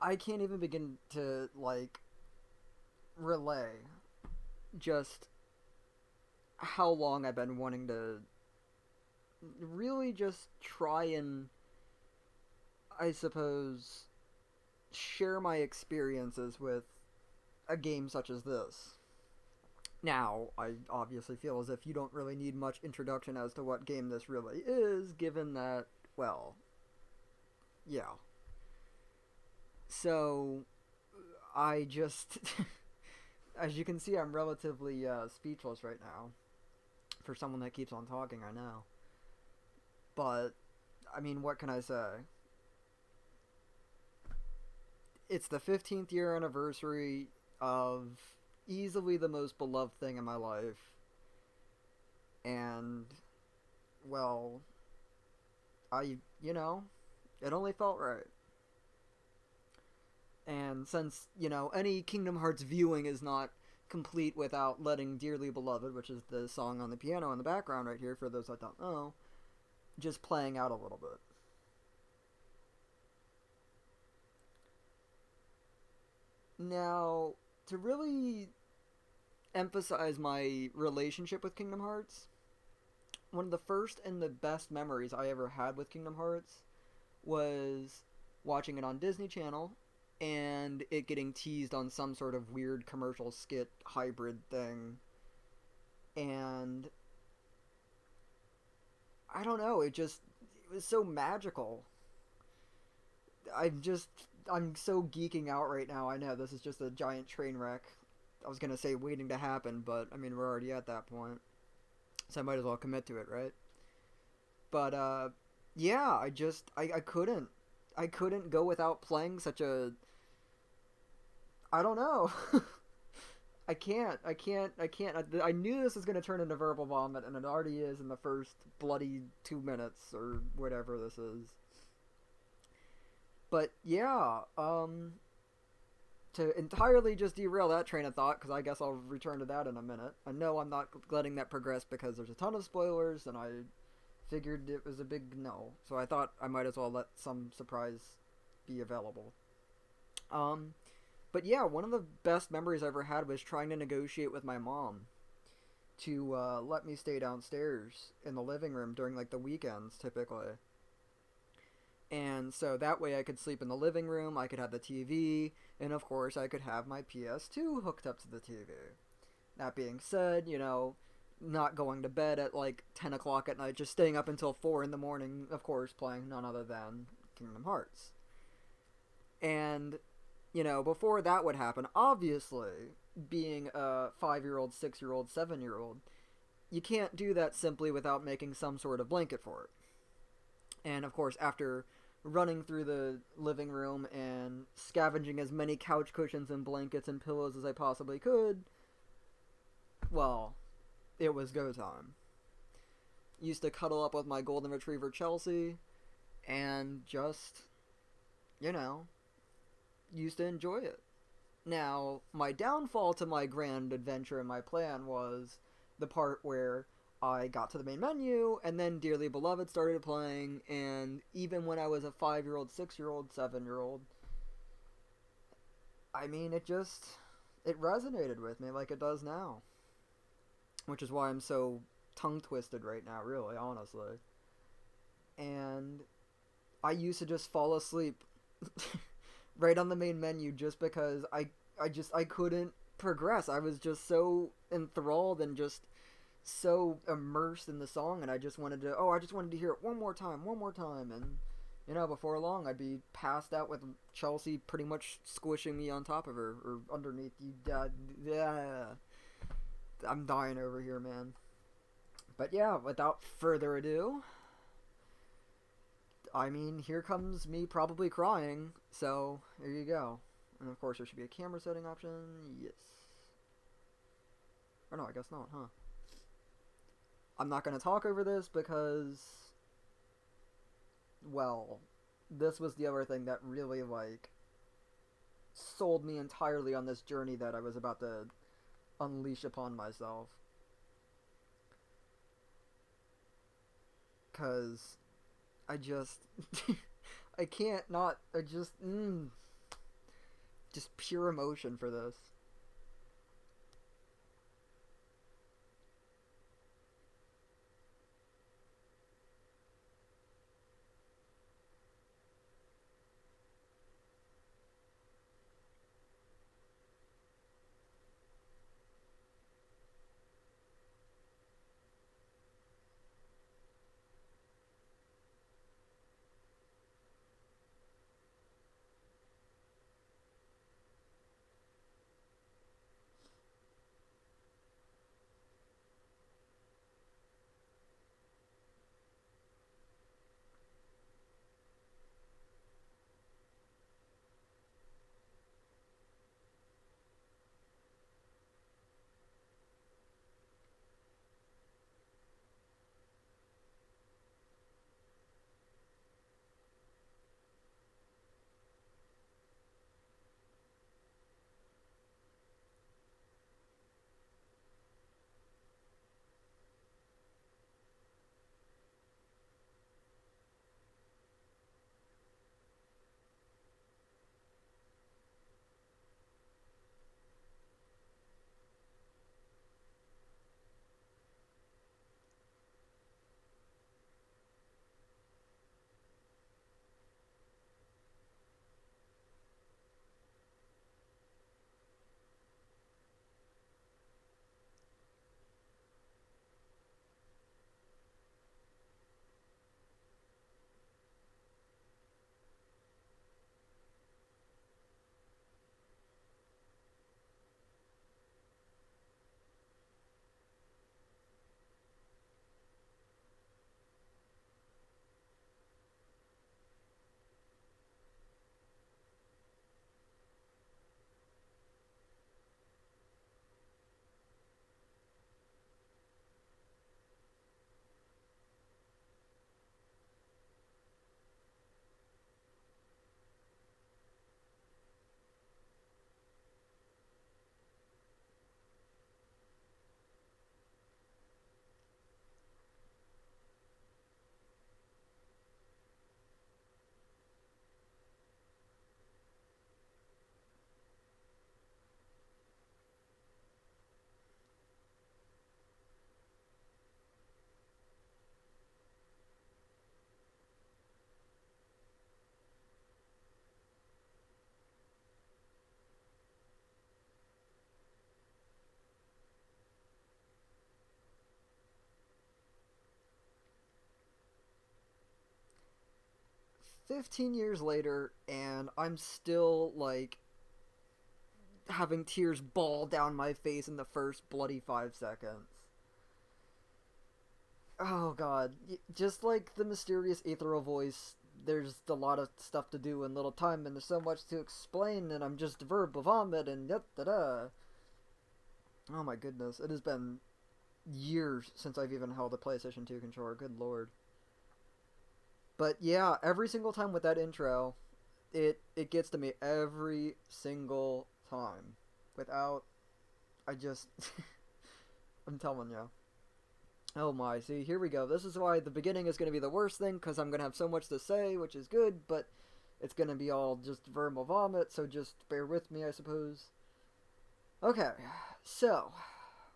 I can't even begin to, like, relay just how long I've been wanting to really just try and, I suppose, share my experiences with a game such as this. Now, I obviously feel as if you don't really need much introduction as to what game this really is, given that, well, yeah. So, I just, as you can see, I'm relatively speechless right now. For someone that keeps on talking, I know. But, I mean, what can I say? It's the 15th year anniversary of easily the most beloved thing in my life. And, well, it only felt right. And since, any Kingdom Hearts viewing is not complete without letting Dearly Beloved, which is the song on the piano in the background right here, for those that don't know, just playing out a little bit. Now, to really emphasize my relationship with Kingdom Hearts, one of the first and the best memories I ever had with Kingdom Hearts was watching it on Disney Channel and it getting teased on some sort of weird commercial skit hybrid thing. And I don't know, it was so magical. I'm just I'm so geeking out right now. I know this is just a giant train wreck. I was gonna say waiting to happen, but I mean we're already at that point, so I might as well commit to it, right? But yeah, I couldn't go without playing such a I don't know. I knew this was gonna turn into verbal vomit, and it already is in the first bloody 2 minutes or whatever this is. But yeah, to entirely just derail that train of thought, because I guess I'll return to that in a minute. I know I'm not letting that progress because there's a ton of spoilers, and I figured it was a big no. So I thought I might as well let some surprise be available. Um, but yeah, one of the best memories I ever had was trying to negotiate with my mom to let me stay downstairs in the living room during like the weekends typically. And so that way I could sleep in the living room, I could have the TV, and of course I could have my PS2 hooked up to the TV. That being said, not going to bed at like 10 o'clock at night, just staying up until 4 in the morning, of course, playing none other than Kingdom Hearts. And, before that would happen, obviously, being a 5-year old, 6-year old, 7-year old, you can't do that simply without making some sort of blanket for it. And of course, after running through the living room and scavenging as many couch cushions and blankets and pillows as I possibly could, well, it was go time. Used to cuddle up with my golden retriever Chelsea and just, you know, used to enjoy it. Now, my downfall to my grand adventure and my plan was the part where I got to the main menu and then Dearly Beloved started playing, and even when I was a 5-year old, 6-year old, 7-year old, I mean, it resonated with me like it does now. Which is why I'm so tongue twisted right now, really, honestly. And I used to just fall asleep right on the main menu just because I couldn't progress. I was just so enthralled and just so immersed in the song, and I just wanted to hear it one more time, and before long I'd be passed out with Chelsea pretty much squishing me on top of her or underneath you. Yeah, I'm dying over here, man. But yeah, without further ado, I mean, here comes me probably crying. So here you go. And of course, there should be a camera setting option. Yes. Or no, I guess not, huh? I'm not gonna talk over this because, well, this was the other thing that really like sold me entirely on this journey that I was about to unleash upon myself. Cause I just I can't not I just Just pure emotion for this. 15 years later, and I'm still like having tears ball down my face in the first bloody 5 seconds. Oh god, just like the mysterious ethereal voice, there's a lot of stuff to do in little time, and there's so much to explain, and I'm just verb vomit and da da da. Oh my goodness, it has been years since I've even held a PlayStation 2 controller. Good lord. But yeah, every single time with that intro, it gets to me every single time. Without, I just, I'm telling you. Oh my, see, here we go. This is why the beginning is going to be the worst thing, because I'm going to have so much to say, which is good, but it's going to be all just verbal vomit, so just bear with me, I suppose. Okay, so,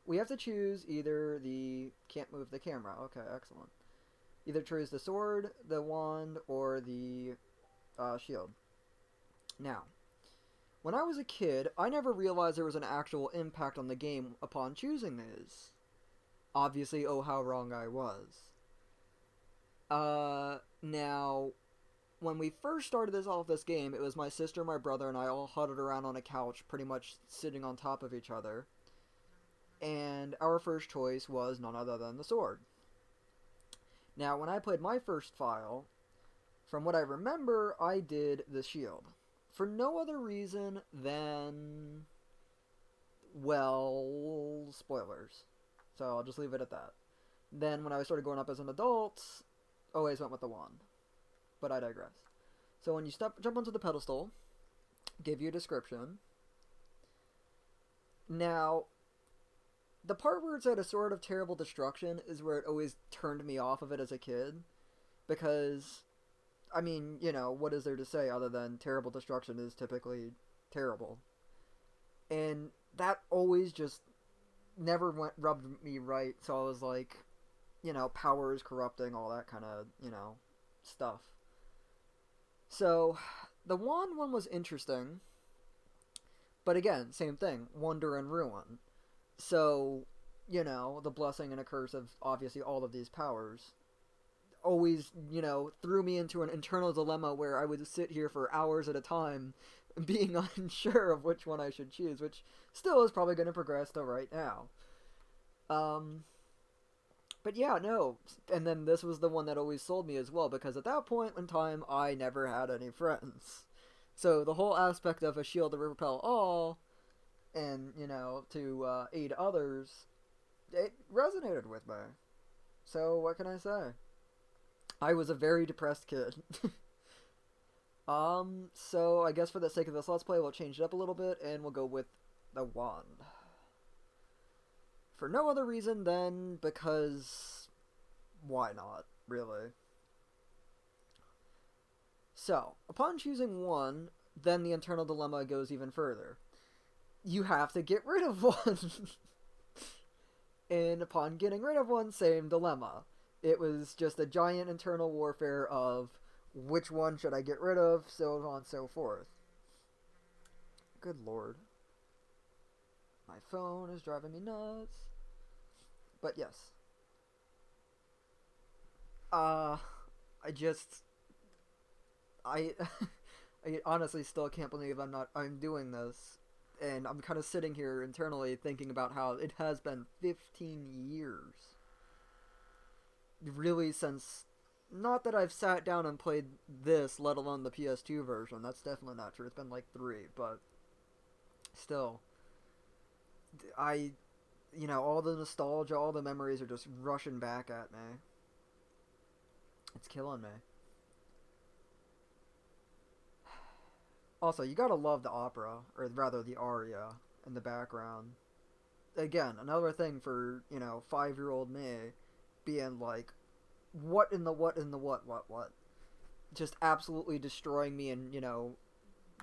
we have to choose either the, can't move the camera, okay, excellent. Either choose the sword, the wand, or the shield. Now, when I was a kid, I never realized there was an actual impact on the game upon choosing these. Obviously, oh how wrong I was. Now, when we first started this game, it was my sister, my brother, and I all huddled around on a couch, pretty much sitting on top of each other. And our first choice was none other than the sword. Now, when I played my first file, from what I remember, I did the shield. For no other reason than, well, spoilers. So I'll just leave it at that. Then when I started growing up as an adult, always went with the wand. But I digress. So when you jump onto the pedestal, give you a description. Now, the part where it's at a sword of terrible destruction is where it always turned me off of it as a kid. Because, I mean, you know, what is there to say other than terrible destruction is typically terrible. And that always just never rubbed me right, so I was like, power is corrupting, all that kind of, stuff. So, the wand one was interesting, but again, same thing, wonder and ruin. So, the blessing and a curse of obviously all of these powers always, threw me into an internal dilemma where I would sit here for hours at a time being unsure of which one I should choose, which still is probably going to progress to right now. But yeah, no. And then this was the one that always sold me as well, because at that point in time, I never had any friends. So the whole aspect of a shield to repel all, and, to aid others, it resonated with me. So what can I say? I was a very depressed kid. So I guess for the sake of this let's play, we'll change it up a little bit, and we'll go with the wand. For no other reason than because why not, really? So, upon choosing one, then the internal dilemma goes even further. You have to get rid of one. And upon getting rid of one, same dilemma. It was just a giant internal warfare of which one should I get rid of, so on and so forth. Good lord. My phone is driving me nuts. But yes. I I honestly still can't believe I'm doing this. And I'm kind of sitting here internally thinking about how it has been 15 years. Really, since, not that I've sat down and played this, let alone the PS2 version. That's definitely not true. It's been like 3, but still. All the nostalgia, all the memories are just rushing back at me. It's killing me. Also, you gotta love the opera, or rather the aria, in the background. Again, another thing for, 5-year-old me being like, what in the what in the what? Just absolutely destroying me and,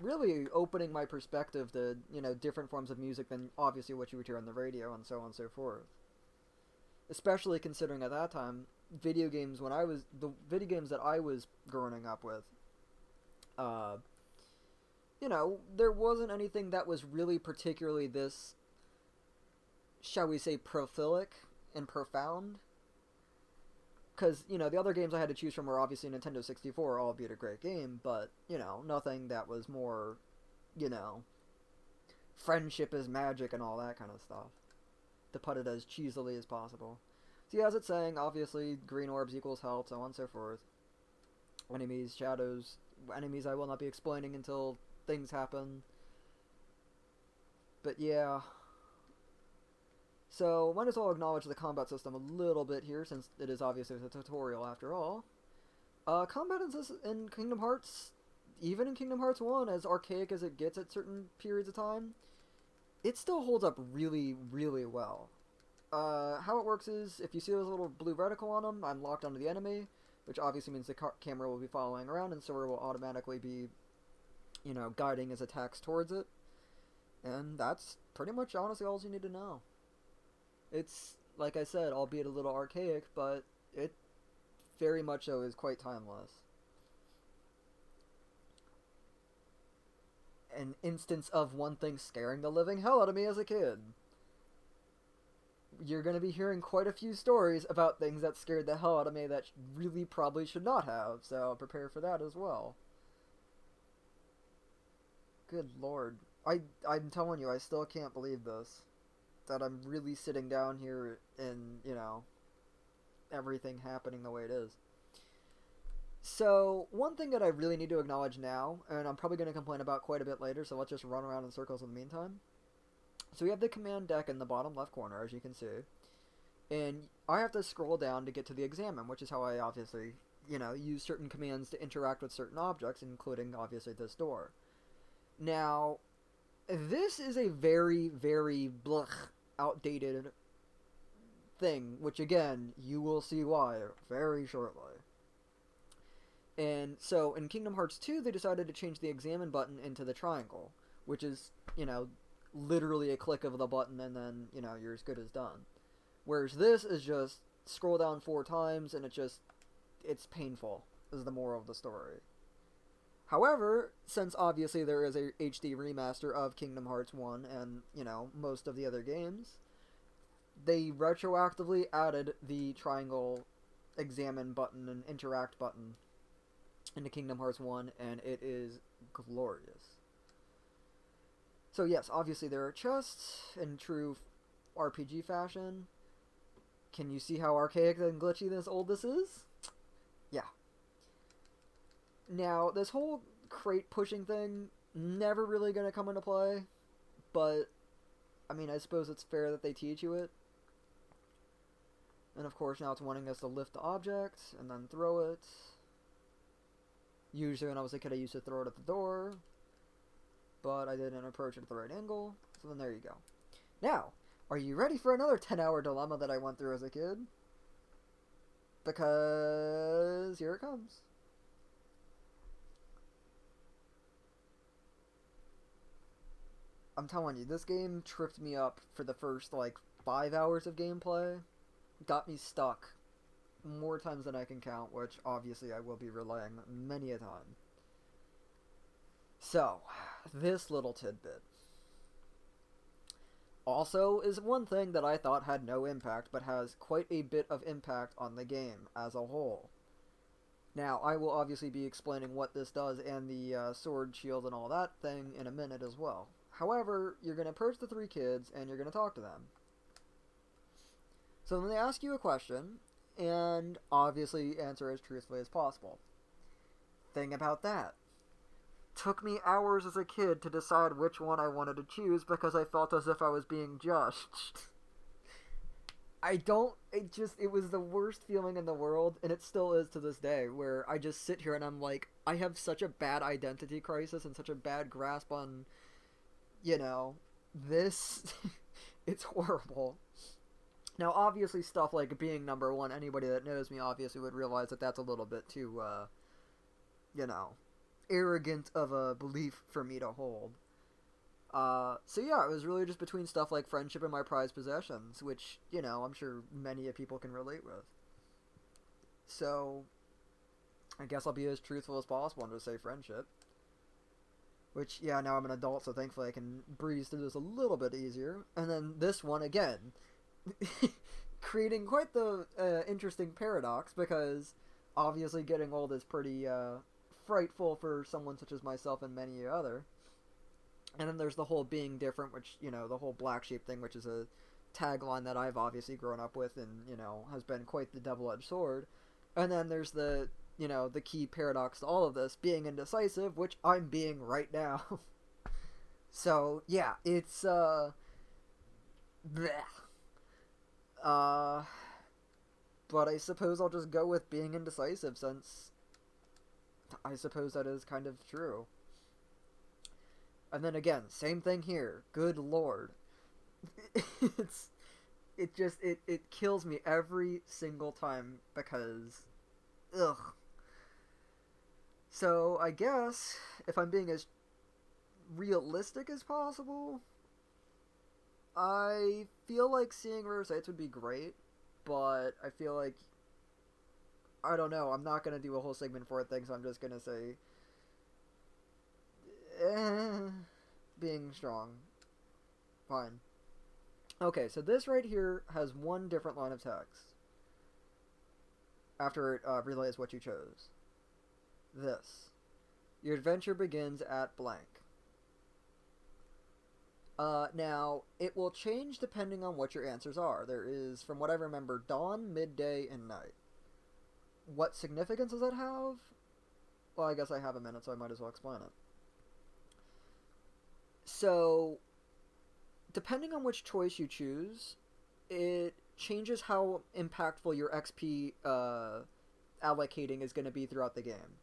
really opening my perspective to, different forms of music than obviously what you would hear on the radio and so on and so forth. Especially considering at that time, the video games that I was growing up with, there wasn't anything that was really particularly this, shall we say, prolific and profound. Because, the other games I had to choose from were obviously Nintendo 64, albeit a great game, but, nothing that was more, friendship is magic and all that kind of stuff. To put it as cheesily as possible. See, as it's saying, obviously, green orbs equals health, so on and so forth. Enemies, shadows, enemies I will not be explaining until things happen. But yeah. So, might as well acknowledge the combat system a little bit here, since it is obviously a tutorial after all. Combat in Kingdom Hearts, even in Kingdom Hearts 1, as archaic as it gets at certain periods of time, it still holds up really, really well. How it works is, if you see those little blue reticle on them, I'm locked onto the enemy, which obviously means the camera will be following around, and Sora will automatically be, guiding his attacks towards it. And that's pretty much honestly all you need to know. It's, like I said, albeit a little archaic, but it very much so is quite timeless. An instance of one thing scaring the living hell out of me as a kid. You're going to be hearing quite a few stories about things that scared the hell out of me that really probably should not have, so prepare for that as well. Good lord. I'm telling you, I still can't believe this. That I'm really sitting down here and, everything happening the way it is. So, one thing that I really need to acknowledge now, and I'm probably going to complain about quite a bit later, so let's just run around in circles in the meantime. So we have the command deck in the bottom left corner, as you can see. And I have to scroll down to get to the examine, which is how I obviously, use certain commands to interact with certain objects, including, obviously, this door. Now, this is a very, very outdated thing, which again, you will see why very shortly. And so, in Kingdom Hearts 2, they decided to change the examine button into the triangle, which is, literally a click of the button and then, you're as good as done. Whereas this is just scroll down 4 times and it's painful, is the moral of the story. However, since obviously there is a HD remaster of Kingdom Hearts 1 and, most of the other games, they retroactively added the triangle examine button and interact button into Kingdom Hearts 1, and it is glorious. So yes, obviously there are chests in true RPG fashion. Can you see how archaic and glitchy this old this is? Yeah. Now, this whole crate pushing thing, never really going to come into play, but, I suppose it's fair that they teach you it. And of course, now it's wanting us to lift the object, and then throw it. Usually when I was a kid, I used to throw it at the door, but I didn't approach it at the right angle, so then there you go. Now, are you ready for another 10-hour dilemma that I went through as a kid? Because here it comes. I'm telling you, this game tripped me up for the first, 5 hours of gameplay. Got me stuck more times than I can count, which obviously I will be relaying many a time. So, this little tidbit also is one thing that I thought had no impact, but has quite a bit of impact on the game as a whole. Now, I will obviously be explaining what this does and the sword, shield, and all that thing in a minute as well. However, you're going to approach the 3 kids, and you're going to talk to them. So then they ask you a question, and obviously answer as truthfully as possible. Thing about that. Took me hours as a kid to decide which one I wanted to choose because I felt as if I was being judged. It was the worst feeling in the world, and it still is to this day, where I just sit here and I'm like, I have such a bad identity crisis and such a bad grasp on, this. It's horrible. Now, obviously, stuff like being number 1, anybody that knows me obviously would realize that that's a little bit too, arrogant of a belief for me to hold. So yeah, it was really just between stuff like friendship and my prized possessions, which, I'm sure many people can relate with. So, I guess I'll be as truthful as possible and just say friendship. Which, yeah, now I'm an adult, so thankfully I can breeze through this a little bit easier. And then this one, again, creating quite the interesting paradox, because obviously getting old is pretty frightful for someone such as myself and many other. And then there's the whole being different, which, the whole black sheep thing, which is a tagline that I've obviously grown up with and, has been quite the double-edged sword. And then there's the, the key paradox to all of this, being indecisive, which I'm being right now. So, yeah, it's, bleh. But I suppose I'll just go with being indecisive, since I suppose that is kind of true. And then again, same thing here. Good lord. It kills me every single time because, ugh. So, I guess, if I'm being as realistic as possible, I feel like seeing rare sights would be great, but I feel like, I don't know, I'm not going to do a whole segment for it thing, so I'm just going to say, being strong. Fine. Okay, so this right here has one different line of text after it relays what you chose. This. Your adventure begins at blank. Now, it will change depending on what your answers are. There is, from what I remember, dawn, midday, and night. What significance does that have? Well, I guess I have a minute, so I might as well explain it. So, depending on which choice you choose, it changes how impactful your XP allocating is going to be throughout the game.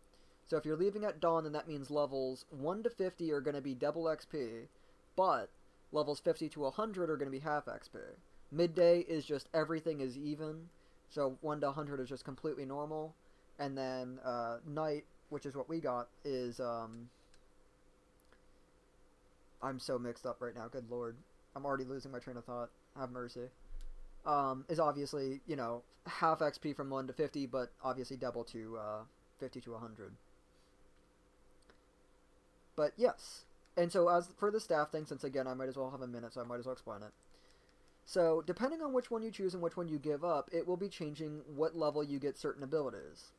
So if you're leaving at dawn, then that means levels 1 to 50 are going to be double XP, but levels 50 to 100 are going to be half XP. Midday is just everything is even, so 1 to 100 is just completely normal, and then night, which is what we got, is I'm so mixed up right now. Good lord. I'm already losing my train of thought. Have mercy. Is obviously, half XP from 1 to 50, but obviously double to 50 to 100. But yes. And so as for the staff thing, since again I might as well have a minute, so I might as well explain it. So depending on which one you choose and which one you give up, it will be changing what level you get certain abilities.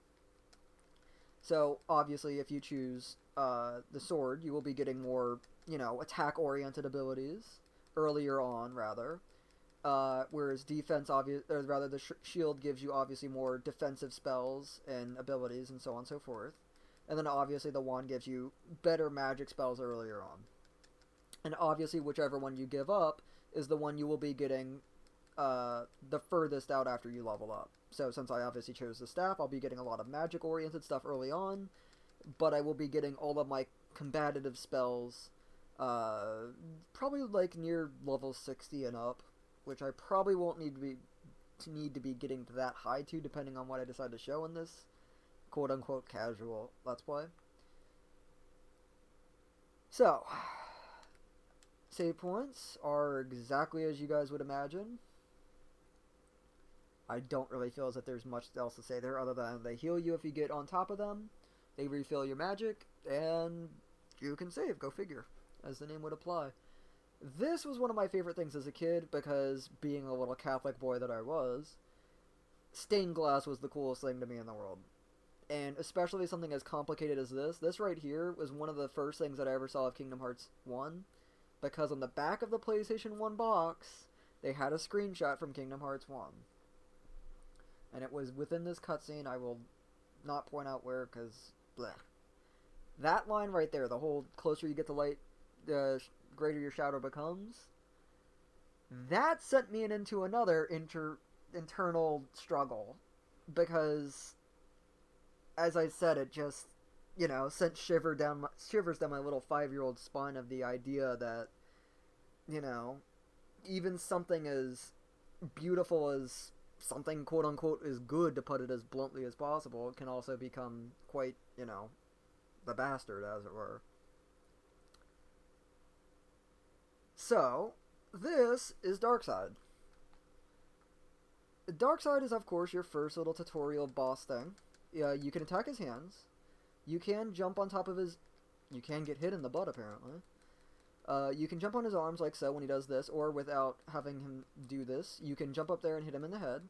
So obviously if you choose the sword, you will be getting more, attack-oriented abilities earlier on, rather. Whereas defense, or rather the shield gives you obviously more defensive spells and abilities and so on and so forth. And then obviously the wand gives you better magic spells earlier on. And obviously whichever one you give up is the one you will be getting the furthest out after you level up. So since I obviously chose the staff, I'll be getting a lot of magic-oriented stuff early on, but I will be getting all of my combative spells probably like near level 60 and up, which I probably won't need to be getting to that high to, depending on what I decide to show in this quote-unquote casual Let's Play. So, save points are exactly as you guys would imagine. I don't really feel as if there's much else to say there other than they heal you if you get on top of them, they refill your magic, and you can save, go figure, as the name would apply. This was one of my favorite things as a kid because, being a little Catholic boy that I was, stained glass was the coolest thing to me in the world. And especially something as complicated as this. This right here was one of the first things that I ever saw of Kingdom Hearts 1, because on the back of the PlayStation 1 box, they had a screenshot from Kingdom Hearts 1. And it was within this cutscene. I will not point out where, because, bleh. That line right there, the whole closer you get to light, the greater your shadow becomes, that sent me into another internal struggle. Because, as I said, it just, sent shivers down my little 5-year-old spine of the idea that, even something as beautiful as something quote-unquote is good, to put it as bluntly as possible, can also become quite, the bastard, as it were. So, this is Darkside. Darkside is, of course, your first little tutorial boss thing. You can attack his hands. You can jump on top of his... You can get hit in the butt, apparently. You can jump on his arms like so when he does this, or without having him do this. You can jump up there and hit him in the head.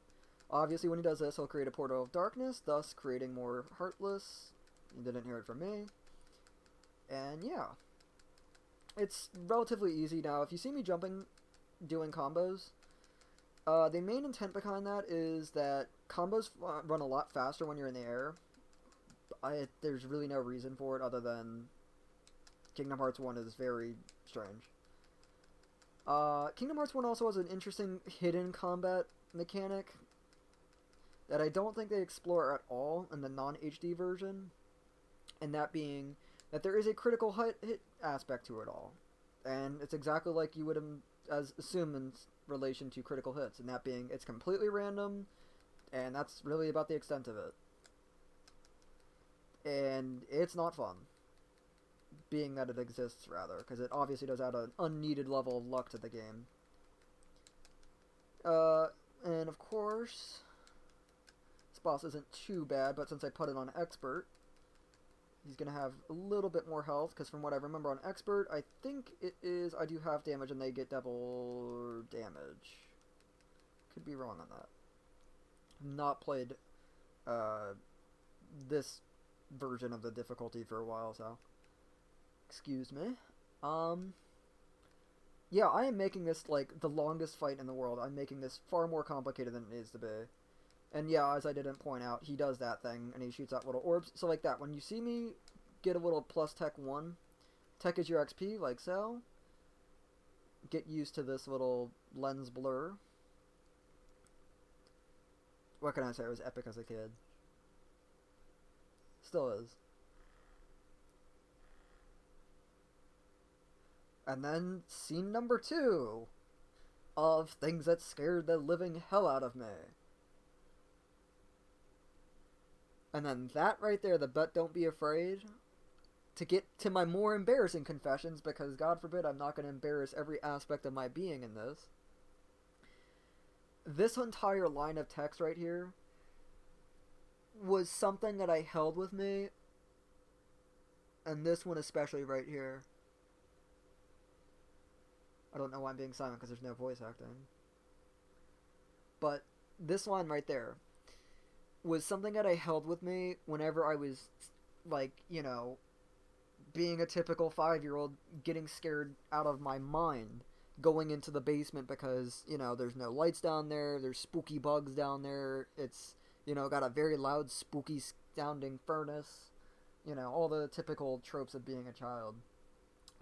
Obviously, when he does this, he'll create a portal of darkness, thus creating more Heartless. You didn't hear it from me. And yeah. It's relatively easy now. If you see me doing combos, the main intent behind that is that combos run a lot faster when you're in the air. There's really no reason for it other than Kingdom Hearts 1 is very strange. Kingdom Hearts 1 also has an interesting hidden combat mechanic that I don't think they explore at all in the non-HD version, and that being that there is a critical hit aspect to it all. And it's exactly like you would assume in relation to critical hits, and that being it's completely random, and that's really about the extent of it. And it's not fun, being that it exists, rather, because it obviously does add an unneeded level of luck to the game. And of course, this boss isn't too bad, but since I put it on Expert, he's going to have a little bit more health, because from what I remember on Expert, I think it is, I do half damage and they get double damage. Could be wrong on that. Not played this version of the difficulty for a while, so excuse me. Yeah, I am making this like the longest fight in the world. I'm making this far more complicated than it needs to be. And yeah, as I didn't point out, he does that thing and he shoots out little orbs. So like that, when you see me get a little plus tech 1, tech is your XP, like so. Get used to this little lens blur. What can I say? It was epic as a kid. Still is. And then scene number 2 of things that scared the living hell out of me. And then that right there, the but don't be afraid, to get to my more embarrassing confessions, because God forbid I'm not going to embarrass every aspect of my being in this. This entire line of text right here was something that I held with me, and this one especially right here. I don't know why I'm being silent because there's no voice acting. But this line right there was something that I held with me whenever I was, like, you know, being a typical 5-year-old, getting scared out of my mind, going into the basement because, you know, there's no lights down there, there's spooky bugs down there, it's, you know, got a very loud, spooky sounding furnace, you know, all the typical tropes of being a child.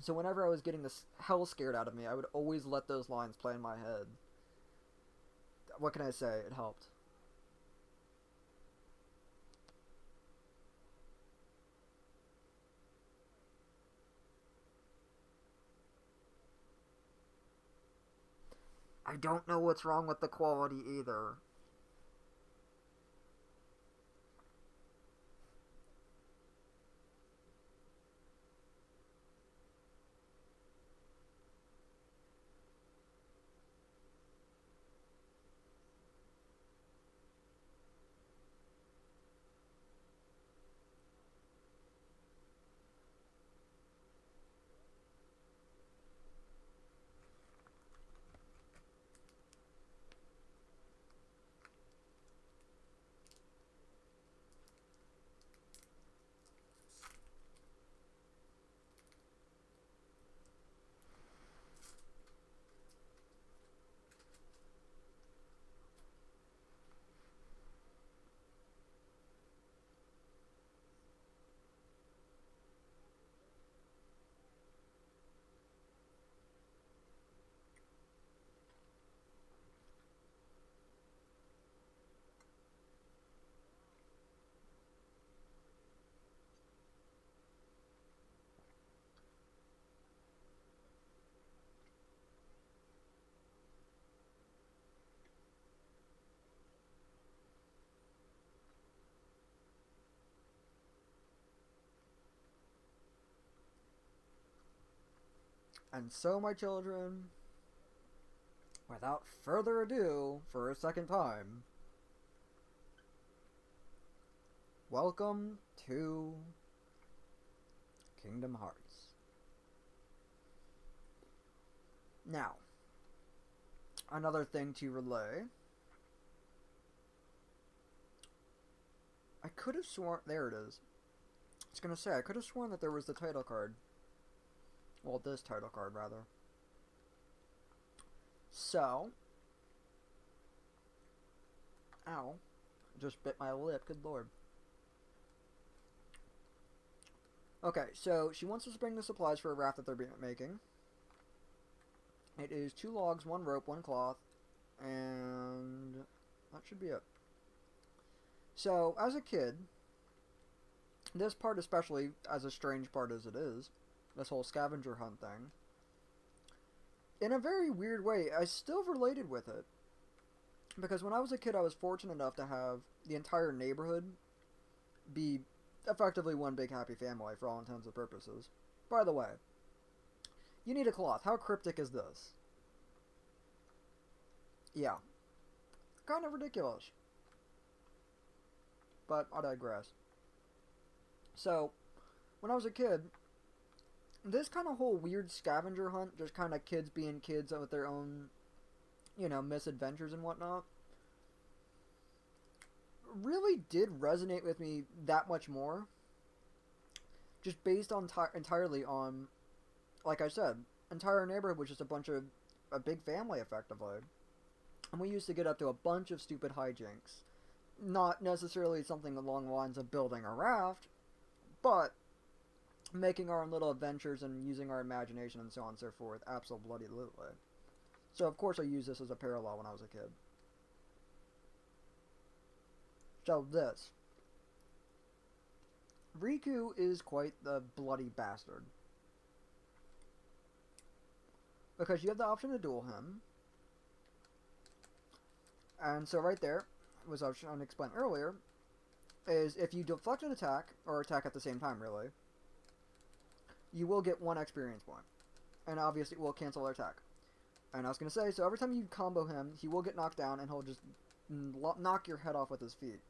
So whenever I was getting this hell scared out of me, I would always let those lines play in my head. What can I say? It helped. I don't know what's wrong with the quality either. And so, my children, without further ado, for a second time, welcome to Kingdom Hearts. Now, another thing to relay. I could have sworn... There it is. I was going to say, I could have sworn that there was the title card. Well, this title card, rather. So... Ow. I just bit my lip, good lord. Okay, so she wants us to bring the supplies for a raft that they're making. It is 2 logs, 1 rope, 1 cloth, and that should be it. So, as a kid, this part especially, as a strange part as it is, this whole scavenger hunt thing, in a very weird way, I still related with it. Because when I was a kid, I was fortunate enough to have the entire neighborhood be effectively one big happy family for all intents and purposes. By the way, you need a cloth. How cryptic is this? Yeah. Kind of ridiculous. But I digress. So, when I was a kid, this kind of whole weird scavenger hunt, just kind of kids being kids with their own, you know, misadventures and whatnot, really did resonate with me that much more. Just based on entirely on, like I said, entire neighborhood was just a big family, effectively. And we used to get up to a bunch of stupid hijinks. Not necessarily something along the lines of building a raft, but making our own little adventures and using our imagination and so on and so forth. Absolutely. So, of course, I used this as a parallel when I was a kid. So, this. Riku is quite the bloody bastard. Because you have the option to duel him. And so right there, was I was trying to explain earlier, is if you deflect an attack, or attack at the same time, really, you will get 1 experience point. And obviously it will cancel their attack. And I was going to say, so every time you combo him, he will get knocked down and he'll just knock your head off with his feet.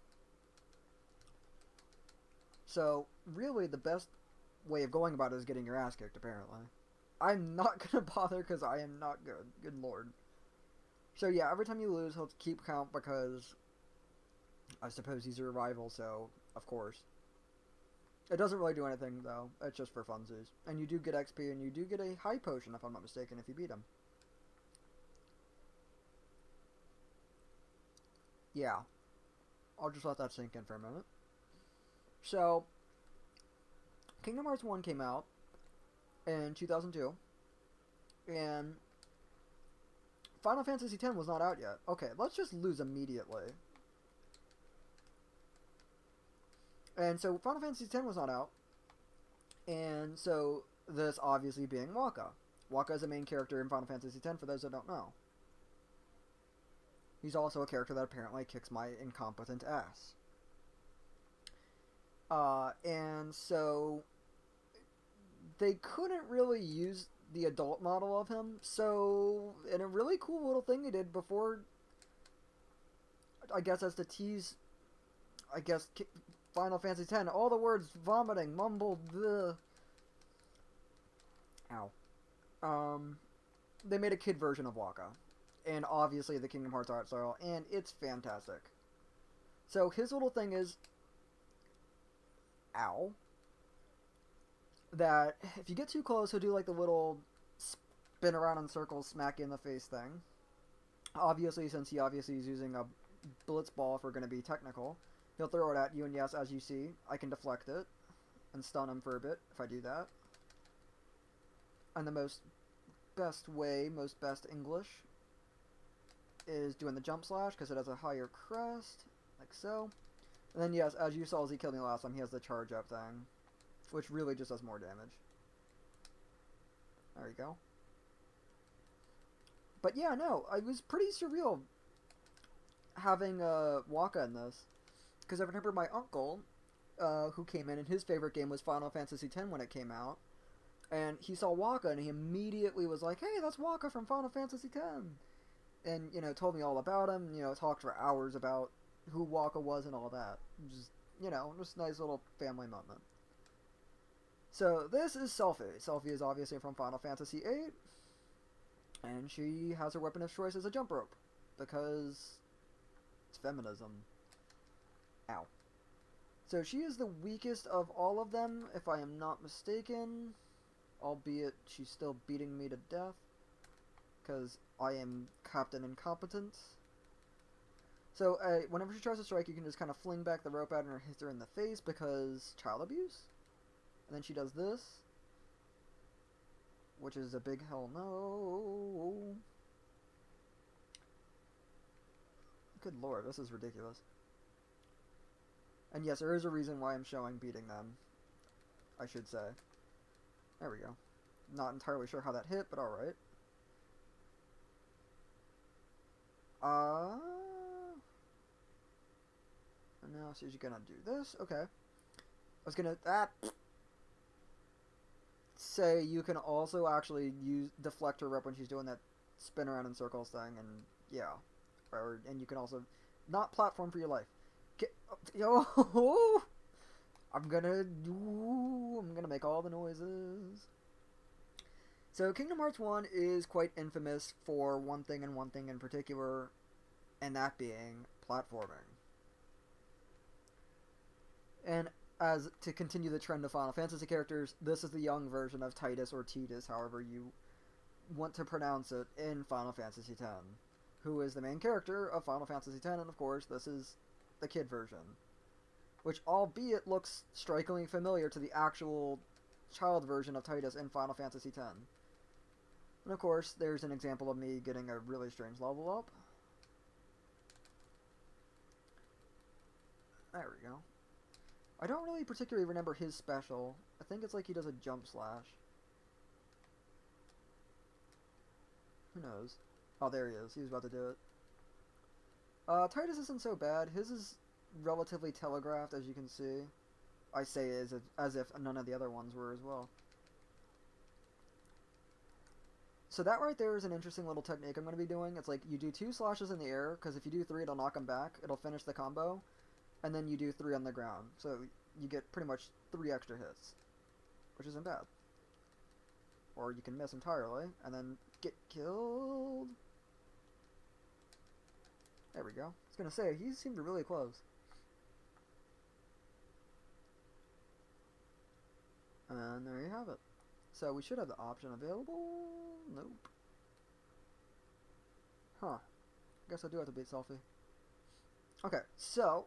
So, really, the best way of going about it is getting your ass kicked, apparently. I'm not going to bother because I am not good. Good lord. So, yeah, every time you lose, he'll keep count because I suppose he's your rival, so, of course. It doesn't really do anything, though. It's just for funsies. And you do get XP, and you do get a high potion, if I'm not mistaken, if you beat him. Yeah. I'll just let that sink in for a minute. So, Kingdom Hearts 1 came out in 2002, and Final Fantasy X was not out yet. Okay, let's just lose immediately. And so Final Fantasy X was not out, and so this obviously being Wakka. Wakka is a main character in Final Fantasy X, for those that don't know. He's also a character that apparently kicks my incompetent ass. And so they couldn't really use the adult model of him, so in a really cool little thing they did before, I guess as to tease, I guess, Final Fantasy X, all the words vomiting, mumbled, bleh. Ow. They made a kid version of Wakka, and obviously the Kingdom Hearts art style, and it's fantastic. So his little thing is, ow, that if you get too close, he'll do like the little spin around in circles, smack you in the face thing. Obviously, since he obviously is using a blitz ball, if we're going to be technical, he'll throw it at you, and yes, as you see, I can deflect it and stun him for a bit if I do that. And the most best English is doing the jump slash, because it has a higher crest, like so. And then, yes, as you saw as he killed me last time, he has the charge up thing, which really just does more damage. There you go. But yeah, no, it was pretty surreal having Wakka in this, because I remember my uncle, who came in, and his favorite game was Final Fantasy X when it came out, and he saw Wakka, and he immediately was like, hey, that's Wakka from Final Fantasy X, and, you know, told me all about him, you know, talked for hours about who Wakka was and all that. Just, you know, just a nice little family moment. So, this is Selphie. Selphie is obviously from Final Fantasy VIII, and she has her weapon of choice as a jump rope, because it's feminism. Ow. So, she is the weakest of all of them, if I am not mistaken, albeit she's still beating me to death, because I am Captain Incompetent. So, whenever she tries to strike, you can just kind of fling back the rope at her and hit her in the face, because child abuse. And then she does this, which is a big hell no. Good lord, this is ridiculous. And yes, there is a reason why I'm showing beating them, I should say. There we go. Not entirely sure how that hit, but alright. And now she's gonna do this. Okay. I was gonna say you can also actually deflect her up when she's doing that spin around in circles thing, and yeah, and you can also not platform for your life. Yo, I'm gonna make all the noises. So Kingdom Hearts 1 is quite infamous for one thing and one thing in particular, and that being platforming. And as to continue the trend of Final Fantasy characters, this is the young version of Titus or Titus, however you want to pronounce it, in Final Fantasy X, who is the main character of Final Fantasy X, and of course this is the kid version, which albeit looks strikingly familiar to the actual child version of Titus in Final Fantasy X. And of course, there's an example of me getting a really strange level up. There we go. I don't really particularly remember his special. I think it's like he does a jump slash. Who knows? Oh, there he is. He was about to do it. Titus isn't so bad. His is relatively telegraphed, as you can see. I say as if none of the other ones were as well. So that right there is an interesting little technique I'm going to be doing. It's like you do 2 slashes in the air, because if you do 3, it'll knock them back. It'll finish the combo. And then you do 3 on the ground. So you get pretty much 3 extra hits, which isn't bad. Or you can miss entirely, and then get killed. There we go. I was going to say, he seemed really close. And there you have it. So we should have the option available. Nope. Huh. Guess I do have to beat Selfie. Okay, so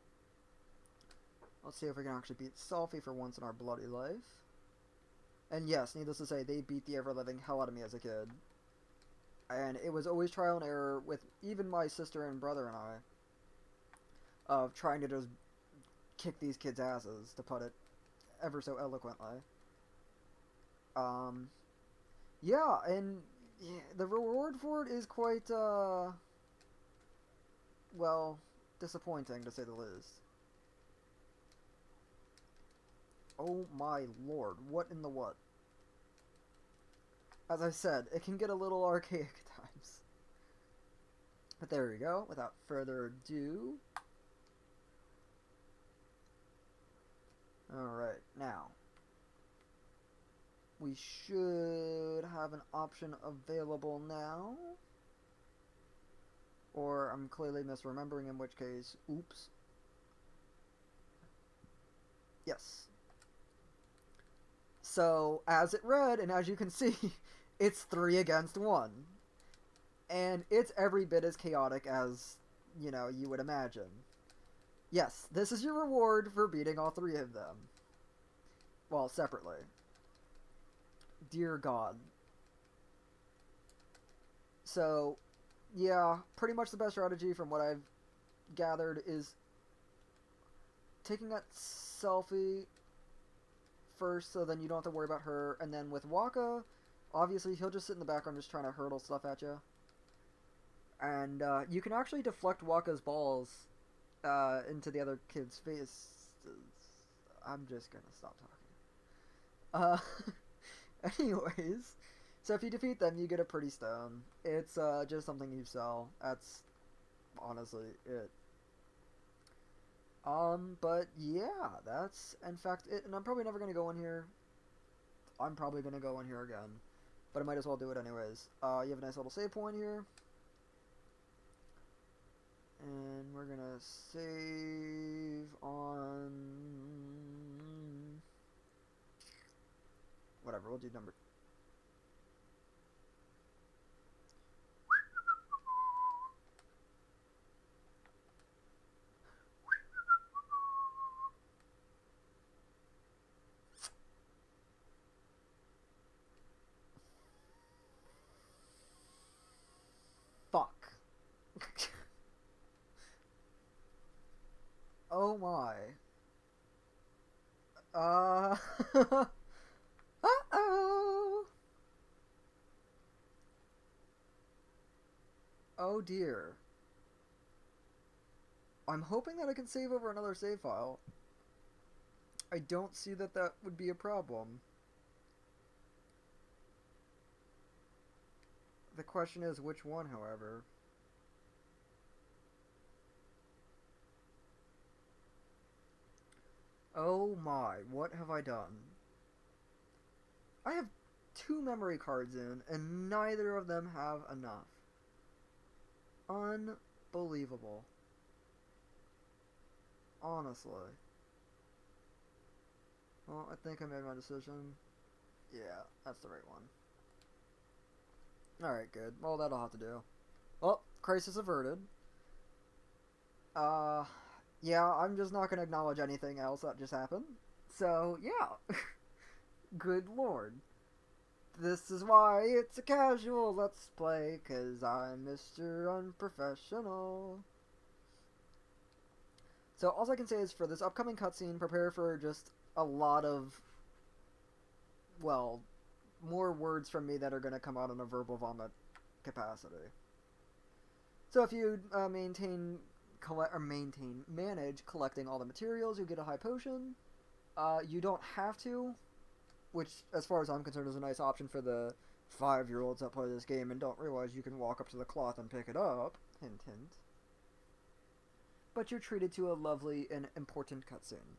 let's see if we can actually beat Selfie for once in our bloody life. And yes, needless to say, they beat the ever-living hell out of me as a kid. And it was always trial and error with even my sister and brother and I of trying to just kick these kids' asses, to put it ever so eloquently. Yeah, and yeah, the reward for it is quite, well, disappointing, to say the least. Oh my lord, what in the what? As I said, it can get a little archaic at times. But there we go, without further ado. Alright, now we should have an option available now. Or I'm clearly misremembering, in which case, oops. Yes. So, as it read, and as you can see, it's 3 against 1. And it's every bit as chaotic as, you know, you would imagine. Yes, this is your reward for beating all 3 of them. Well, separately. Dear God. So, yeah, pretty much the best strategy from what I've gathered is taking that Selfie first, so then you don't have to worry about her, and then with Waka, obviously he'll just sit in the background just trying to hurdle stuff at you. And you can actually deflect Waka's balls into the other kid's face. I'm just gonna stop talking. Anyways, so if you defeat them, you get a pretty stone. It's just something you sell. That's honestly it. But yeah, that's in fact it. And I'm probably never gonna go in here. I'm probably gonna go in here again, but I might as well do it anyways. You have a nice little save point here. And we're gonna save on whatever, we'll do number. Fuck. Oh my. Uh-oh. Oh dear. I'm hoping that I can save over another save file. I don't see that that would be a problem. The question is which one, however. Oh my, what have I done? I have 2 memory cards in, and neither of them have enough. Unbelievable. Honestly. Well, I think I made my decision. Yeah, that's the right one. Alright, good. Well, that'll have to do. Well, crisis averted. Yeah, I'm just not gonna acknowledge anything else that just happened. So, yeah. Good lord. This is why it's a casual Let's Play, 'cause I'm Mr. Unprofessional. So, all I can say is for this upcoming cutscene, prepare for just a lot of, well, more words from me that are going to come out in a verbal vomit capacity. So if you manage collecting all the materials, you get a high potion. You don't have to, which, as far as I'm concerned, is a nice option for the 5-year-olds that play this game and don't realize you can walk up to the cloth and pick it up. Hint, hint. But you're treated to a lovely and important cutscene.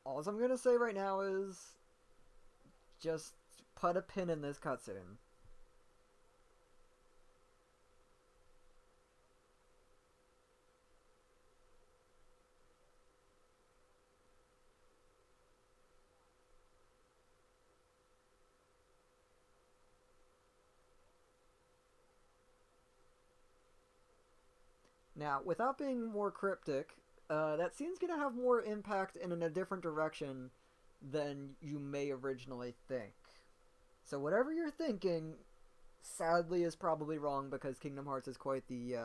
All I'm gonna say right now is just put a pin in this cutscene. Now, without being more cryptic, that scene's gonna have more impact and in a different direction than you may originally think. So whatever you're thinking, sadly, is probably wrong because Kingdom Hearts is quite the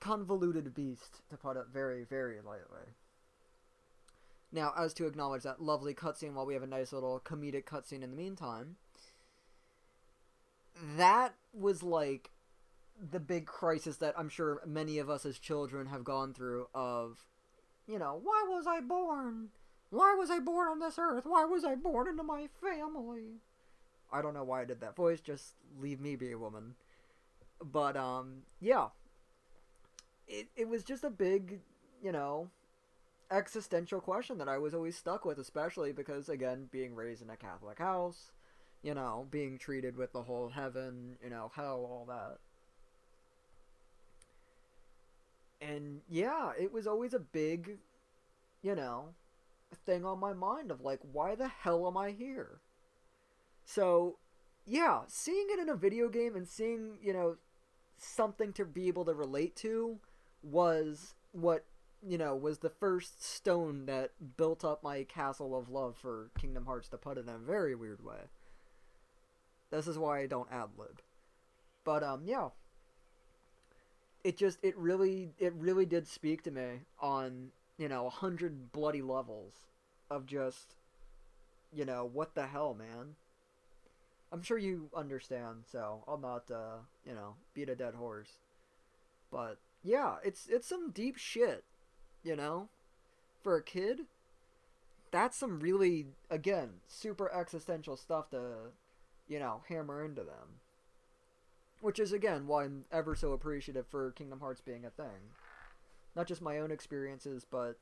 convoluted beast, to put it very, very lightly. Now, as to acknowledge that lovely cutscene while we have a nice little comedic cutscene in the meantime, that was like the big crisis that I'm sure many of us as children have gone through of, why was I born? Why was I born on this earth? Why was I born into my family? I don't know why I did that voice, just leave me be a woman. But, yeah. It was just a big, existential question that I was always stuck with, especially because, again, being raised in a Catholic house, being treated with the whole heaven, hell, all that. And yeah, it was always a big, you know, thing on my mind of like, why the hell am I here? So, yeah, seeing it in a video game and seeing, something to be able to relate to was what, was the first stone that built up my castle of love for Kingdom Hearts, to put it in a very weird way. This is why I don't ad lib. But, yeah. It really did speak to me on, 100 bloody levels of just, what the hell, man? I'm sure you understand, so I'll not, beat a dead horse. But yeah, it's some deep shit, you know? For a kid, that's some really, again, super existential stuff to, hammer into them. Which is, again, why I'm ever so appreciative for Kingdom Hearts being a thing. Not just my own experiences, but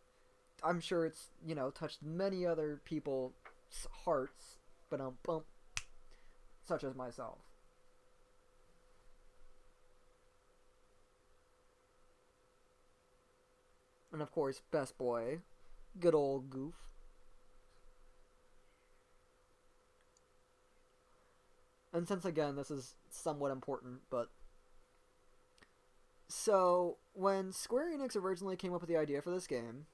I'm sure it's, touched many other people's hearts, but such as myself. And of course, Best Boy, good old Goof. And since again this is somewhat important, but so when Square Enix originally came up with the idea for this game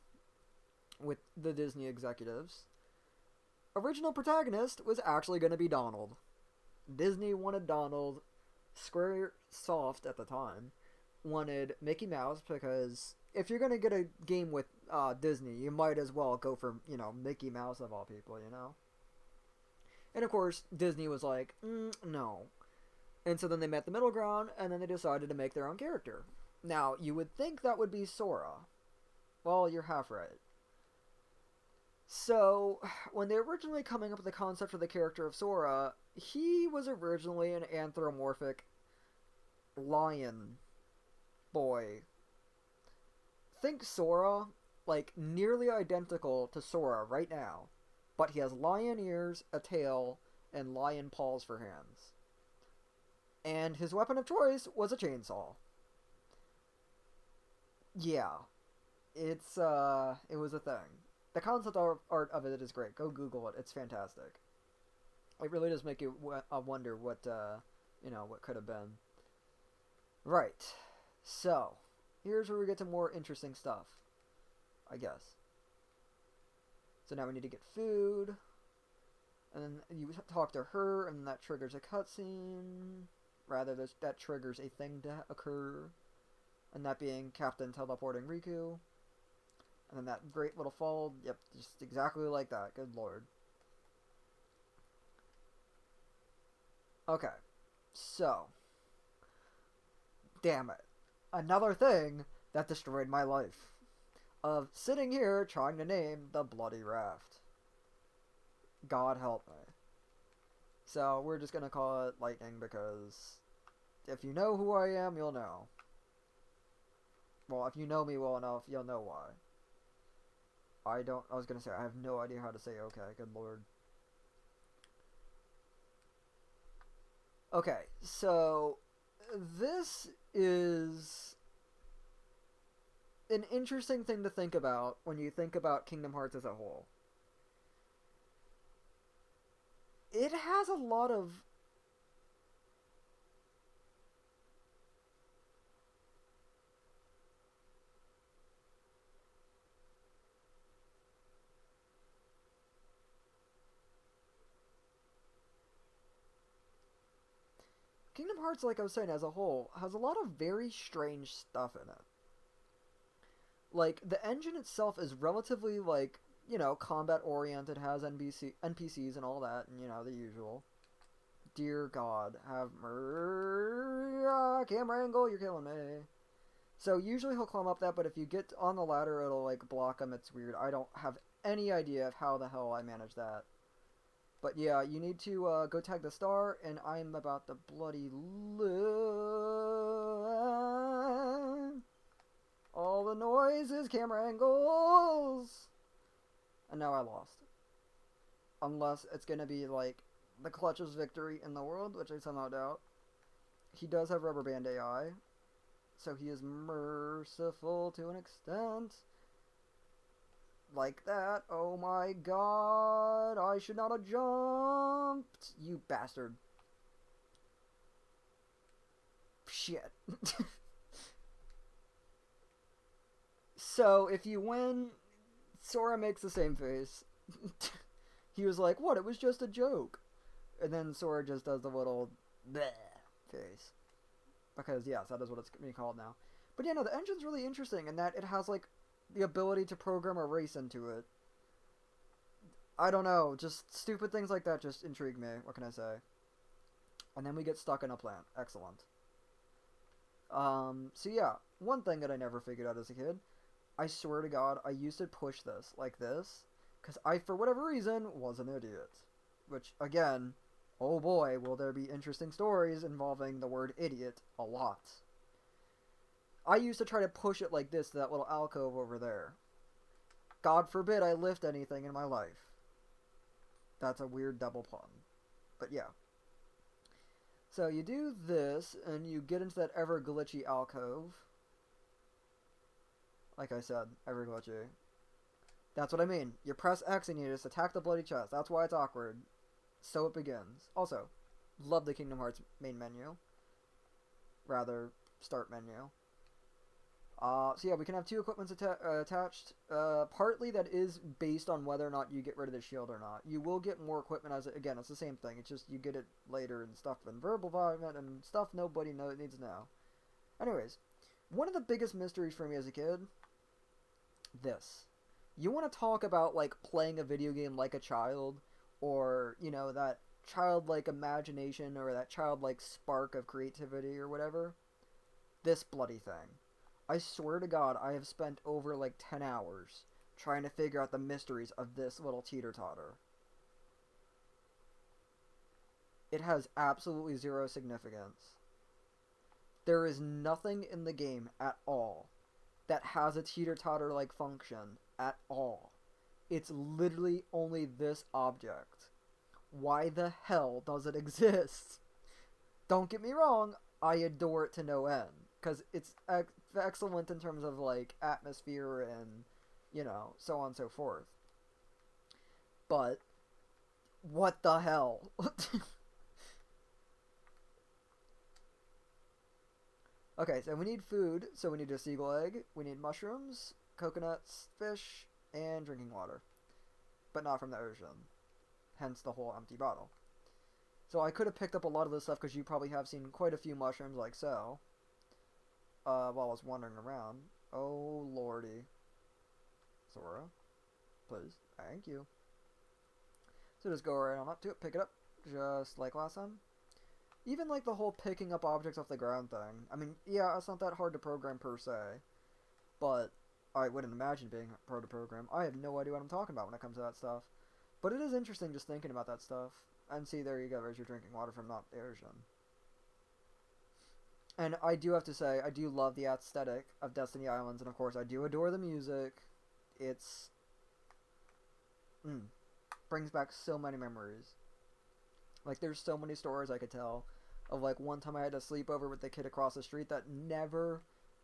with the Disney executives, original protagonist was actually going to be Donald. Disney wanted Donald. Square Soft at the time wanted Mickey Mouse because if you're going to get a game with Disney. You might as well go for, Mickey Mouse of all people, you know? And of course, Disney was like, no. And so then they met the middle ground, and then they decided to make their own character. Now, you would think that would be Sora. Well, you're half right. So, when they were originally coming up with the concept for the character of Sora, he was originally an anthropomorphic lion boy. Think Sora, like, nearly identical to Sora right now. But he has lion ears, a tail, and lion paws for hands. And his weapon of choice was a chainsaw. Yeah. It was a thing. The concept art of it is great. Go Google it. It's fantastic. It really does make you wonder what, what could have been. Right. So, here's where we get to more interesting stuff. I guess. So now we need to get food. And then you talk to her, and that triggers a cutscene. Rather, that triggers a thing to occur. And that being Captain teleporting Riku. And then that great little fall. Yep, just exactly like that. Good lord. Okay. So. Damn it. Another thing that destroyed my life. Of sitting here trying to name the bloody raft. God help me. So we're just gonna call it lightning because if you know who I am, you'll know. Well, if you know me well enough, you'll know why. I was gonna say, I have no idea how to say okay, good lord. Okay, so this is an interesting thing to think about when you think about Kingdom Hearts as a whole. It has a lot of Kingdom Hearts, like I was saying, as a whole, has a lot of very strange stuff in it. Like, the engine itself is relatively, like, combat oriented, has NPCs and all that, and, the usual. Dear God, have camera angle, you're killing me. So, usually he'll climb up that, but if you get on the ladder, it'll, like, block him, it's weird. I don't have any idea of how the hell I managed that. But yeah, you need to go tag the star, and I'm about to bloody all the noises, camera angles! And now I lost. Unless it's gonna be, like, the clutchest victory in the world, which I somehow doubt. He does have rubber band AI, so he is merciful to an extent. Like that. Oh my god. I should not have jumped. You bastard. Shit. So, if you win, Sora makes the same face. He was like, what? It was just a joke. And then Sora just does the little bleh face. Because, yes, that is what it's being called now. But yeah, no, the engine's really interesting in that it has, like, the ability to program a race into it. I don't know, just stupid things like that just intrigue me. What can I say? And then we get stuck in a plant. Excellent. So yeah, one thing that I never figured out as a kid, I swear to God, I used to push this like this, because I, for whatever reason, was an idiot. Which, again, oh boy, will there be interesting stories involving the word idiot a lot. I used to try to push it like this to that little alcove over there. God forbid I lift anything in my life. That's a weird double pun. But yeah. So you do this, and you get into that ever glitchy alcove. Like I said, ever glitchy. That's what I mean. You press X and you just attack the bloody chest. That's why it's awkward. So it begins. Also, love the Kingdom Hearts main menu. Rather, start menu. So yeah, we can have two equipments attached. Partly that is based on whether or not you get rid of the shield or not. You will get more equipment as again, it's the same thing. It's just you get it later and stuff in verbal environment and stuff nobody needs to know. Anyways, one of the biggest mysteries for me as a kid, this. You want to talk about like playing a video game like a child, or you know that childlike imagination or that childlike spark of creativity or whatever. This bloody thing. I swear to God, I have spent over like 10 hours trying to figure out the mysteries of this little teeter-totter. It has absolutely zero significance. There is nothing in the game at all that has a teeter-totter-like function at all. It's literally only this object. Why the hell does it exist? Don't get me wrong, I adore it to no end. Because it's excellent in terms of, like, atmosphere and, you know, so on and so forth. But, what the hell? Okay, so we need food, so we need a seagull egg, we need mushrooms, coconuts, fish, and drinking water. But not from the ocean. Hence the whole empty bottle. So I could have picked up a lot of this stuff because you probably have seen quite a few mushrooms like so. While I was wandering around. Oh lordy. Sora. Please. Thank you. So just go right on up to it, pick it up. Just like last time. Even like the whole picking up objects off the ground thing. I mean, yeah, it's not that hard to program per se. But I wouldn't imagine being hard to program. I have no idea what I'm talking about when it comes to that stuff. But it is interesting just thinking about that stuff. And see, there you go, there's your drinking water from not the ocean. And I do have to say, I do love the aesthetic of Destiny Islands, and of course I do adore the music. It's... brings back so many memories. Like, there's so many stories I could tell of, like, one time I had to sleep over with the kid across the street that never,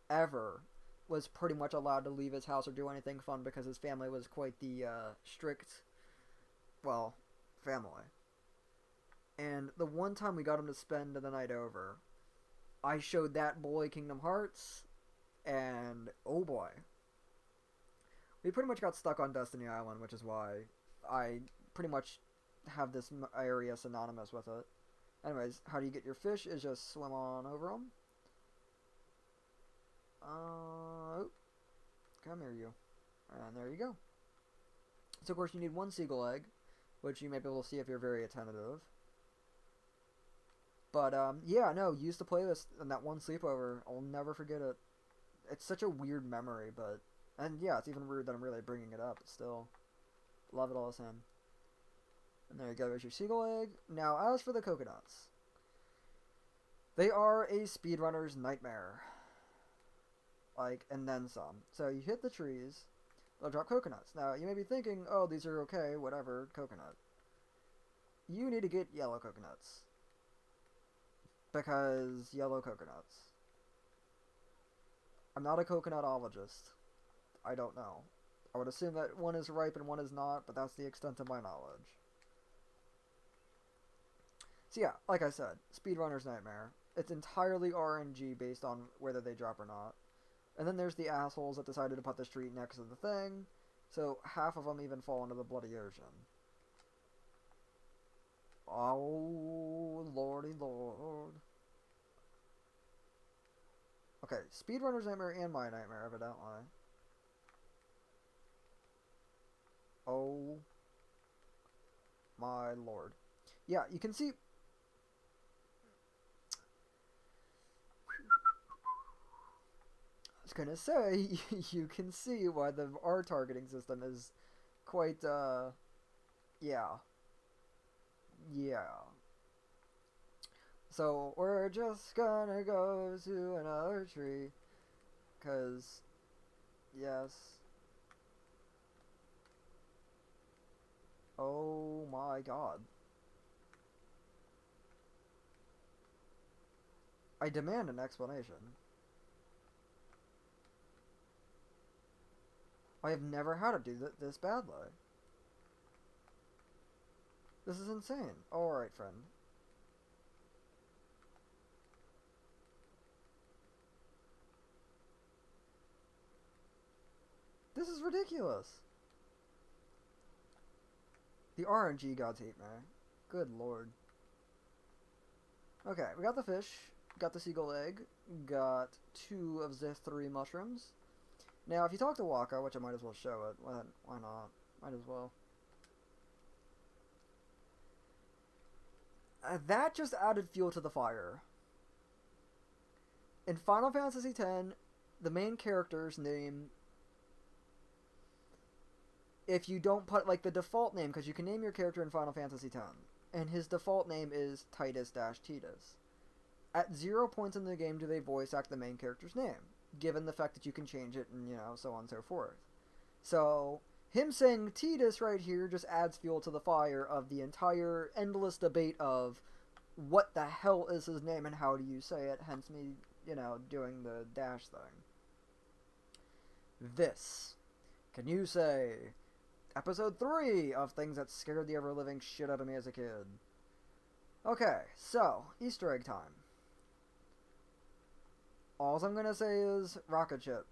ever was pretty much allowed to leave his house or do anything fun because his family was quite the, strict, well, family. And the one time we got him to spend the night over, I showed that boy Kingdom Hearts, and oh boy. We pretty much got stuck on Destiny Island, which is why I pretty much have this area synonymous with it. Anyways, how do you get your fish is just swim on over them. Come here, you. And there you go. So, of course, you need one seagull egg, which you may be able to see if you're very attentive. But, yeah, no, use the playlist and that one sleepover. I'll never forget it. It's such a weird memory, but... And, yeah, it's even weird that I'm really bringing it up, but still. Love it all the same. And there you go, there's your seagull egg. Now, as for the coconuts. They are a speedrunner's nightmare. Like, and then some. So, you hit the trees, they'll drop coconuts. Now, you may be thinking, oh, these are okay, whatever, coconut. You need to get yellow coconuts. Because yellow coconuts. I'm not a coconutologist. I don't know. I would assume that one is ripe and one is not, but that's the extent of my knowledge. So yeah, like I said, speedrunner's nightmare. It's entirely RNG based on whether they drop or not. And then there's the assholes that decided to put the street next to the thing, so half of them even fall into the bloody ocean. Oh, lordy lord. Okay, speedrunner's nightmare and my nightmare, evidently. Oh my lord. Yeah, you can see... I was gonna say, you can see why the R targeting system is quite, yeah. Yeah. So, we're just gonna go to another tree. 'Cause, yes. Oh my god. I demand an explanation. I have never had to do this badly. This is insane. Alright, friend. This is ridiculous. The RNG gods hate me. Good lord. Okay, we got the fish, got the seagull egg, got 2 of the 3 mushrooms. Now, if you talk to Waka, which I might as well show it, why not? Might as well. That just added fuel to the fire. In Final Fantasy X, the main character's name, if you don't put, like, the default name, because you can name your character in Final Fantasy X, and his default name is Titus-Titus. At 0 points in the game do they voice act the main character's name, given the fact that you can change it and, so on and so forth. So, him saying Titus right here just adds fuel to the fire of the entire endless debate of what the hell is his name and how do you say it, hence me, doing the dash thing. This. Can you say episode 3 of things that scared the ever-living shit out of me as a kid? Okay, so, Easter egg time. All I'm gonna say is rocket ship.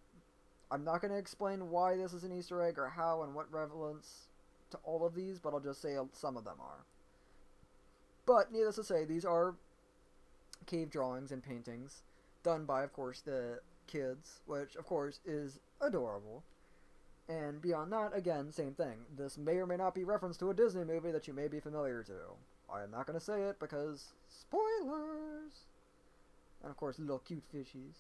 I'm not gonna explain why this is an Easter egg or how and what relevance to all of these, but I'll just say some of them are. But, needless to say, these are cave drawings and paintings done by, of course, the kids, which, of course, is adorable. And beyond that, again, same thing. This may or may not be reference to a Disney movie that you may be familiar to. I am not going to say it because spoilers! And, of course, little cute fishies.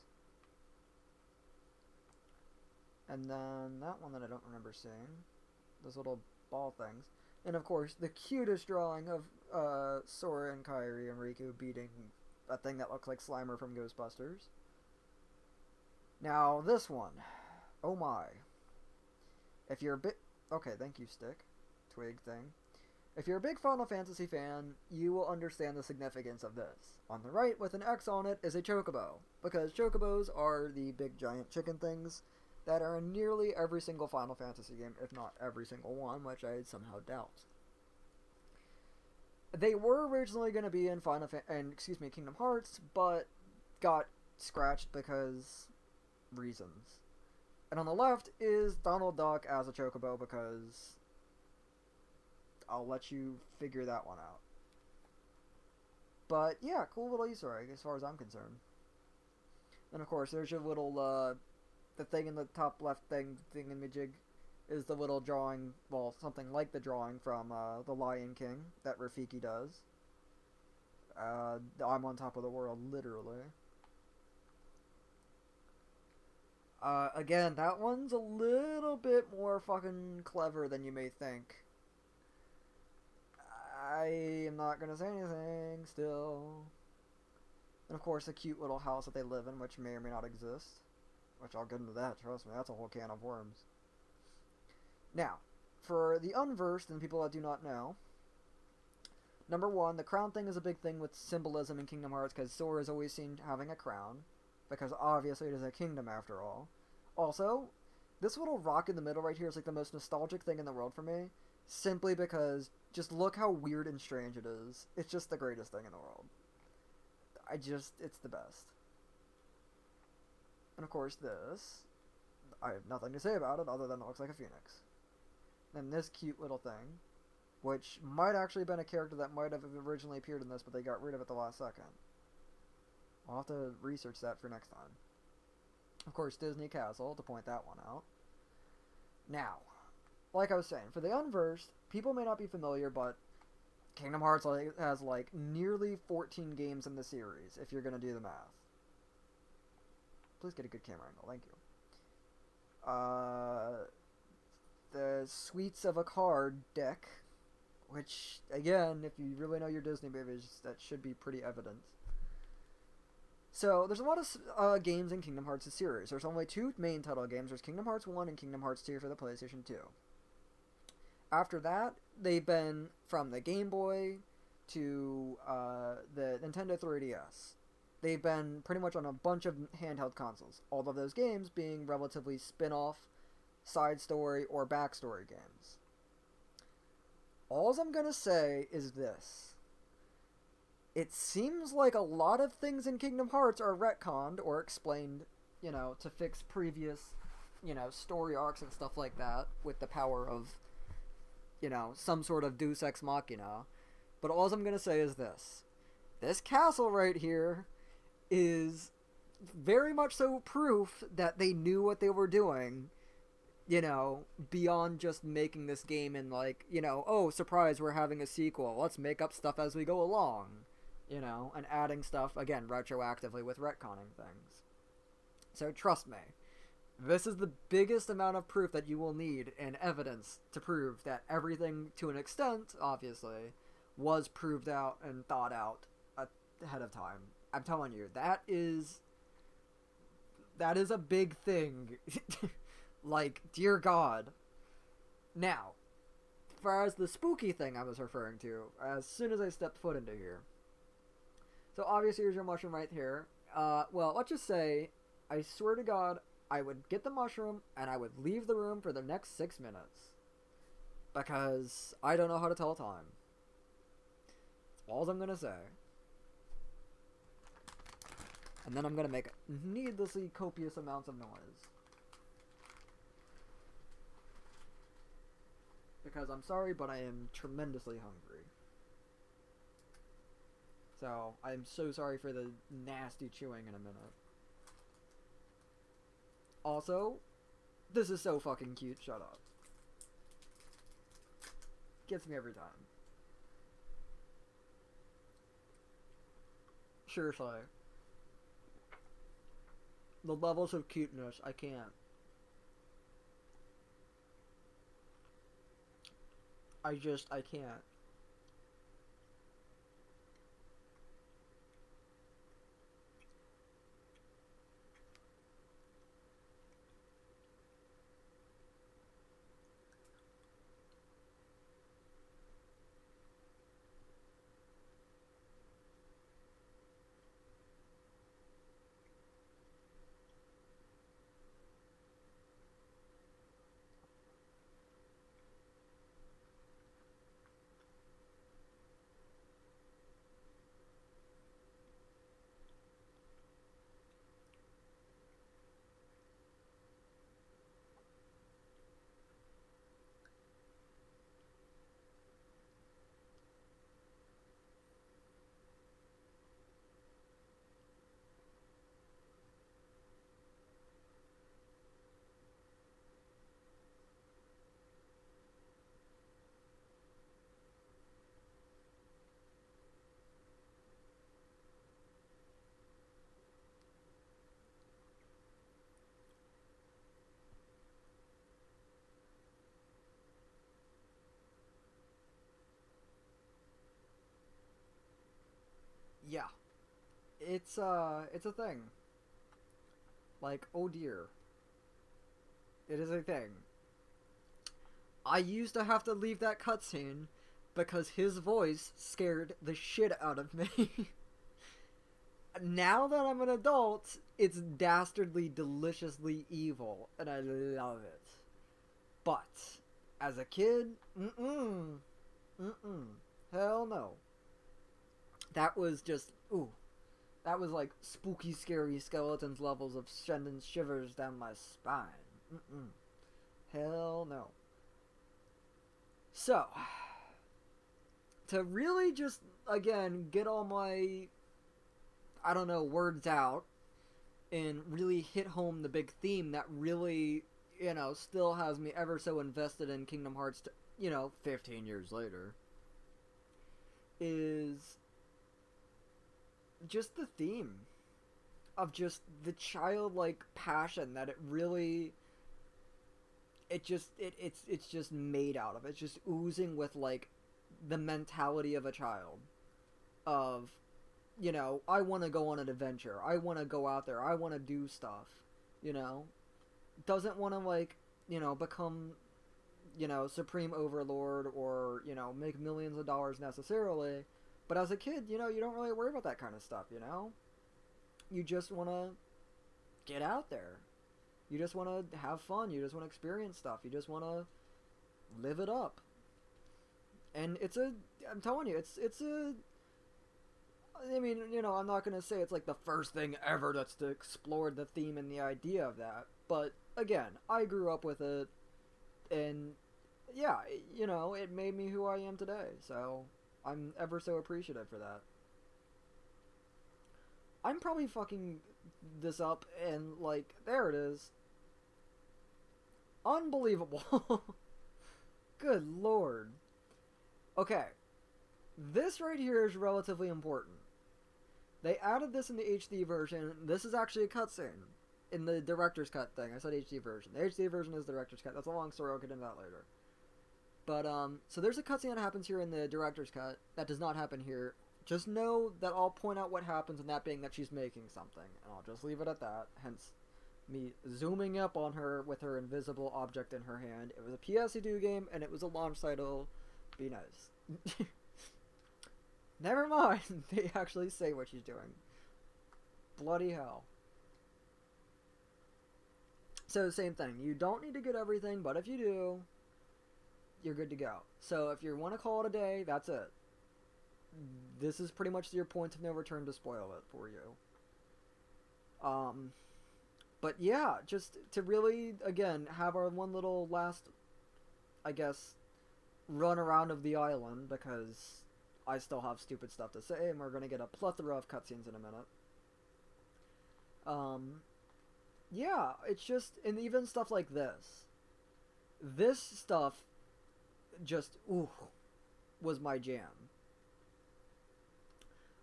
And then that one that I don't remember seeing. Those little ball things. And, of course, the cutest drawing of Sora and Kairi and Riku beating a thing that looks like Slimer from Ghostbusters. Now, this one. Oh my. If you're a bit... Okay, thank you, Stick. Twig thing. If you're a big Final Fantasy fan, you will understand the significance of this. On the right, with an X on it, is a chocobo. Because chocobos are the big giant chicken things that are in nearly every single Final Fantasy game, if not every single one, which I somehow doubt. They were originally going to be in Kingdom Hearts, but got scratched because reasons. And on the left is Donald Duck as a chocobo because I'll let you figure that one out. But yeah, cool little Easter egg as far as I'm concerned. And of course, there's your little the thing in the top left thingamajig is the little drawing, well, something like the drawing from The Lion King that Rafiki does. I'm on top of the world, literally. Again, that one's a little bit more fucking clever than you may think. I am not gonna say anything, still. And of course, a cute little house that they live in, which may or may not exist. Which I'll get into that, trust me, that's a whole can of worms. Now, for the unversed and people that do not know, number one, the crown thing is a big thing with symbolism in Kingdom Hearts because Sora is always seen having a crown, because obviously it is a kingdom after all. Also, this little rock in the middle right here is like the most nostalgic thing in the world for me, simply because just look how weird and strange it is. It's just the greatest thing in the world. It's the best. And of course this, I have nothing to say about it other than it looks like a phoenix. And this cute little thing, which might actually have been a character that might have originally appeared in this, but they got rid of it the last second. I'll have to research that for next time. Of course, Disney Castle, to point that one out. Now, like I was saying, for the unversed, people may not be familiar, but Kingdom Hearts has like nearly 14 games in the series, if you're going to do the math. Please get a good camera angle, thank you. The Sweets of a Card deck, which, again, if you really know your Disney movies, that should be pretty evident. So, there's a lot of games in Kingdom Hearts' series. There's only two main title games. There's Kingdom Hearts 1 and Kingdom Hearts 2 for the PlayStation 2. After that, they've been from the Game Boy to the Nintendo 3DS. They've been pretty much on a bunch of handheld consoles. All of those games being relatively spin-off, side story, or backstory games. All I'm gonna say is this. It seems like a lot of things in Kingdom Hearts are retconned or explained, to fix previous, story arcs and stuff like that with the power of, some sort of Deus Ex Machina. But all I'm gonna say is this. This castle right here is very much so proof that they knew what they were doing, you know, beyond just making this game and like, you know, oh, surprise, we're having a sequel. Let's make up stuff as we go along, you know, and adding stuff, again, retroactively with retconning things. So trust me, this is the biggest amount of proof that you will need and evidence to prove that everything, to an extent, obviously, was proved out and thought out ahead of time. I'm telling you, that is a big thing. Like, dear God. Now, as far as the spooky thing I was referring to, as soon as I stepped foot into here. So obviously here's your mushroom right here. Well, let's just say, I swear to God, I would get the mushroom and I would leave the room for the next 6 minutes. Because I don't know how to tell time. That's all I'm gonna say. And then I'm gonna make needlessly copious amounts of noise. Because I'm sorry, but I am tremendously hungry. So, I'm so sorry for the nasty chewing in a minute. Also, this is so fucking cute, shut up. Gets me every time. Seriously. The levels of cuteness, I can't. I can't. Yeah. It's a thing. Like, oh dear. It is a thing. I used to have to leave that cutscene because his voice scared the shit out of me. Now that I'm an adult, it's dastardly, deliciously evil, and I love it. But, as a kid, hell no. That was just, ooh. That was like spooky, scary skeletons levels of sending shivers down my spine. Hell no. So, to really just, again, get all my, I don't know, words out and really hit home the big theme that really, you know, still has me ever so invested in Kingdom Hearts, 15 years later, is just the theme of just the childlike passion that it really, it's just made out of. It's just oozing with, like, the mentality of a child of, I want to go on an adventure, I want to go out there, I want to do stuff, doesn't want to, like, become, supreme overlord or, make millions of dollars necessarily. But as a kid, you don't really worry about that kind of stuff, You just want to get out there. You just want to have fun. You just want to experience stuff. You just want to live it up. And I'm telling you, I mean, I'm not going to say it's like the first thing ever that's explored the theme and the idea of that. But, again, I grew up with it. And, yeah, it made me who I am today. So I'm ever so appreciative for that. I'm probably fucking this up, and like, there it is. Unbelievable. Good lord. Okay. This right here is relatively important. They added this in the HD version. This is actually a cutscene in the director's cut thing. I said HD version. The HD version is the director's cut. That's a long story. I'll get into that later. But, so there's a cutscene that happens here in the director's cut that does not happen here. Just know that I'll point out what happens, and that being that she's making something. And I'll just leave it at that. Hence, me zooming up on her with her invisible object in her hand. It was a PS2 game, and it was a launch title. Be nice. Never mind. They actually say what she's doing. Bloody hell. So, same thing. You don't need to get everything, but if you do, you're good to go. So, if you want to call it a day, that's it. This is pretty much your point of no return to spoil it for you. But yeah, just to really, again, have our one little last, I guess, run around of the island, because I still have stupid stuff to say, and we're going to get a plethora of cutscenes in a minute. Yeah, it's just, and even stuff like this. This stuff just, was my jam.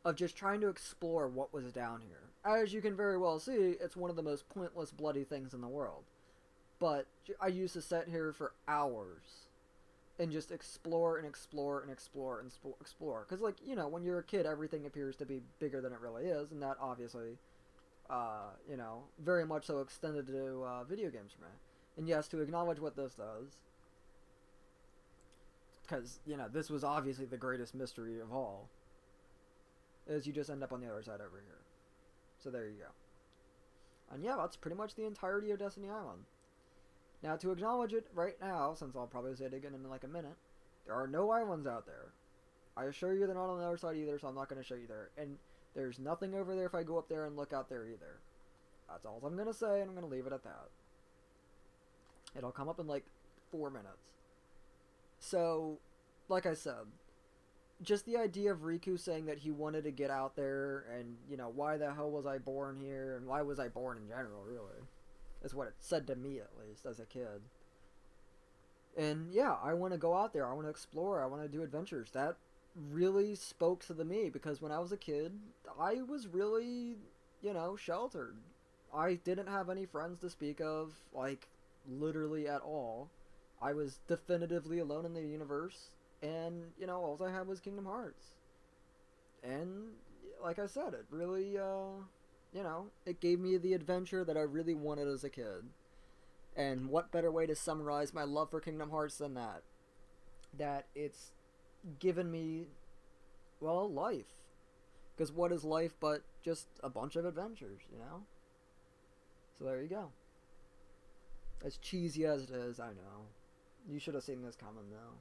Of just trying to explore what was down here. As you can very well see, it's one of the most pointless, bloody things in the world. But I used to sit here for hours and just explore and explore and explore and explore. Because, like, you know, when you're a kid, everything appears to be bigger than it really is, and that obviously, you know, very much so extended to video games for me. And yes, to acknowledge what this does, because, you know, this was obviously the greatest mystery of all, is you just end up on the other side over here. So there you go. And yeah, that's pretty much the entirety of Destiny Island. Now, to acknowledge it right now, since I'll probably say it again in like a minute, there are no islands out there. I assure you they're not on the other side either, so I'm not going to show you there. And there's nothing over there if I go up there and look out there either. That's all I'm going to say, and I'm going to leave it at that. It'll come up in like 4 minutes. So, like I said, just the idea of Riku saying that he wanted to get out there, and, you know, why the hell was I born here, and why was I born in general, really, is what it said to me, at least, as a kid. And, yeah, I want to go out there, I want to explore, I want to do adventures. That really spoke to me, because when I was a kid, I was really, you know, sheltered. I didn't have any friends to speak of, like, literally at all. I was definitively alone in the universe. And, you know, all I had was Kingdom Hearts. And, like I said, it really, you know, it gave me the adventure that I really wanted as a kid. And what better way to summarize my love for Kingdom Hearts than that? That it's given me, well, life. Because what is life but just a bunch of adventures, you know? So there you go. As cheesy as it is, I know. You should have seen this coming, though.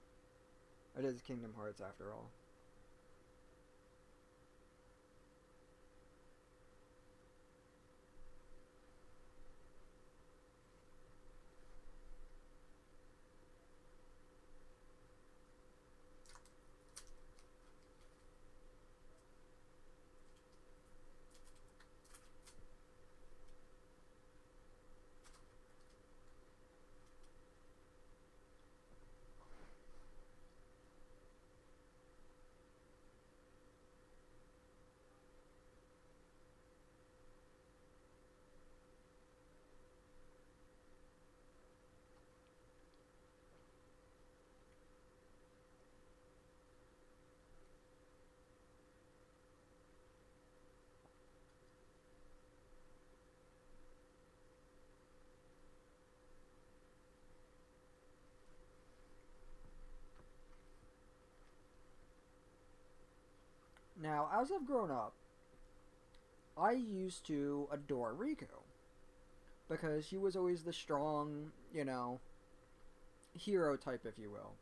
It is Kingdom Hearts, after all. Now, as I've grown up, I used to adore Riku. Because she was always the strong, you know, hero type, if you will.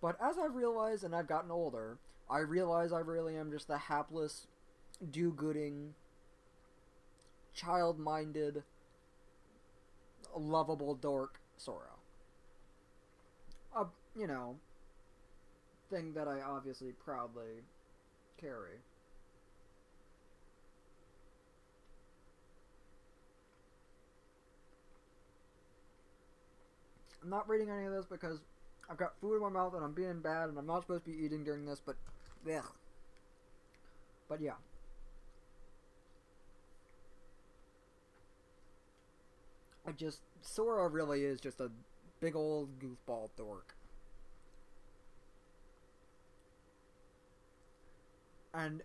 But as I've realized, and I've gotten older, I realize I really am just the hapless, do-gooding, child-minded, lovable dork Sora. A, thing that I obviously proudly carry. I'm not reading any of this because I've got food in my mouth and I'm being bad and I'm not supposed to be eating during this, but ugh. But yeah. Sora really is just a big old goofball dork. And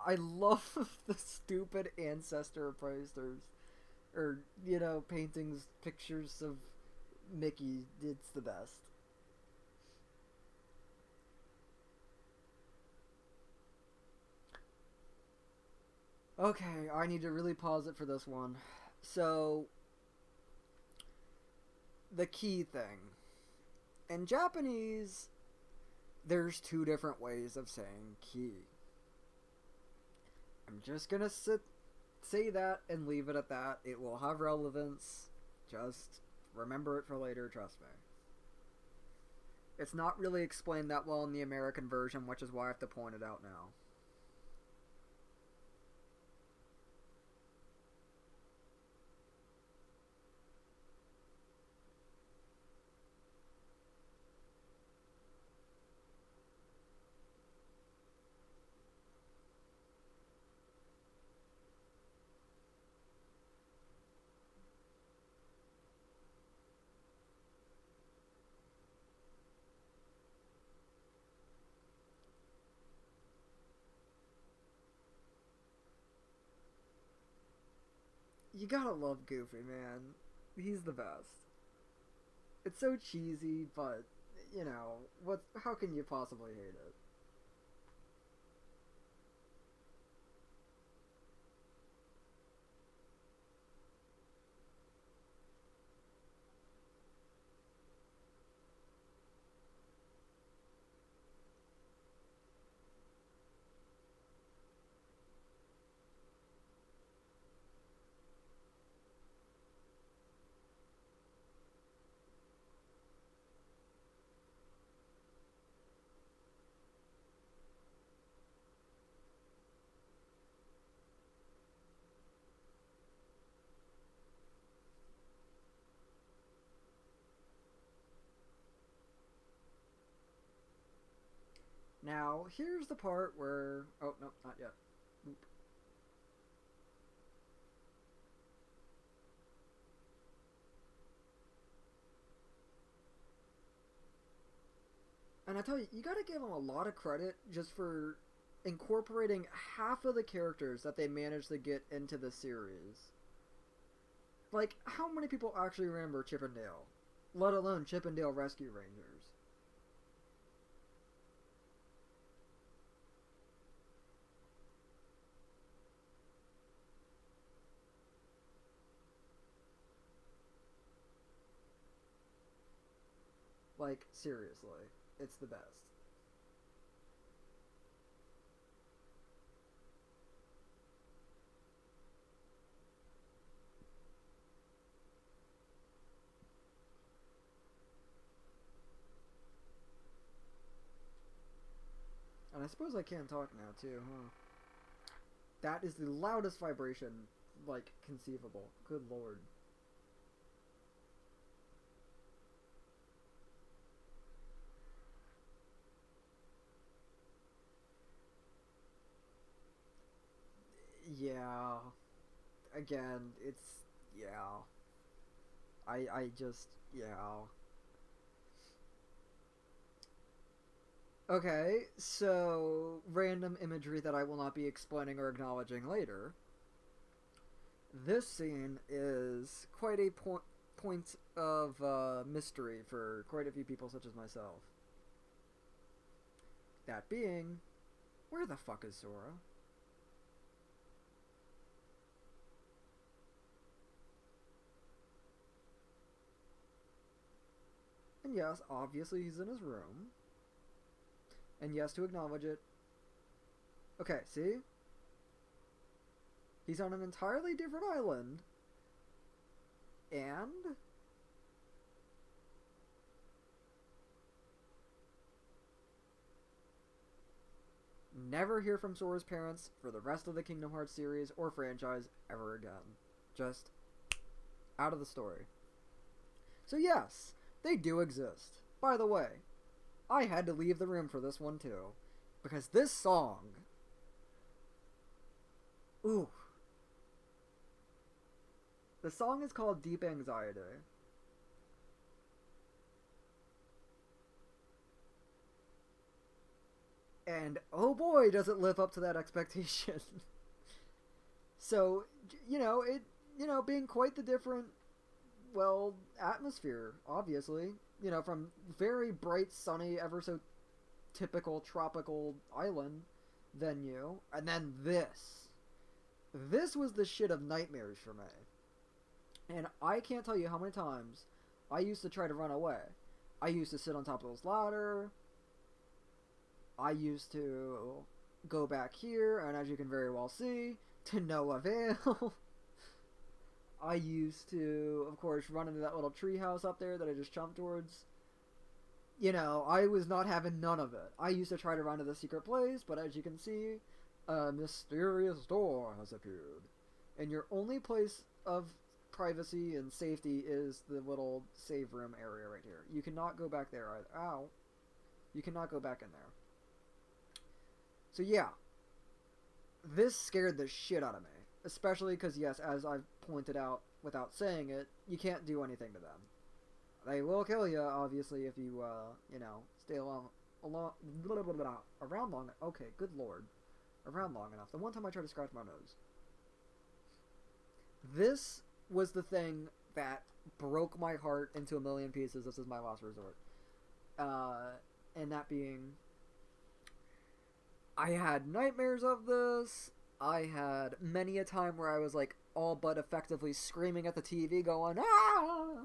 I love the stupid ancestor posters. Or, paintings, pictures of Mickey. It's the best. Okay, I need to really pause it for this one. So, the key thing. In Japanese, there's two different ways of saying key. I'm just gonna say that and leave it at that. It will have relevance. Just remember it for later, trust me. It's not really explained that well in the American version, which is why I have to point it out now. You gotta love Goofy, man. He's the best. It's so cheesy, but, how can you possibly hate it? Now, here's the part where... Oh, no, not yet. Oop. And I tell you, you gotta give them a lot of credit just for incorporating half of the characters that they managed to get into the series. Like, how many people actually remember Chip and Dale? Let alone Chip and Dale Rescue Rangers. Like, seriously. It's the best. And I suppose I can talk now, too, huh? That is the loudest vibration, like, conceivable. Good lord. Yeah. Again, it's... Yeah. I just... Yeah. Okay, so... Random imagery that I will not be explaining or acknowledging later. This scene is quite a point of mystery for quite a few people such as myself. That being... Where the fuck is Sora? And yes, obviously he's in his room. And yes, to acknowledge it. Okay, see? He's on an entirely different island. And... never hear from Sora's parents for the rest of the Kingdom Hearts series or franchise ever again. Just out of the story. So yes, They do exist. By the way, I had to leave the room for this one too. Because this song... Ooh. The song is called Deep Anxiety. And oh boy, does it live up to that expectation. So, being quite the different, well, atmosphere, obviously. From very bright, sunny, ever so typical tropical island venue. And then this. This was the shit of nightmares for me. And I can't tell you how many times I used to try to run away. I used to sit on top of this ladder. I used to go back here, and as you can very well see, to no avail. I used to, of course, run into that little treehouse up there that I just jumped towards. I was not having none of it. I used to try to run to the secret place, but as you can see, a mysterious door has appeared. And your only place of privacy and safety is the little save room area right here. You cannot go back there either. Ow. You cannot go back in there. So yeah, this scared the shit out of me. Especially because, yes, as I've pointed out without saying it, you can't do anything to them. They will kill you, obviously, if you, stay around long. Okay, good lord. Around long enough. The one time I tried to scratch my nose. This was the thing that broke my heart into a million pieces. This is my last resort. And that being... I had nightmares of this. I had many a time where I was, like, all but effectively screaming at the TV going, ah!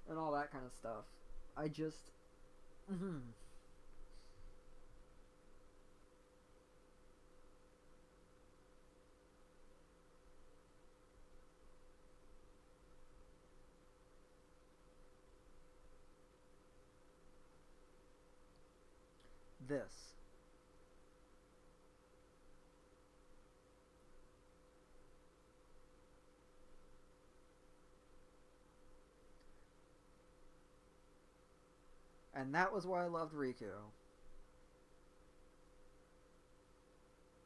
And all that kind of stuff. I just... This. And that was why I loved Riku.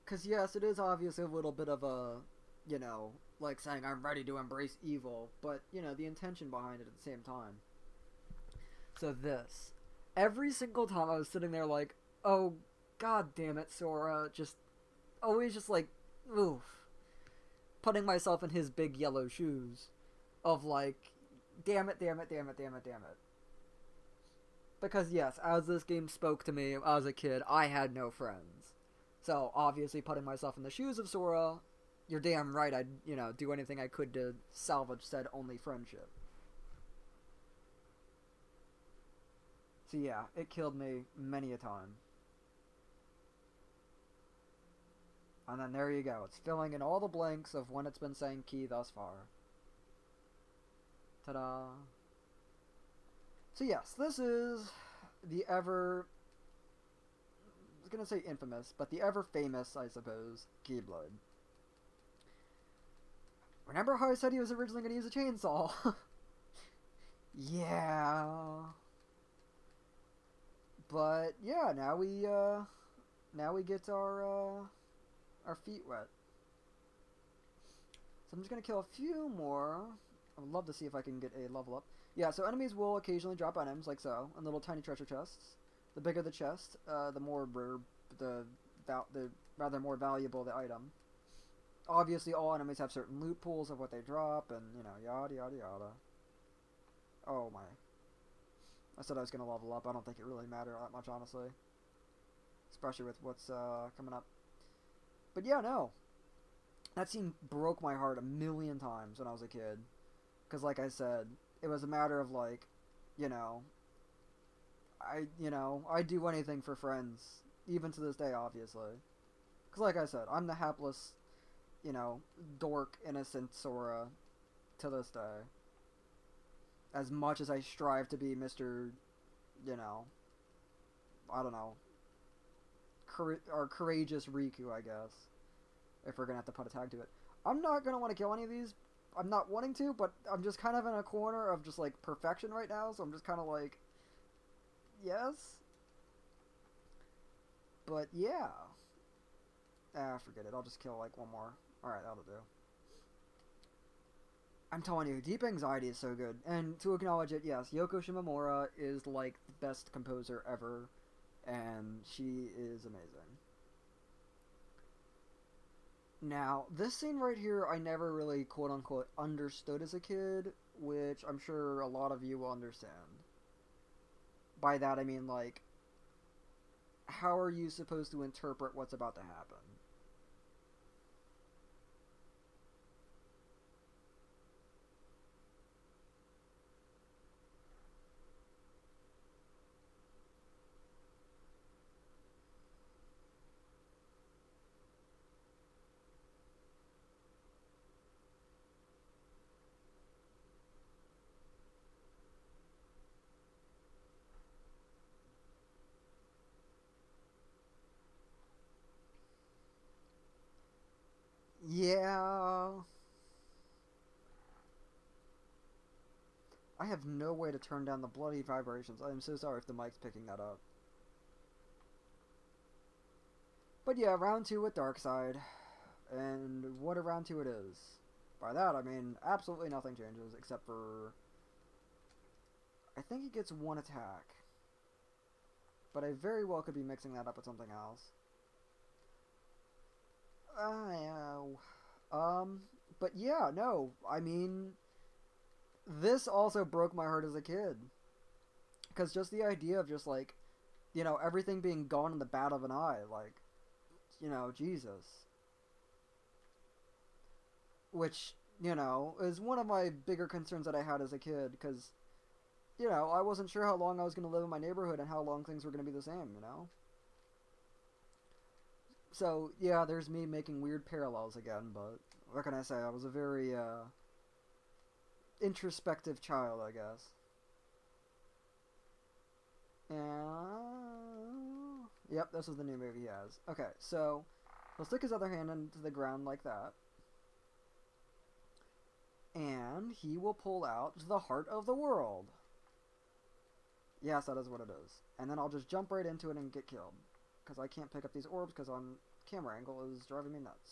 Because, yes, it is obviously a little bit of a, like saying I'm ready to embrace evil, but, the intention behind it at the same time. So this. Every single time I was sitting there like, oh, god damn it, Sora, always just like, oof. Putting myself in his big yellow shoes. Of like, damn it. Because yes, as this game spoke to me as a kid, I had no friends. So, obviously putting myself in the shoes of Sora, you're damn right I'd, do anything I could to salvage said only friendship. So yeah, it killed me many a time. And then there you go, it's filling in all the blanks of when it's been saying key thus far. Ta-da! So yes, this is the ever... I was gonna say infamous, but the ever famous, I suppose, Keyblade. Remember how I said he was originally gonna use a chainsaw? Yeah... But yeah, now we get our feet wet. So I'm just gonna kill a few more. I would love to see if I can get a level up. Yeah, so enemies will occasionally drop items like so, in little tiny treasure chests. The bigger the chest, the more rare, the rather more valuable the item. Obviously, all enemies have certain loot pools of what they drop, and yada yada yada. Oh my. I said I was going to level up. I don't think it really mattered that much, honestly. Especially with what's coming up. But yeah, no. That scene broke my heart a million times when I was a kid. Because like I said, it was a matter of like, I'd do anything for friends. Even to this day, obviously. Because like I said, I'm the hapless, dork, innocent Sora to this day. As much as I strive to be Mr., I don't know, or courageous Riku, I guess, if we're going to have to put a tag to it. I'm not going to want to kill any of these I'm not wanting to, but I'm just kind of in a corner of just like perfection right now, so I'm just kind of like, yes, but yeah. Ah, forget it. I'll just kill like one more. All right, that'll do. I'm telling you, Deep Anxiety is so good, and to acknowledge it, yes, Yoko Shimomura is like the best composer ever, and she is amazing. Now, this scene right here, I never really quote unquote understood as a kid, which I'm sure a lot of you will understand. By that, I mean, like, how are you supposed to interpret what's about to happen? Yeah. I have no way to turn down the bloody vibrations. I am so sorry if the mic's picking that up. But yeah, round two with Darkseid. And what a round two it is. By that, I mean absolutely nothing changes except for. I think he gets one attack. But I very well could be mixing that up with something else. Yeah. Um, but yeah, no. I mean, this also broke my heart as a kid. Because just the idea of just like, everything being gone in the bat of an eye, like, Jesus. Which, is one of my bigger concerns that I had as a kid, because, I wasn't sure how long I was going to live in my neighborhood and how long things were going to be the same. So, yeah, there's me making weird parallels again, but what can I say? I was a very, introspective child, I guess. And... Yep, this is the new movie he has. Okay, so he'll stick his other hand into the ground like that. And he will pull out the heart of the world. Yes, that is what it is. And then I'll just jump right into it and get killed. Because I can't pick up these orbs because on camera angle is driving me nuts.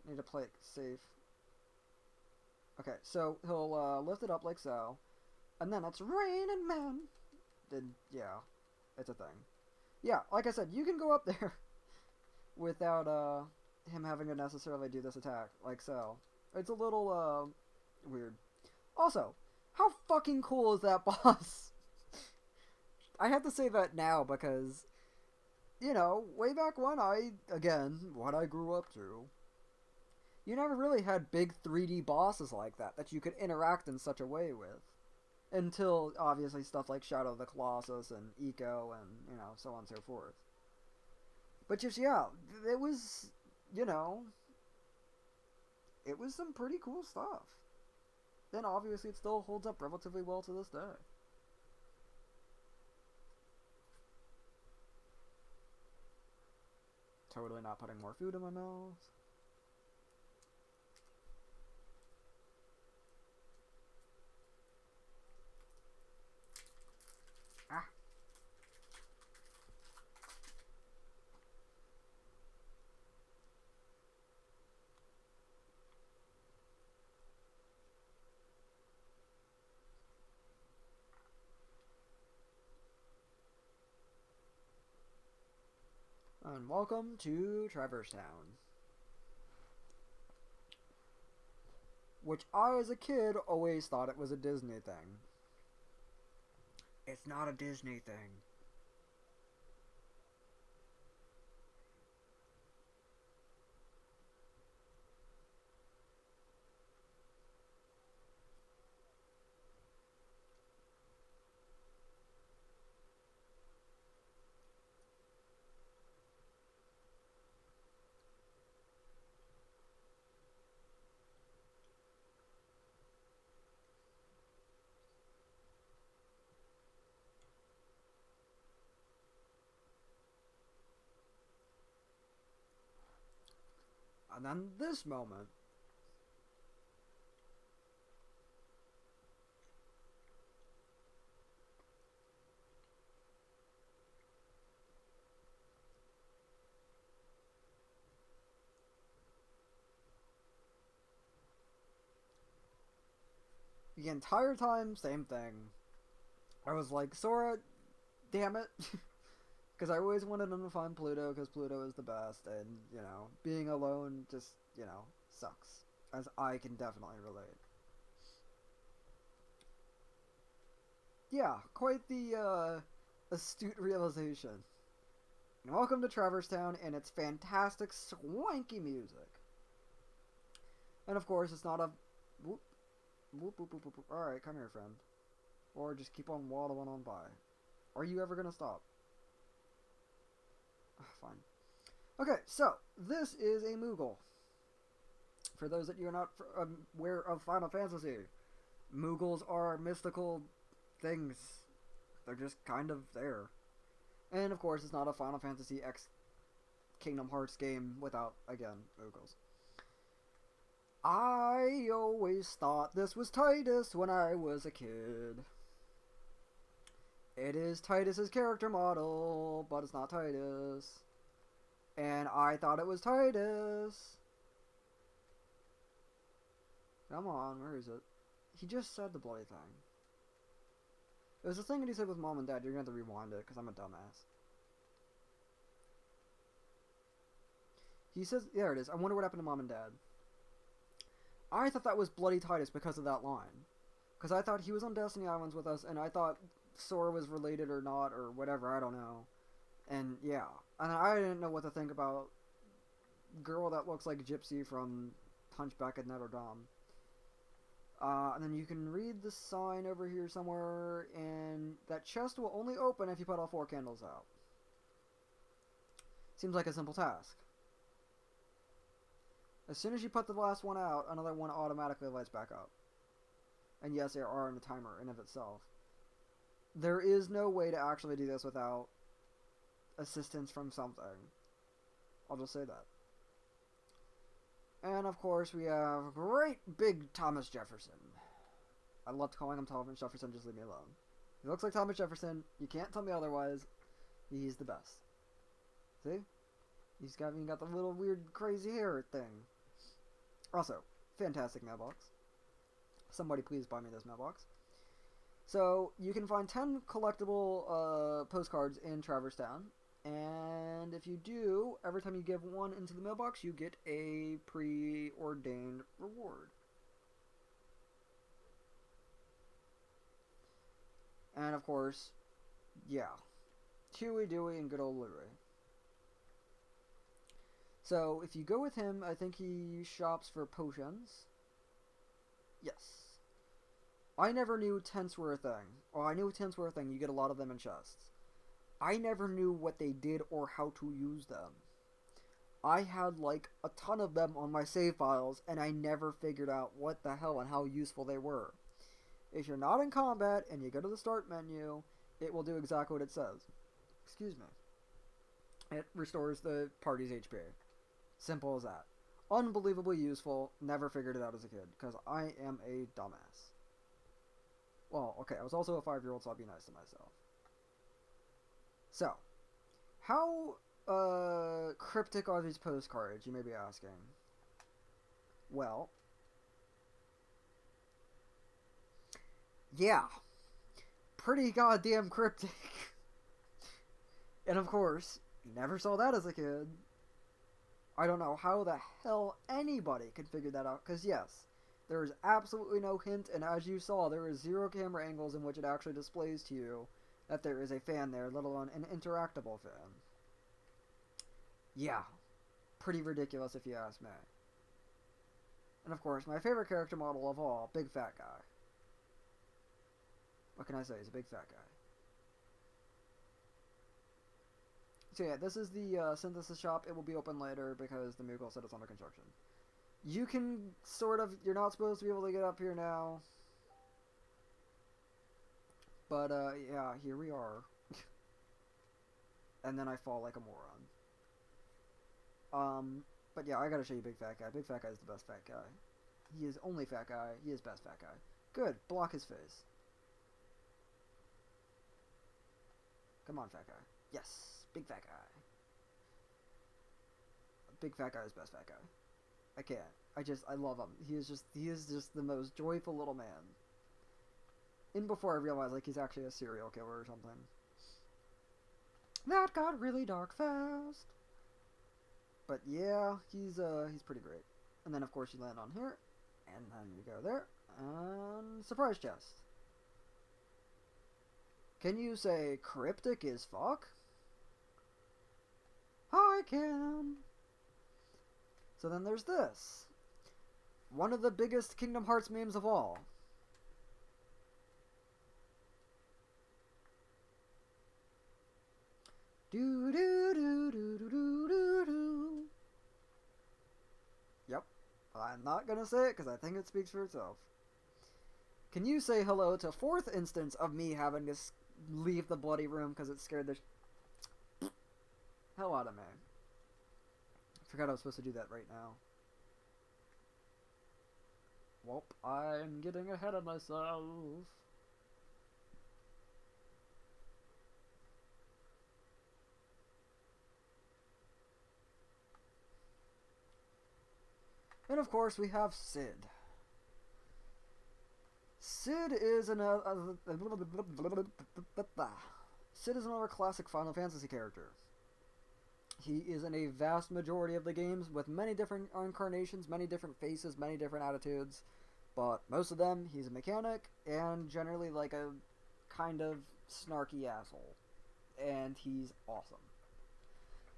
Need to play it safe. Okay, so he'll lift it up like so. And then it's raining men. Then, yeah, it's a thing. Yeah, like I said, you can go up there without him having to necessarily do this attack, like so. It's a little weird. Also, how fucking cool is that boss? I have to say that now because, way back when what I grew up to, you never really had big 3D bosses like that you could interact in such a way with. Until, obviously, stuff like Shadow of the Colossus and Eco and, so on and so forth. But just, yeah, it was, it was some pretty cool stuff. Then, obviously, it still holds up relatively well to this day. Totally not putting more food in my mouth. Ah. And welcome to Traverse Town. Which I, as a kid, always thought it was a Disney thing. It's not a Disney thing. And then this moment. The entire time, same thing. I was like, Sora, damn it. Because I always wanted him to find Pluto, because Pluto is the best, and, you know, being alone just, you know, sucks. As I can definitely relate. Yeah, quite the, astute realization. And welcome to Traverse Town and its fantastic, swanky music. And of course, it's not a... Whoop, whoop, whoop, whoop, whoop. Alright, come here, friend. Or just keep on waddling on by. Are you ever gonna stop? Fine. Okay, so, this is a Moogle. For those that you're not aware of Final Fantasy, Moogles are mystical things. They're just kind of there. And of course, it's not a Final Fantasy X Kingdom Hearts game without, again, Moogles. I always thought this was Titus when I was a kid. It is Titus's character model, but it's not Titus. And I thought it was Titus. Come on, where is it? He just said the bloody thing. It was the thing that he said with Mom and Dad. You're going to have to rewind it, because I'm a dumbass. He says... There it is. I wonder what happened to Mom and Dad. I thought that was bloody Titus because of that line. Because I thought he was on Destiny Islands with us, and I thought Sora was related or not, or whatever, I don't know. And, yeah. And I didn't know what to think about girl that looks like Gypsy from Hunchback of Notre Dame. And then you can read the sign over here somewhere, and that chest will only open if you put all 4 candles out. Seems like a simple task. As soon as you put the last one out, another one automatically lights back up. And yes, there are in the timer in of itself. There is no way to actually do this without assistance from something. I'll just say that. And of course, we have great big Thomas Jefferson. I loved calling him Thomas Jefferson, just leave me alone. He looks like Thomas Jefferson. You can't tell me otherwise. He's the best. See? He's got even got the little weird crazy hair thing. Also, fantastic mailbox. Somebody please buy me this mailbox. So, you can find 10 collectible postcards in Traverse Town. And if you do, every time you give one into the mailbox, you get a preordained reward. And of course, yeah, Huey, Dewey, and good old Louie. So, if you go with him, I think he shops for potions. Yes. I never knew tents were a thing. Well, I knew tents were a thing. You get a lot of them in chests. I never knew what they did or how to use them. I had like a ton of them on my save files, and I never figured out what the hell and how useful they were. If you're not in combat and you go to the start menu, it will do exactly what it says. Excuse me. It restores the party's HP. Simple as that. Unbelievably useful. Never figured it out as a kid, because I am a dumbass. Well, okay, I was also a 5-year-old, so I'll be nice to myself. So, how cryptic are these postcards, you may be asking? Well, yeah, pretty goddamn cryptic. And of course, you never saw that as a kid. I don't know how the hell anybody could figure that out, because yes, there is absolutely no hint, and as you saw, there is 0 camera angles in which it actually displays to you that there is a fan there, let alone an interactable fan. Yeah, pretty ridiculous if you ask me. And of course, my favorite character model of all, big fat guy. What can I say? He's a big fat guy. So yeah, this is the synthesis shop. It will be open later because the Moogle said it's under construction. You can sort of... You're not supposed to be able to get up here now. But, yeah, here we are. And then I fall like a moron. But yeah, I gotta show you Big Fat Guy. Big Fat Guy is the best fat guy. He is only fat guy. He is best fat guy. Good. Block his face. Come on, fat guy. Yes. Big fat guy. Big fat guy is best fat guy. I can't. I love him. He is just the most joyful little man. And before I realized, like, he's actually a serial killer or something. That got really dark fast. But yeah, he's pretty great. And then of course you land on here, and then you go there, and surprise chest. Can you say cryptic as fuck? I can. So then there's this. One of the biggest Kingdom Hearts memes of all. Do do do do do do do do. Yep. I'm not gonna say it because I think it speaks for itself. Can you say hello to fourth instance of me having to leave the bloody room because it scared the hell out of me? I forgot I was supposed to do that right now. Welp, I'm getting ahead of myself. And of course we have Sid. Sid is another classic Final Fantasy character. He is in a vast majority of the games with many different incarnations, many different faces, many different attitudes, but most of them he's a mechanic and generally like a kind of snarky asshole. And he's awesome.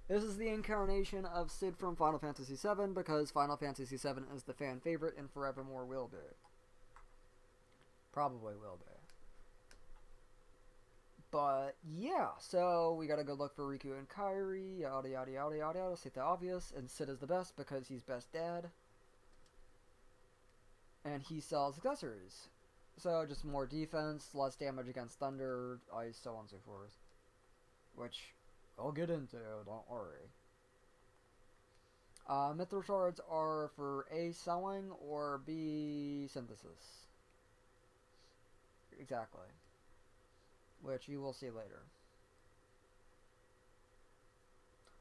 This is the incarnation of Sid from Final Fantasy VII because Final Fantasy VII is the fan favorite and forevermore will be. Probably will be. But yeah, so we gotta go look for Riku and Kairi, yada yada yada yada yada, state the obvious, and Sid is the best because he's best dad. And he sells accessories. So just more defense, less damage against thunder, ice, so on and so forth. Which I'll get into, don't worry. Mithril shards are for A, selling, or B, synthesis. Exactly. Which you will see later.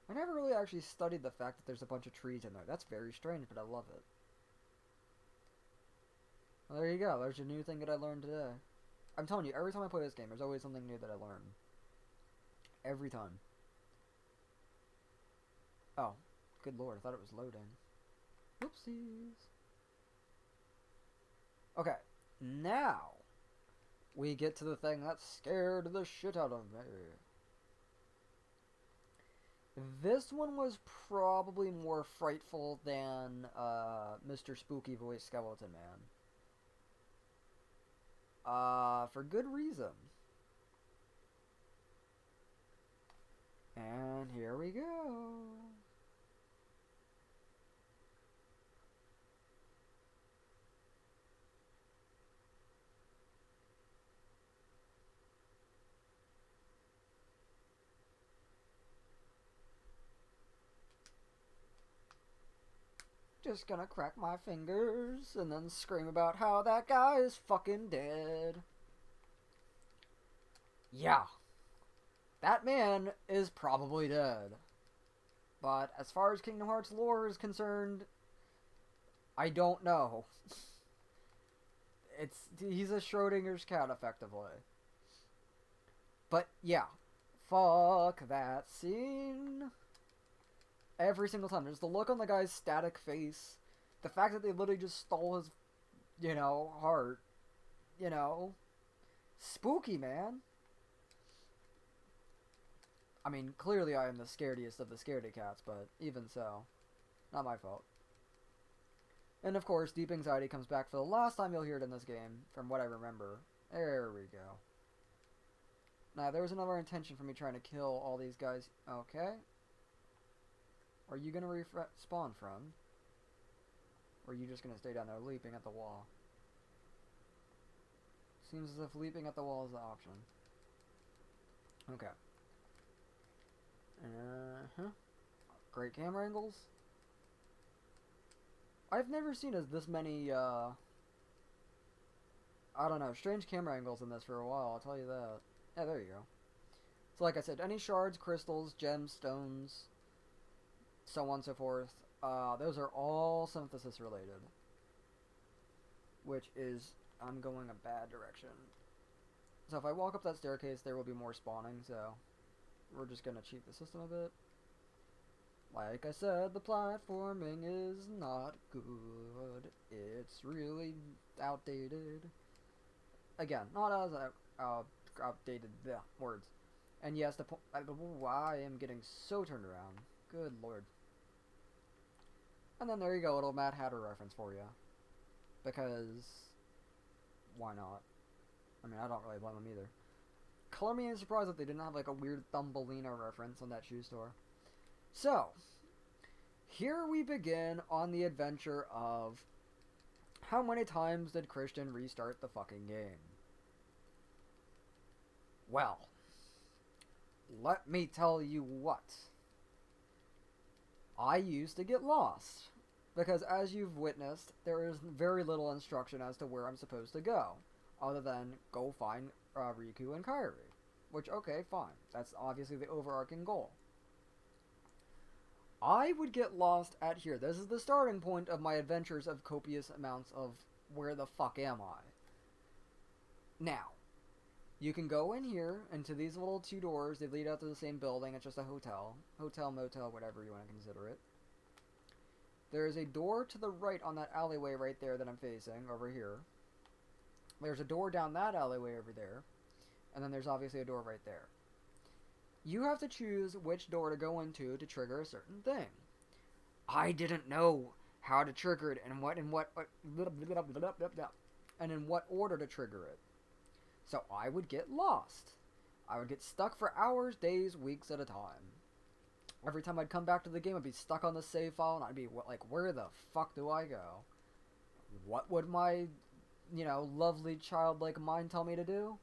I never really actually studied the fact that there's a bunch of trees in there. That's very strange, but I love it. Well, there you go. There's a new thing that I learned today. I'm telling you, every time I play this game, there's always something new that I learn. Every time. Oh, good lord, I thought it was loading. Whoopsies. Okay, now we get to the thing that scared the shit out of me. This one was probably more frightful than Mr. Spooky Voice Skeleton Man. For good reason. And here we go. Just gonna crack my fingers and then scream about how that guy is fucking dead. Yeah. That man is probably dead. But as far as Kingdom Hearts lore is concerned, I don't know. He's a Schrodinger's cat, effectively. But yeah, fuck that scene. Every single time. There's the look on the guy's static face. The fact that they literally just stole his, heart. Spooky, man. I mean, clearly I am the scarediest of the scaredy cats, but even so. Not my fault. And of course, Deep Anxiety comes back for the last time you'll hear it in this game, from what I remember. There we go. Now, there was another intention for me trying to kill all these guys. Okay. Are you going to respawn from? Or are you just going to stay down there leaping at the wall? Seems as if leaping at the wall is the option. Okay. Great camera angles. I've never seen this many, I don't know, strange camera angles in this for a while, I'll tell you that. Yeah, there you go. So like I said, any shards, crystals, gems, stones, so on and so forth, those are all synthesis related. Which is, I'm going a bad direction. So if I walk up that staircase, there will be more spawning, so we're just gonna cheat the system a bit. Like I said, the platforming is not good. It's really outdated. Again, not as outdated words. And yes, I am getting so turned around. Good lord. And then there you go, a little Mad Hatter reference for you. Because, why not? I mean, I don't really blame them either. Color me surprised that they didn't have like a weird Thumbelina reference on that shoe store. So, here we begin on the adventure of how many times did Christian restart the fucking game? Well, let me tell you what. I used to get lost. Because as you've witnessed, there is very little instruction as to where I'm supposed to go. Other than go find Riku and Kairi. Which, okay, fine. That's obviously the overarching goal. I would get lost at here. This is the starting point of my adventures of copious amounts of where the fuck am I? Now, you can go in here into these little two doors. They lead out to the same building. It's just a hotel. Hotel, motel, whatever you want to consider it. There is a door to the right on that alleyway right there that I'm facing, over here. There's a door down that alleyway over there. And then there's obviously a door right there. You have to choose which door to go into to trigger a certain thing. I didn't know how to trigger it and in what order to trigger it. So I would get lost. I would get stuck for hours, days, weeks at a time. Every time I'd come back to the game, I'd be stuck on the save file, and I'd be like, where the fuck do I go? What would my, lovely childlike mind tell me to do?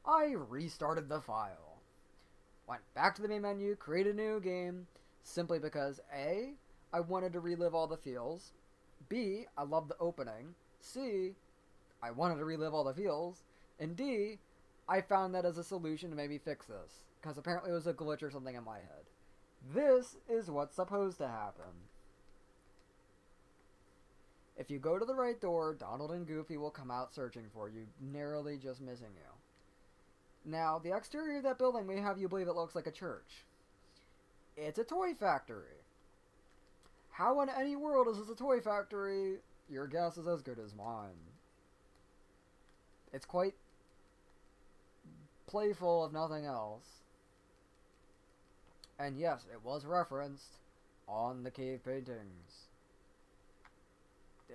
I restarted the file. Went back to the main menu, created a new game, simply because A, I wanted to relive all the feels, B, I loved the opening, C, I wanted to relive all the feels, and D, I found that as a solution to maybe fix this, because apparently it was a glitch or something in my head. This is what's supposed to happen. If you go to the right door, Donald and Goofy will come out searching for you, narrowly just missing you. Now, the exterior of that building may have you believe it looks like a church. It's a toy factory. How in any world is this a toy factory? Your guess is as good as mine. It's quite playful, if nothing else. And yes, it was referenced on the cave paintings.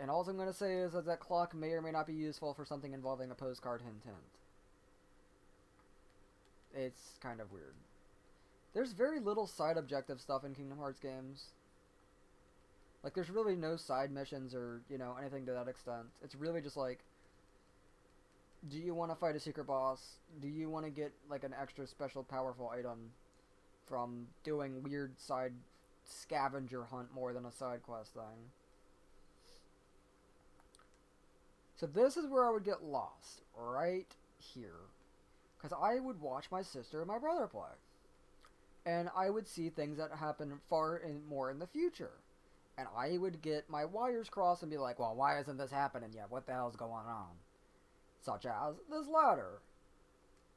And all I'm going to say is that clock may or may not be useful for something involving a postcard hint. It's kind of weird. There's very little side objective stuff in Kingdom Hearts games. Like, there's really no side missions or, anything to that extent. It's really just like, do you want to fight a secret boss? Do you want to get, like, an extra special powerful item from doing weird side scavenger hunt more than a side quest thing? So this is where I would get lost, right here. Because I would watch my sister and my brother play. And I would see things that happen far more in the future. And I would get my wires crossed and be like, well, why isn't this happening yet? What the hell's going on? Such as this ladder.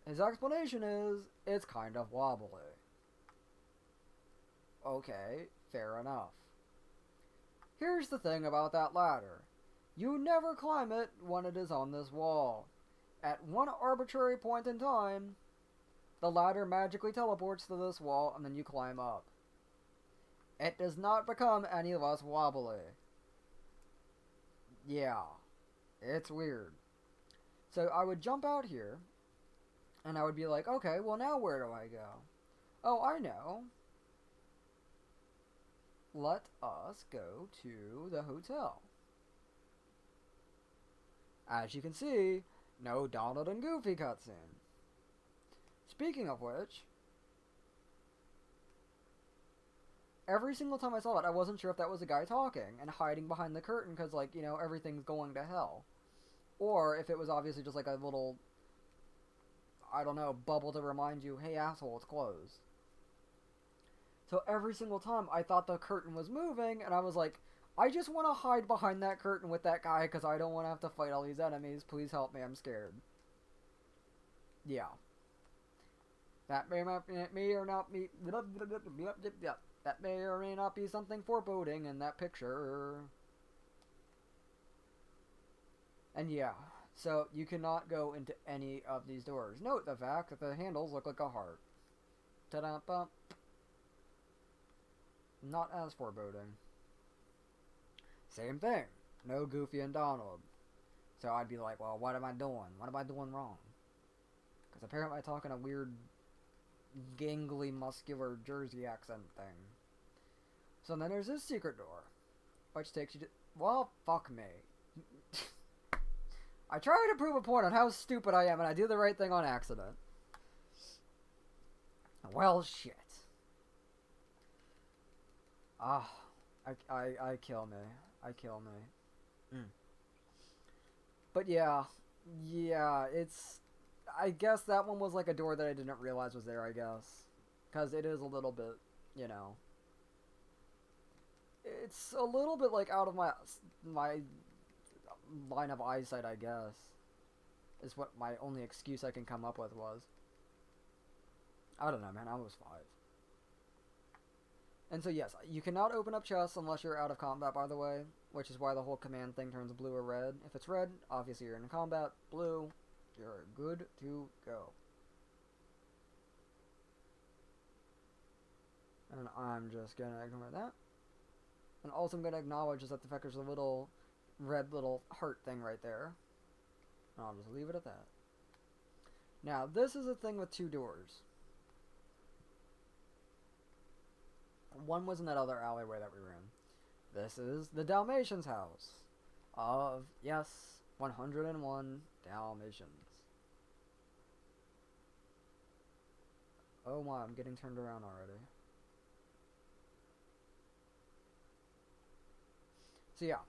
His explanation is, it's kind of wobbly. Okay, fair enough. Here's the thing about that ladder. You never climb it when it is on this wall. At one arbitrary point in time, the ladder magically teleports to this wall and then you climb up. It does not become any less wobbly. Yeah, it's weird. So I would jump out here, and I would be like, okay, well now where do I go? Oh, I know. Let us go to the hotel. As you can see, no Donald and Goofy cutscene. Speaking of which, every single time I saw it, I wasn't sure if that was a guy talking and hiding behind the curtain because, like, you know, everything's going to hell. Or if it was obviously just like a little, I don't know, bubble to remind you, hey asshole, it's closed. So every single time I thought the curtain was moving, and I was like, I just want to hide behind that curtain with that guy because I don't want to have to fight all these enemies. Please help me, I'm scared. Yeah. That may or not be... That may or may not be something foreboding in that picture. And yeah, so you cannot go into any of these doors. Note the fact that the handles look like a heart. Ta-da-ba. Not as foreboding. Same thing. No Goofy and Donald. So I'd be like, well, what am I doing? What am I doing wrong? Because apparently I talk in a weird, gangly, muscular Jersey accent thing. So then there's this secret door, which takes you to... Well, fuck me. I try to prove a point on how stupid I am, and I do the right thing on accident. Well, shit. Ah, I kill me. I kill me. But yeah, it's... I guess that one was like a door that I didn't realize was there, I guess. Because it is a little bit, you know... It's a little bit like out of my line of eyesight, I guess. Is what my only excuse I can come up with was. I don't know, man. I was 5. And so, yes, you cannot open up chests unless you're out of combat, by the way. Which is why the whole command thing turns blue or red. If it's red, obviously you're in combat. Blue, you're good to go. And I'm just gonna ignore that. And also I'm gonna acknowledge is that the fact there's a little red little heart thing right there. And I'll just leave it at that. Now, this is a thing with 2 doors. One was in that other alleyway that we were in. This is the Dalmatians' house. Of, yes, 101 Dalmatians. Oh my, I'm getting turned around already. So yeah.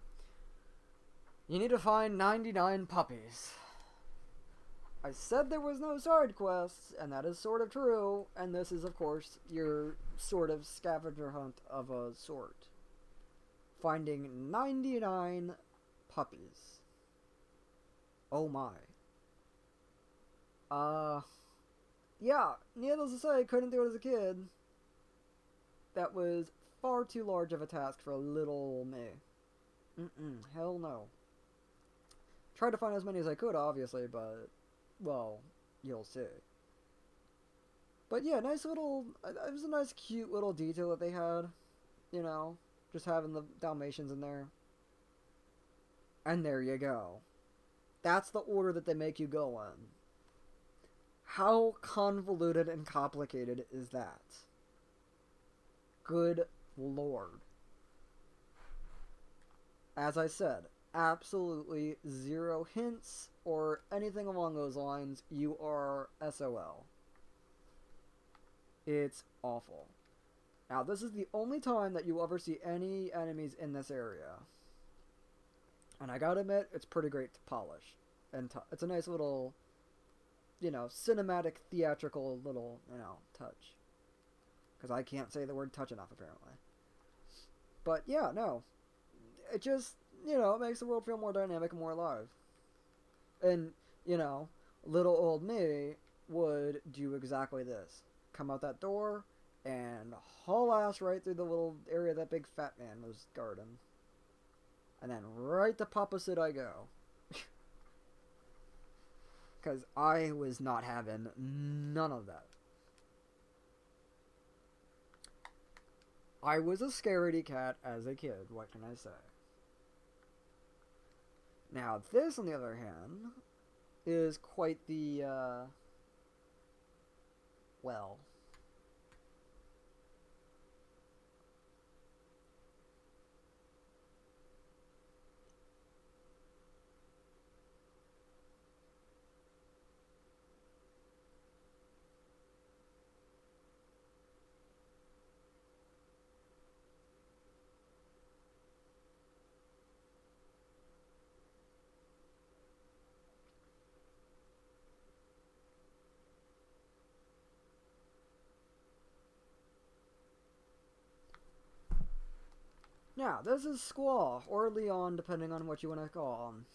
You need to find 99 puppies. I said there was no side quests, and that is sort of true, and this is, of course, your sort of scavenger hunt of a sort. Finding 99 puppies. Oh my. Yeah, needless to say, I couldn't do it as a kid. That was far too large of a task for a little me. Hell no. Tried to find as many as I could, obviously, but... well, you'll see. But yeah, nice little... it was a nice, cute little detail that they had. You know, just having the Dalmatians in there. And there you go. That's the order that they make you go in. How convoluted and complicated is that? Good lord. As I said, absolutely 0 hints or anything along those lines. You are SOL. It's awful. Now, this is the only time that you ever see any enemies in this area. And I gotta admit, it's pretty great to polish. And it's a nice little, you know, cinematic, theatrical little, you know, touch. Because I can't say the word touch enough, apparently. But, yeah, no. It just, you know, it makes the world feel more dynamic and more alive. And, you know, little old me would do exactly this. Come out that door and haul ass right through the little area that big fat man was guarding. And then right to Papa Sid I go. Because I was not having none of that. I was a scaredy cat as a kid, what can I say? Now, this, on the other hand, is quite the, well... Now, this is Squall, or Leon, depending on what you want to call him.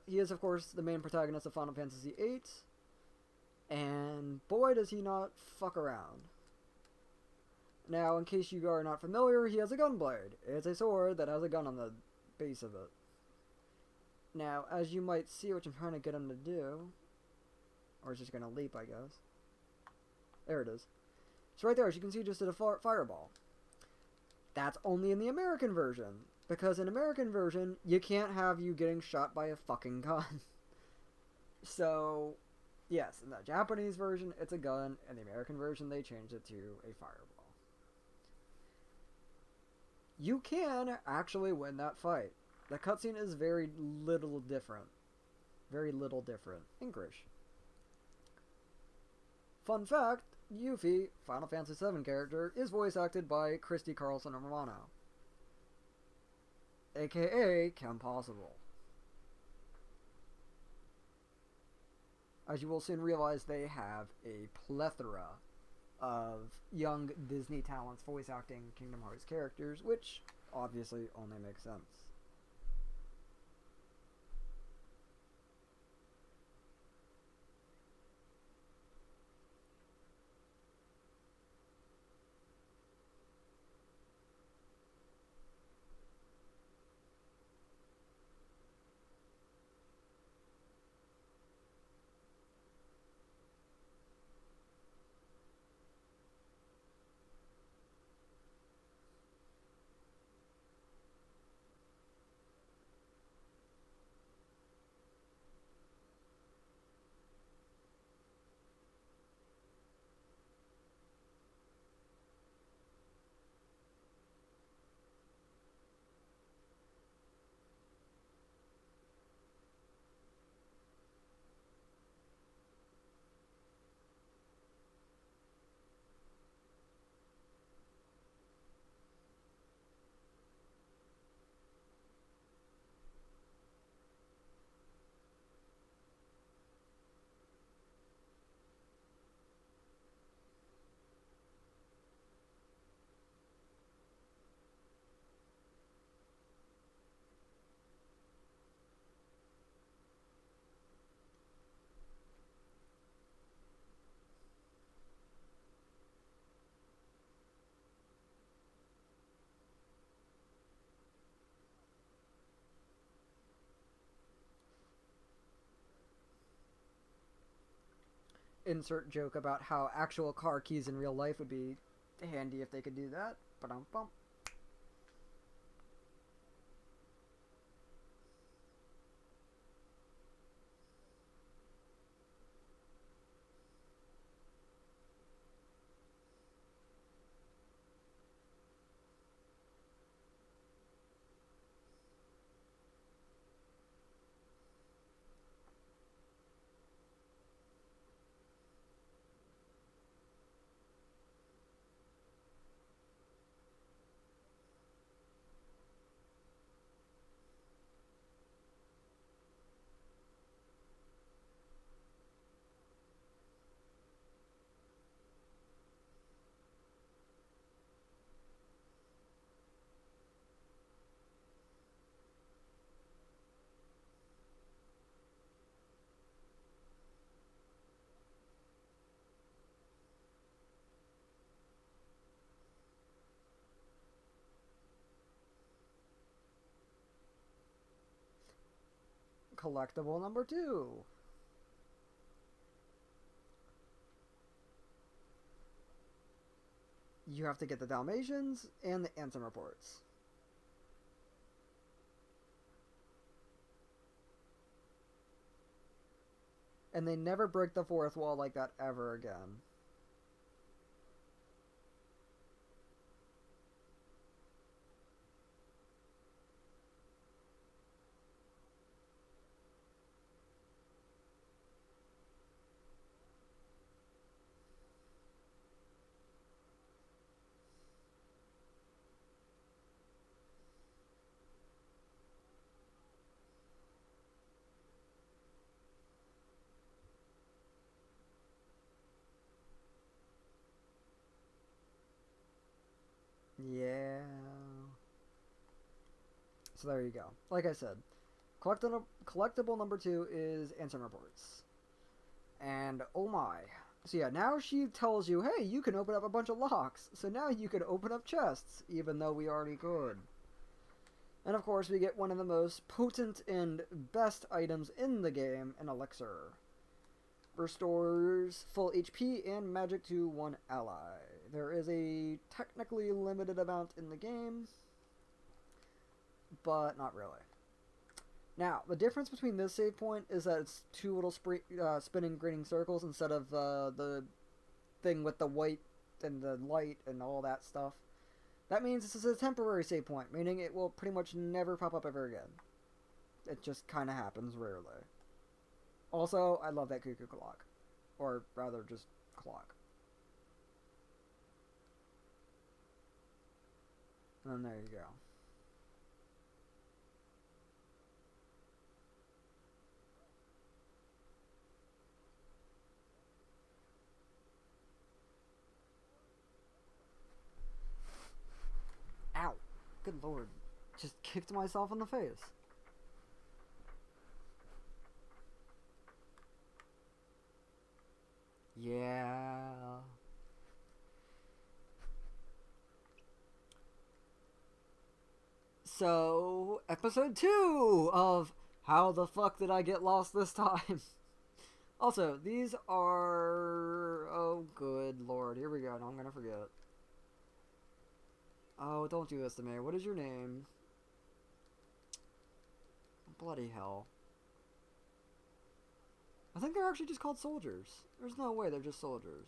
He is, of course, the main protagonist of Final Fantasy VIII, and boy does he not fuck around. Now, in case you are not familiar, he has a gunblade. It's a sword that has a gun on the base of it. Now, as you might see, which I'm trying to get him to do, or it's just going to leap, I guess. There it is. So right there, as you can see, just did a fireball. That's only in the American version, because in American version, you can't have you getting shot by a fucking gun. So, yes, in the Japanese version, it's a gun. In the American version, they changed it to a fireball. You can actually win that fight. The cutscene is very little different. Very little different. English. Fun fact, Yuffie, Final Fantasy VII character, is voice acted by Christy Carlson Romano, aka Kim Possible. As you will soon realize, they have a plethora of young Disney talents voice acting Kingdom Hearts characters, which obviously only makes sense. Insert joke about how actual car keys in real life would be handy if they could do that. Ba-dum-bum. Collectible number 2. You have to get the Dalmatians and the Ansem reports. And they never break the fourth wall like that ever again. Yeah. so there you go. Like I said, collectible number 2 is Ansem Reports. And oh my. So yeah, now she tells you, hey, you can open up a bunch of locks. So now you can open up chests, even though we already could. And of course, we get one of the most potent and best items in the game, an elixir. Restores full HP and magic to one ally. There is a technically limited amount in the game, but not really. Now, the difference between this save point is that it's two little spinning greening circles instead of the thing with the white and the light and all that stuff. That means this is a temporary save point, meaning it will pretty much never pop up ever again. It just kind of happens rarely. Also, I love that cuckoo clock. Or rather, just clock. And there you go. Ow. Good lord. Just kicked myself in the face. Yeah. So, episode 2 of How the Fuck Did I Get Lost This Time? Also, these are... Oh, good lord. Here we go. Now I'm gonna forget. Oh, don't do this to me. What is your name? Bloody hell. I think they're actually just called soldiers. There's no way they're just soldiers.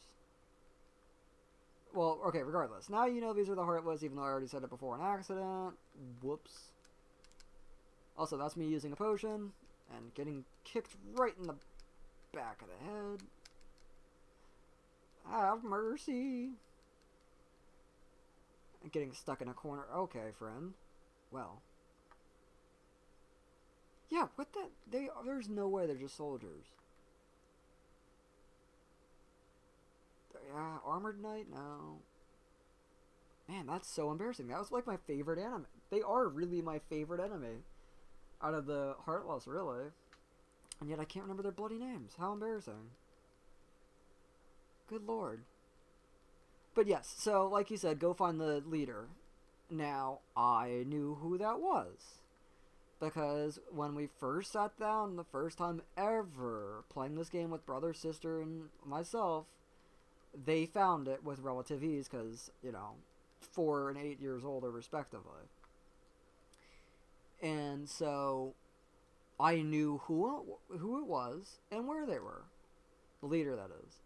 Well, okay, regardless. Now you know these are the Heartless, even though I already said it before an accident. Whoops. Also, that's me using a potion and getting kicked right in the back of the head. Have mercy. And getting stuck in a corner. Okay, friend. Well. Yeah, what the... There's no way they're just soldiers. Yeah, Armored Knight? No. Man, that's so embarrassing. That was like my favorite anime. They are really my favorite enemy. Out of the Heartless, really. And yet I can't remember their bloody names. How embarrassing. Good lord. But yes, so like you said, go find the leader. Now, I knew who that was. Because when we first sat down the first time ever playing this game with brother, sister, and myself, they found it with relative ease because, you know, 4 and 8 years older respectively. And so I knew who it was and where they were. The leader, that is.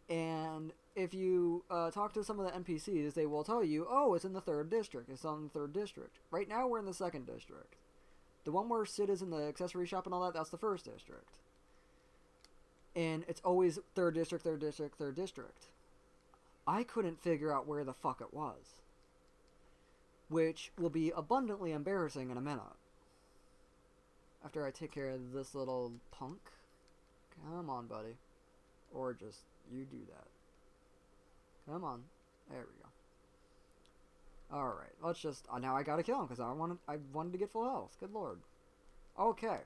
And if you talk to some of the NPCs, they will tell you, oh, it's in the 3rd district. It's on the 3rd district. Right now we're in the 2nd district. The one where Sid is in the accessory shop and all that, that's the 1st district. And it's always 3rd district, 3rd district, 3rd district. I couldn't figure out where the fuck it was. Which will be abundantly embarrassing in a minute. After I take care of this little punk. Come on, buddy. Or just, you do that. Come on. There we go. Alright, let's just... now I gotta kill him, because I wanted to get full health. Good lord. Okay.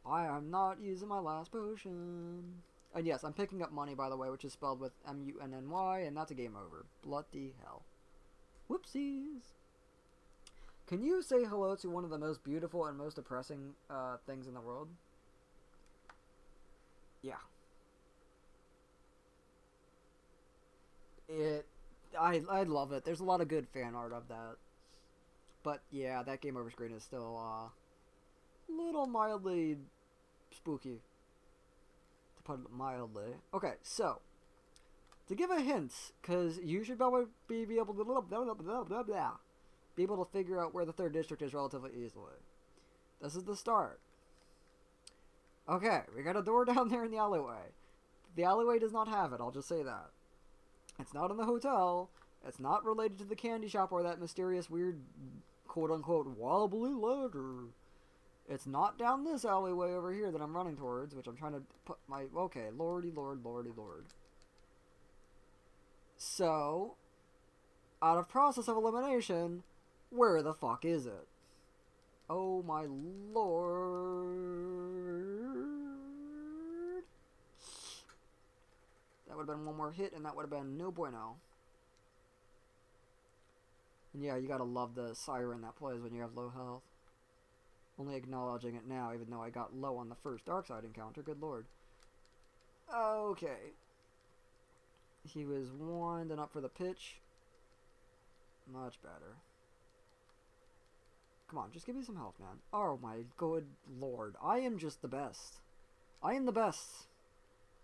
I am not using my last potion. And yes, I'm picking up money, by the way, which is spelled with M-U-N-N-Y, and that's a game over. Bloody hell. Whoopsies. Can you say hello to one of the most beautiful and most depressing things in the world? Yeah. I love it. There's a lot of good fan art of that. But yeah, that game over screen is still a little mildly spooky, to put it mildly. Okay, so to give a hint, because you should probably be able to be able to figure out where the 3rd district is relatively easily. This is the start. Okay, we got a door down there in the alleyway. The alleyway does not have it, I'll just say that. It's not in the hotel. It's not related to the candy shop or that mysterious, weird, quote-unquote, wobbly ladder. It's not down this alleyway over here that I'm running towards, which I'm trying to put my... Okay, lordy lord, lordy lord. So, out of process of elimination, where the fuck is it? Oh my lord. That would have been one more hit, and that would have been no bueno. And yeah, you gotta love the siren that plays when you have low health. Only acknowledging it now, even though I got low on the first Darkside encounter. Good lord. Okay. He was winding up for the pitch. Much better. Come on, just give me some health, man. Oh my good lord. I am just the best. I am the best.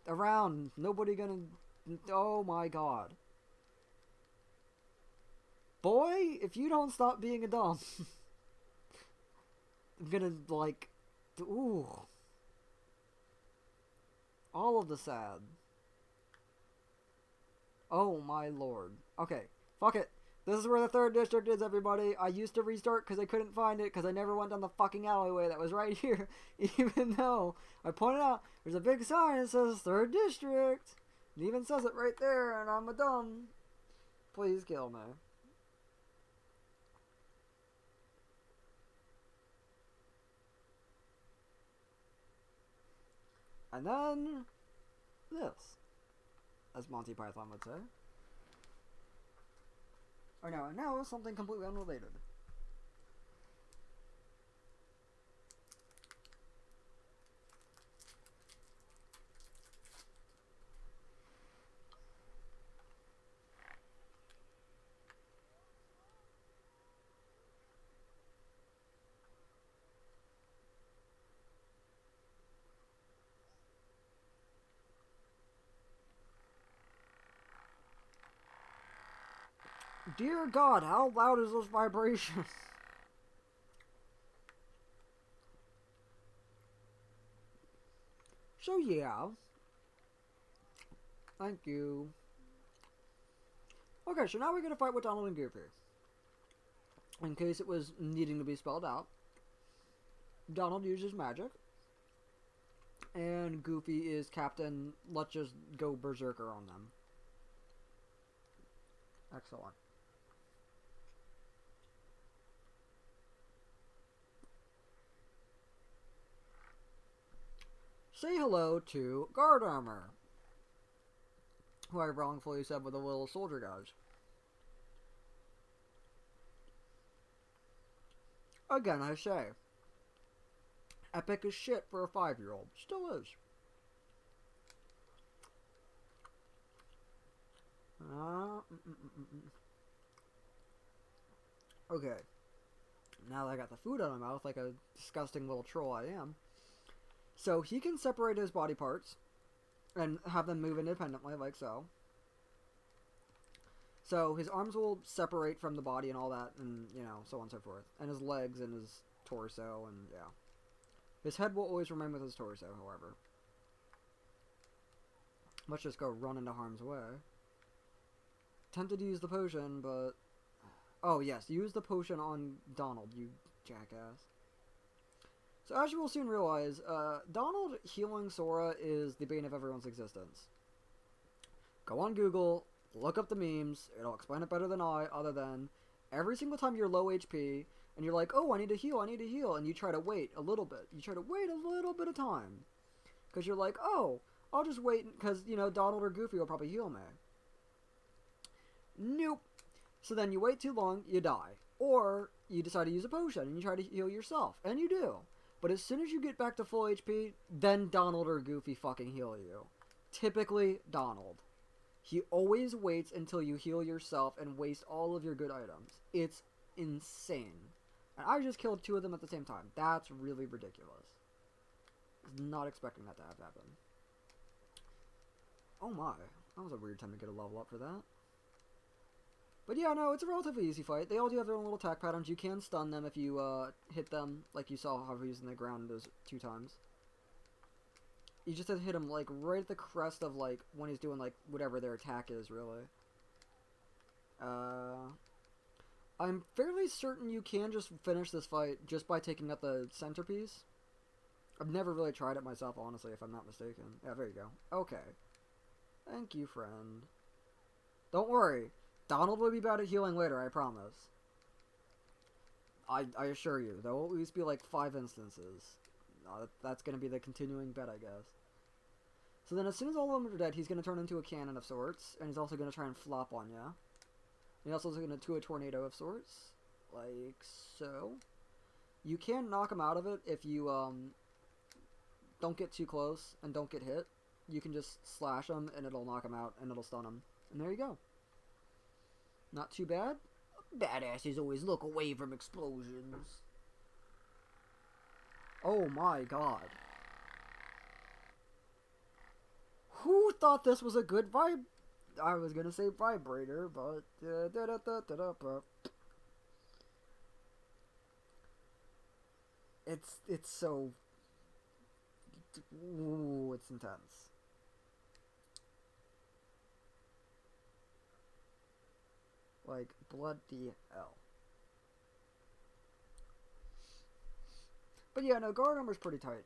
Around. Nobody gonna... Oh my god. Boy, if you don't stop being a dumb... I'm gonna, like... Ooh. All of the sad. Oh my lord. Okay. Fuck it. This is where the 3rd district is, everybody. I used to restart because I couldn't find it because I never went down the fucking alleyway that was right here. Even though I pointed out there's a big sign that says 3rd district. It even says it right there, and I'm a dumb. Please kill me. And then this, as Monty Python would say. Or no, now something completely unrelated. Dear God, how loud is this vibration? So yeah. Thank you. Okay, so now we're gonna fight with Donald and Goofy. In case it was needing to be spelled out. Donald uses magic. And Goofy is Captain, let's just go berserker on them. Excellent. Say hello to Guard Armor, who I wrongfully said were the little soldier guys. Again, I say, epic as shit for a 5-year-old. Still is. Okay. Now that I got the food out of my mouth, like a disgusting little troll I am. So he can separate his body parts and have them move independently, like so. So his arms will separate from the body and all that, and, you know, so on and so forth. And his legs and his torso, and yeah. His head will always remain with his torso, however. Let's just go run into harm's way. Tempted to use the potion, but... Oh, yes, use the potion on Donald, you jackass. So as you will soon realize, Donald healing Sora is the bane of everyone's existence. Go on Google, look up the memes, it'll explain it better than I, other than every single time you're low HP, and you're like, oh, I need to heal, and you try to wait a little bit. You try to wait a little bit of time. Because you're like, oh, I'll just wait, because, you know, Donald or Goofy will probably heal me. Nope. So then you wait too long, you die. Or you decide to use a potion, and you try to heal yourself, and you do. But as soon as you get back to full HP, then Donald or Goofy fucking heal you. Typically, Donald. He always waits until you heal yourself and waste all of your good items. It's insane. And I just killed 2 of them at the same time. That's really ridiculous. I was not expecting that to have happened. Oh my. That was a weird time to get a level up for that. But yeah, no, it's a relatively easy fight. They all do have their own little attack patterns. You can stun them if you hit them, like you saw how he's in the ground those 2 times. You just have to hit him, like, right at the crest of, like, when he's doing, like, whatever their attack is, really. I'm fairly certain you can just finish this fight just by taking out the centerpiece. I've never really tried it myself, honestly, if I'm not mistaken. Yeah, there you go. Okay. Thank you, friend. Don't worry. Donald will be better at healing later, I promise. I assure you, there will at least be like 5 instances. That's going to be the continuing bet, I guess. So then as soon as all of them are dead, he's going to turn into a cannon of sorts, and he's also going to try and flop on ya. He also is going to do a tornado of sorts, like so. You can knock him out of it if you don't get too close and don't get hit. You can just slash him, and it'll knock him out, and it'll stun him. And there you go. Not too bad. Badasses always look away from explosions. Oh my god. Who thought this was a good vibe? I was gonna say vibrator, but... It's so... Ooh, it's intense. Like, bloody hell. But yeah, no, guard armor's pretty tight.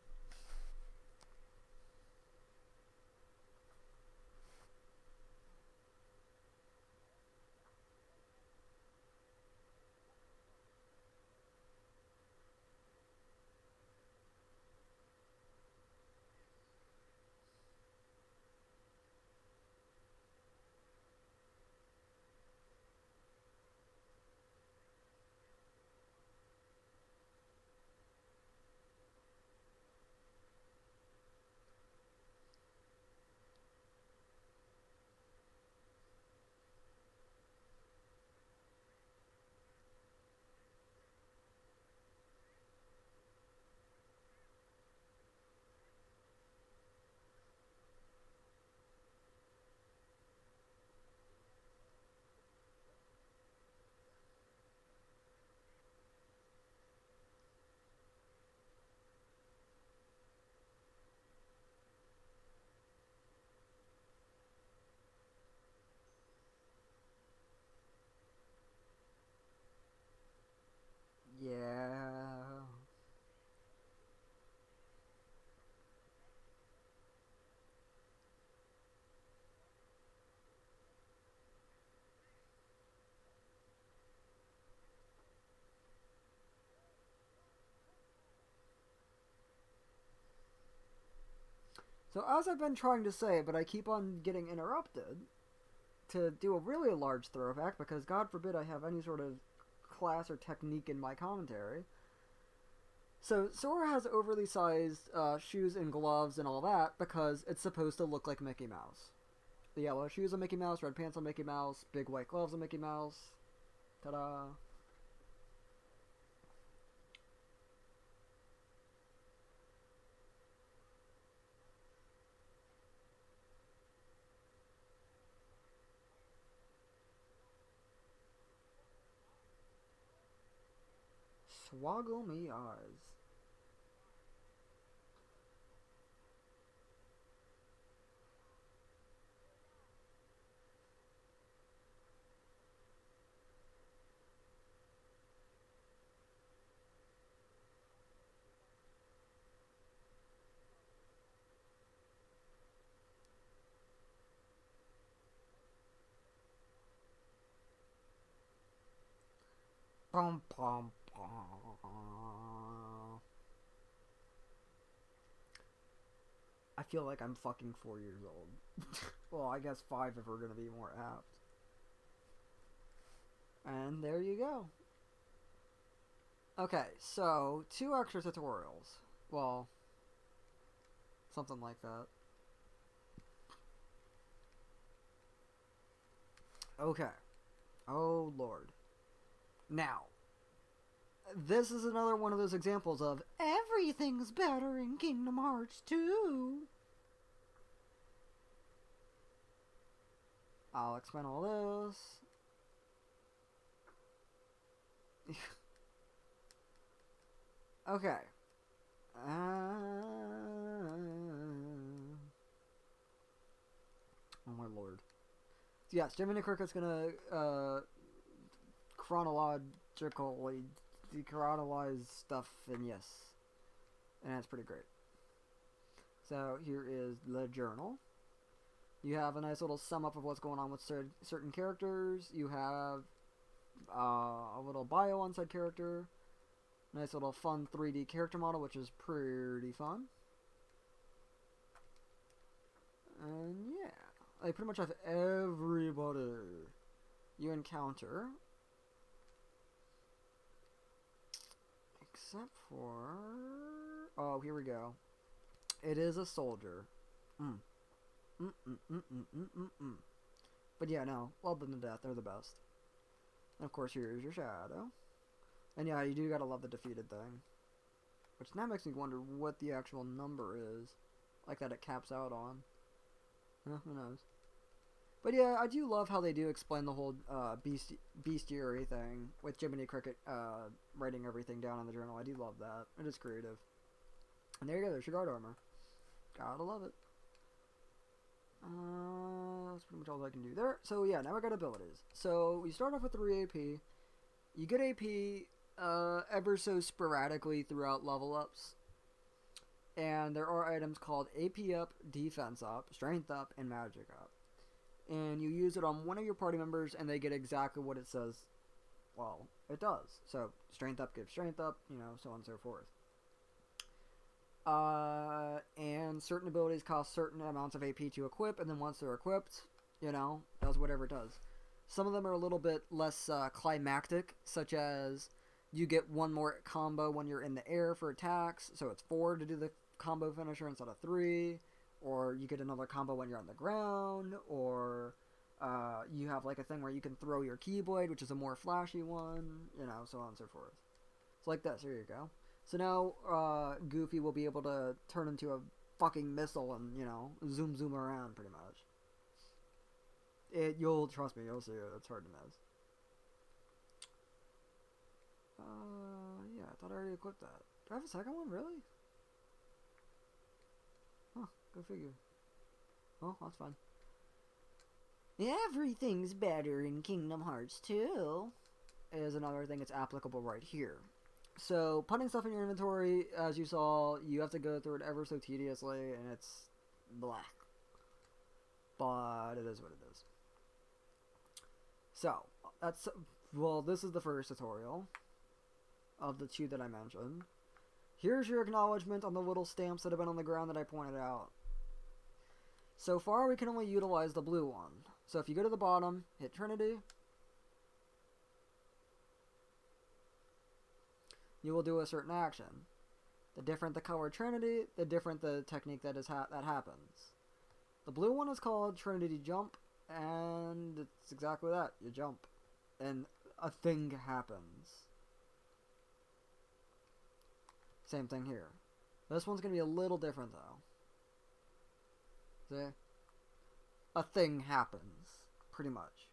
Yeah. So as I've been trying to say, but I keep on getting interrupted, to do a really large throwback, because God forbid I have any sort of class or technique in my commentary. So Sora has overly sized shoes and gloves and all that because it's supposed to look like Mickey Mouse. The yellow shoes on Mickey Mouse, red pants on Mickey Mouse, big white gloves on Mickey Mouse. Ta-da! Swoggle me eyes. Pom pom pom. I feel like I'm fucking 4 years old. Well, I guess 5 if we're gonna be more apt. And there you go. Okay, so 2 extra tutorials. Well, something like that. Okay. Oh, Lord. Now, this is another one of those examples of everything's better in Kingdom Hearts 2. I'll explain all this. Okay. Oh my lord. Yes, Jiminy Cricket's gonna chronologically decolonize stuff, and yes. And that's pretty great. So here is the journal. You have a nice little sum up of what's going on with certain characters. You have a little bio on said character. Nice little fun 3D character model, which is pretty fun. And yeah, I pretty much have everybody you encounter. Except for... oh, here we go. It is a soldier. But yeah, no. Love them to death. They're the best. And of course, here's your shadow. And yeah, you do gotta love the defeated thing. Which now makes me wonder what the actual number is. Like that it caps out on. Who knows? But yeah, I do love how they do explain the whole bestiary thing with Jiminy Cricket writing everything down in the journal. I do love that. It is creative. And there you go, there's your guard armor. Gotta love it. That's pretty much all I can do there. So yeah, now I got abilities. So we start off with 3 AP. You get AP ever so sporadically throughout level ups. And there are items called AP up, defense up, strength up, and magic up. And you use it on one of your party members and they get exactly what it says, well, it does. So strength up gives strength up, you know, so on and so forth. And certain abilities cost certain amounts of AP to equip, and then once they're equipped, you know, does whatever it does. Some of them are a little bit less climactic, such as you get one more combo when you're in the air for attacks, so it's 4 to do the combo finisher instead of 3, or you get another combo when you're on the ground, or you have like a thing where you can throw your Keyblade, which is a more flashy one, you know, so on and so forth. So like this, here you go. So now Goofy will be able to turn into a fucking missile and, you know, zoom around pretty much. You'll, trust me, you'll see it. It's hard to miss. Yeah, I thought I already equipped that. Do I have a second one, really? Huh, go figure. Oh, that's fine. Everything's better in Kingdom Hearts 2 is another thing that's applicable right here. So, putting stuff in your inventory, as you saw, you have to go through it ever so tediously, and it's blah. But it is what it is. So, that's, well, this is the first tutorial of the 2 that I mentioned. Here's your acknowledgement on the little stamps that have been on the ground that I pointed out. So far, we can only utilize the blue one. So if you go to the bottom, hit Trinity, you will do a certain action. The different the color Trinity, the different the technique that that happens. The blue one is called Trinity Jump, and it's exactly that. You jump, and a thing happens. Same thing here. This one's going to be a little different, though. See? A thing happens, pretty much.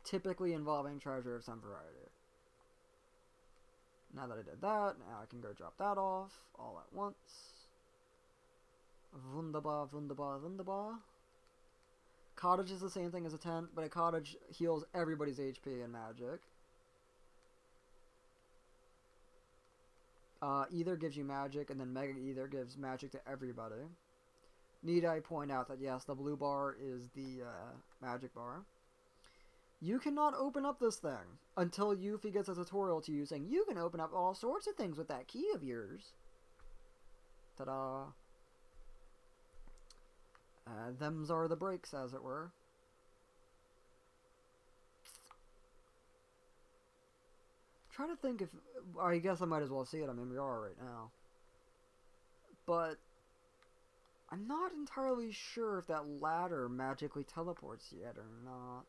Typically involving treasure of some variety. Now that I did that, now I can go drop that off all at once. Wunderbar, wunderbar, wunderbar. Cottage is the same thing as a tent, but a cottage heals everybody's HP and magic. Either gives you magic, and then Mega Ether gives magic to everybody. Need I point out that yes, the blue bar is the magic bar. You cannot open up this thing until Yuffie gets a tutorial to you saying you can open up all sorts of things with that key of yours. Ta-da. Thems are the breaks, as it were. I'm trying to think if... I guess I might as well see it. I mean, we are right now. But I'm not entirely sure if that ladder magically teleports yet or not.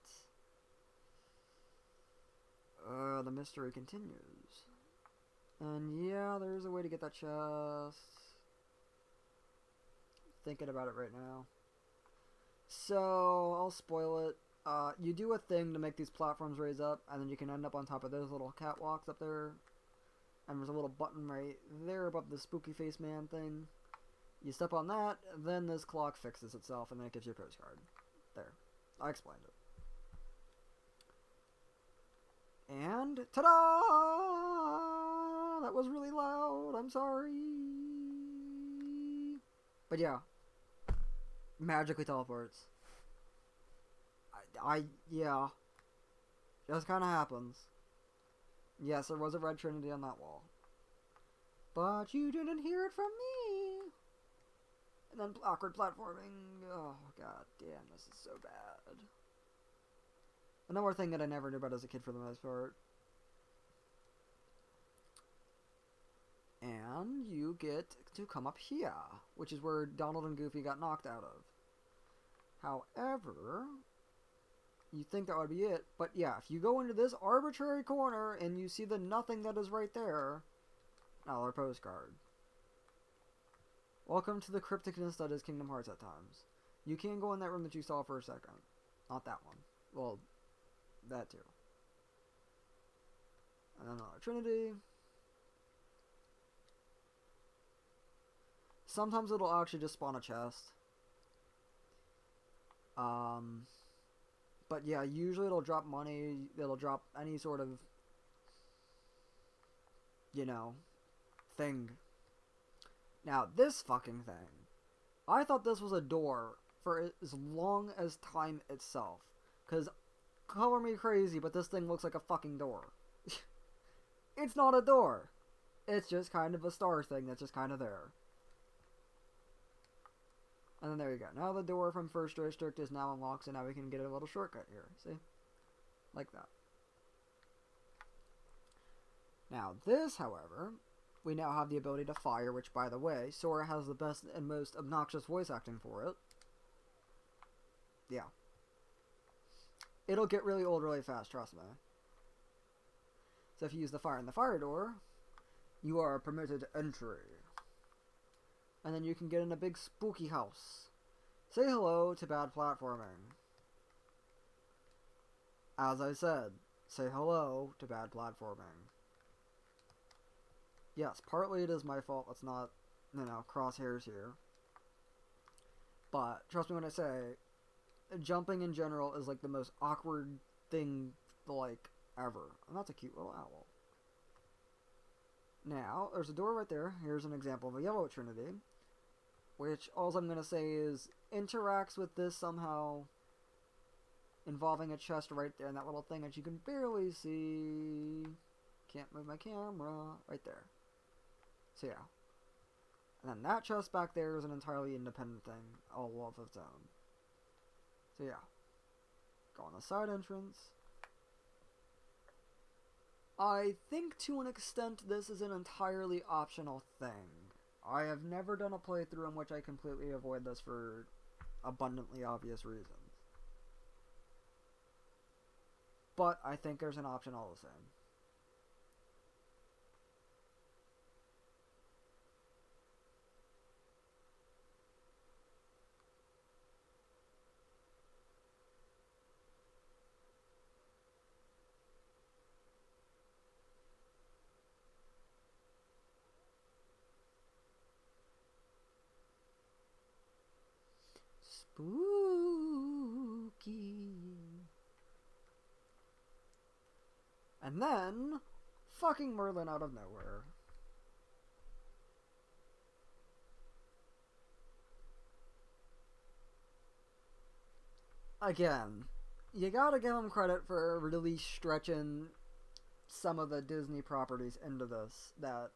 The mystery continues. And yeah, there's a way to get that chest. Thinking about it right now. So, I'll spoil it. You do a thing to make these platforms raise up, and then you can end up on top of those little catwalks up there. And there's a little button right there above the spooky face man thing. You step on that, then this clock fixes itself, and then it gives you a postcard. There. I explained it. And, ta-da! That was really loud. I'm sorry. But yeah. Magically teleports. Yeah. Just kind of happens. Yes, there was a red Trinity on that wall. But you didn't hear it from me! And then awkward platforming. Oh, god damn, this is so bad. Another thing that I never knew about as a kid for the most part. And you get to come up here, which is where Donald and Goofy got knocked out of. However, you think that would be it, but yeah, if you go into this arbitrary corner and you see the nothing that is right there, another postcard. Welcome to the crypticness that is Kingdom Hearts at times. You can go in that room that you saw for a second. Not that one. Well, that too. And then another Trinity. Sometimes it'll actually just spawn a chest. But yeah, usually it'll drop money, it'll drop any sort of, you know, thing. Now, this fucking thing. I thought this was a door for as long as time itself. Because, color me crazy, but this thing looks like a fucking door. It's not a door. It's just kind of a star thing that's just kind of there. And then there you go. Now the door from First District is now unlocked, so now we can get a little shortcut here. See? Like that. Now this, however, we now have the ability to fire, which, by the way, Sora has the best and most obnoxious voice acting for it. Yeah. It'll get really old really fast, trust me. So if you use the fire in the fire door, you are permitted entry. And then you can get in a big spooky house. Say hello to bad platforming. As I said, say hello to bad platforming. Yes, partly it is my fault. Let's not, you know, crosshairs here. But, trust me when I say, jumping in general is like the most awkward thing, like, ever. And that's a cute little owl. Now, there's a door right there. Here's an example of a yellow Trinity. Which, all I'm going to say is, interacts with this somehow, involving a chest right there, and that little thing that you can barely see. Can't move my camera. Right there. So yeah. And then that chest back there is an entirely independent thing, all of its own. So yeah. Go on the side entrance. I think to an extent this is an entirely optional thing. I have never done a playthrough in which I completely avoid this for abundantly obvious reasons. But I think there's an option all the same. Spooky. And then, fucking Merlin out of nowhere. Again, you gotta give him credit for really stretching some of the Disney properties into this that,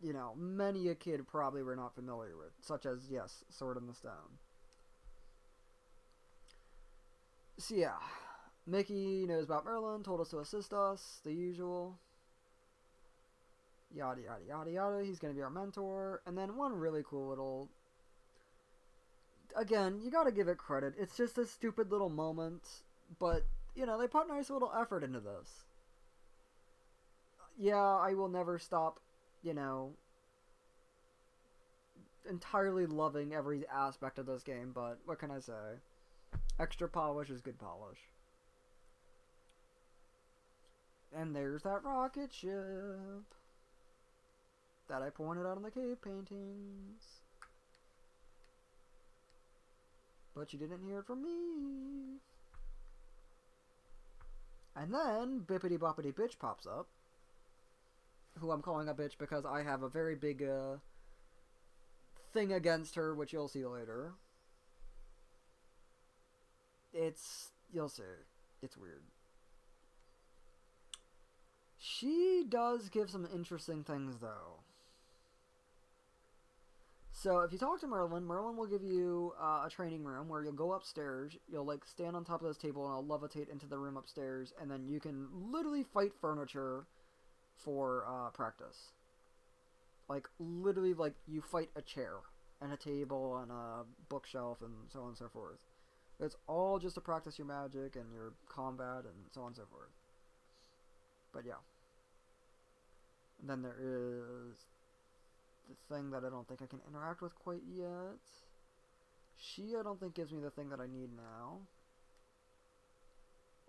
you know, many a kid probably were not familiar with, such as, yes, Sword in the Stone. So yeah, Mickey knows about Merlin, told us to assist us, the usual. Yada yada yada yada, he's gonna be our mentor. And then one really cool little... Again, you gotta give it credit, it's just a stupid little moment, but, you know, they put nice little effort into this. Yeah, I will never stop, you know, entirely loving every aspect of this game, but what can I say? Extra polish is good polish. And there's that rocket ship that I pointed out in the cave paintings. But you didn't hear it from me. And then Bippity Boppity Bitch pops up. Who I'm calling a bitch because I have a very big thing against her, which you'll see later. You'll see. It's weird. She does give some interesting things, though. So if you talk to Merlin, Merlin will give you a training room where you'll go upstairs, you'll like stand on top of this table and I'll levitate into the room upstairs, and then you can literally fight furniture for practice. Like literally, like you fight a chair and a table and a bookshelf and so on and so forth. It's all just to practice your magic and your combat and so on and so forth. But yeah. And then there is the thing that I don't think I can interact with quite yet. She, I don't think, gives me the thing that I need now.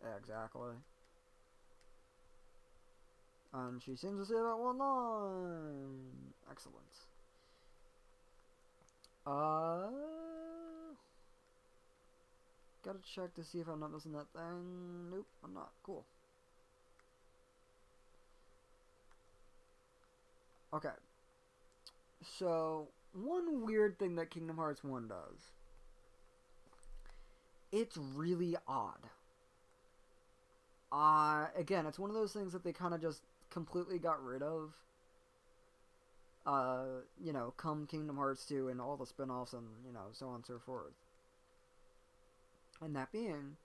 Yeah, exactly. And she seems to say that one line. Excellent. Gotta check to see if I'm not missing that thing. Nope, I'm not. Cool. Okay. So, one weird thing that Kingdom Hearts 1 does. It's really odd. Again, it's one of those things that they kind of just completely got rid of. You know, come Kingdom Hearts 2 and all the spin-offs and, you know, so on and so forth. And that being,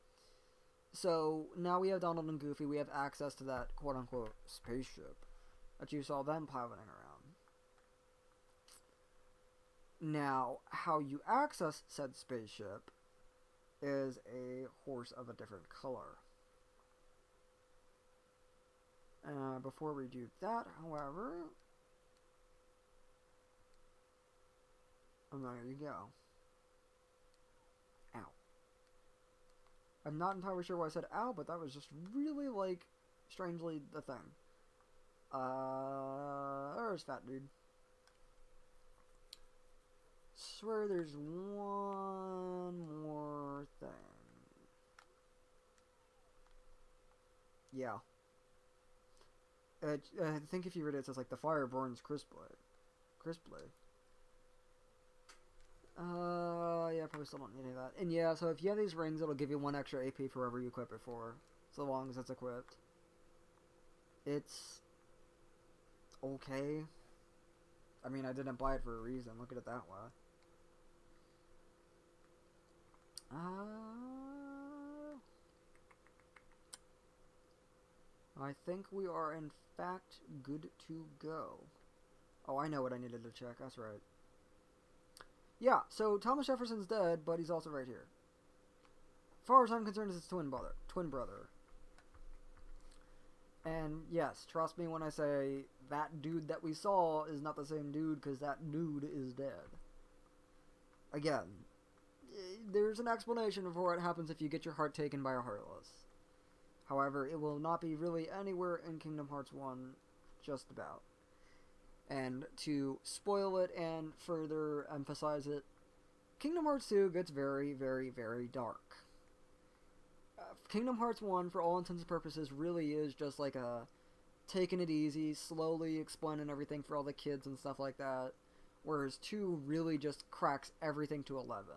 so now we have Donald and Goofy, we have access to that quote-unquote spaceship that you saw them piloting around. Now, how you access said spaceship is a horse of a different color. Before we do that, however, there you go. Ow. I'm not entirely sure why I said ow, but that was just really, like, strangely the thing. There's Fat Dude. Swear there's one more thing. Yeah. I think if you read it, it says, like, the fire burns crisply. Yeah, probably still don't need any of that. And yeah, so if you have these rings, it'll give you 1 extra AP for wherever you equip it for. So long as it's equipped. It's okay. I mean, I didn't buy it for a reason. Look at it that way. I think we are in fact good to go. Oh, I know what I needed to check. That's right. Yeah, so Thomas Jefferson's dead, but he's also right here. As far as I'm concerned, it's his twin brother. And yes, trust me when I say that dude that we saw is not the same dude, because that dude is dead. Again, there's an explanation for what happens if you get your heart taken by a Heartless. However, it will not be really anywhere in Kingdom Hearts 1, just about. And to spoil it and further emphasize it, Kingdom Hearts 2 gets very, very, very dark. Kingdom Hearts 1, for all intents and purposes, really is just like a taking it easy, slowly explaining everything for all the kids and stuff like that, whereas 2 really just cracks everything to 11.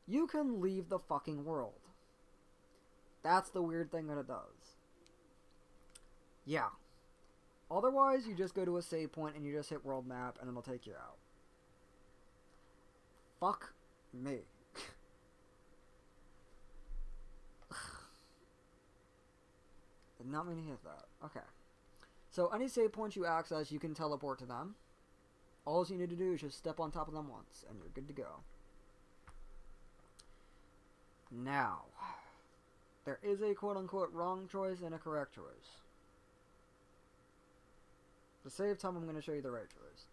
You can leave the fucking world. That's the weird thing that it does. Yeah. Otherwise, you just go to a save point and you just hit world map and it'll take you out. Fuck me. Did not mean to hit that. Okay. So any save points you access, you can teleport to them. All you need to do is just step on top of them once and you're good to go. Now, there is a quote-unquote wrong choice and a correct choice. To save time, I'm going to show you the right choice.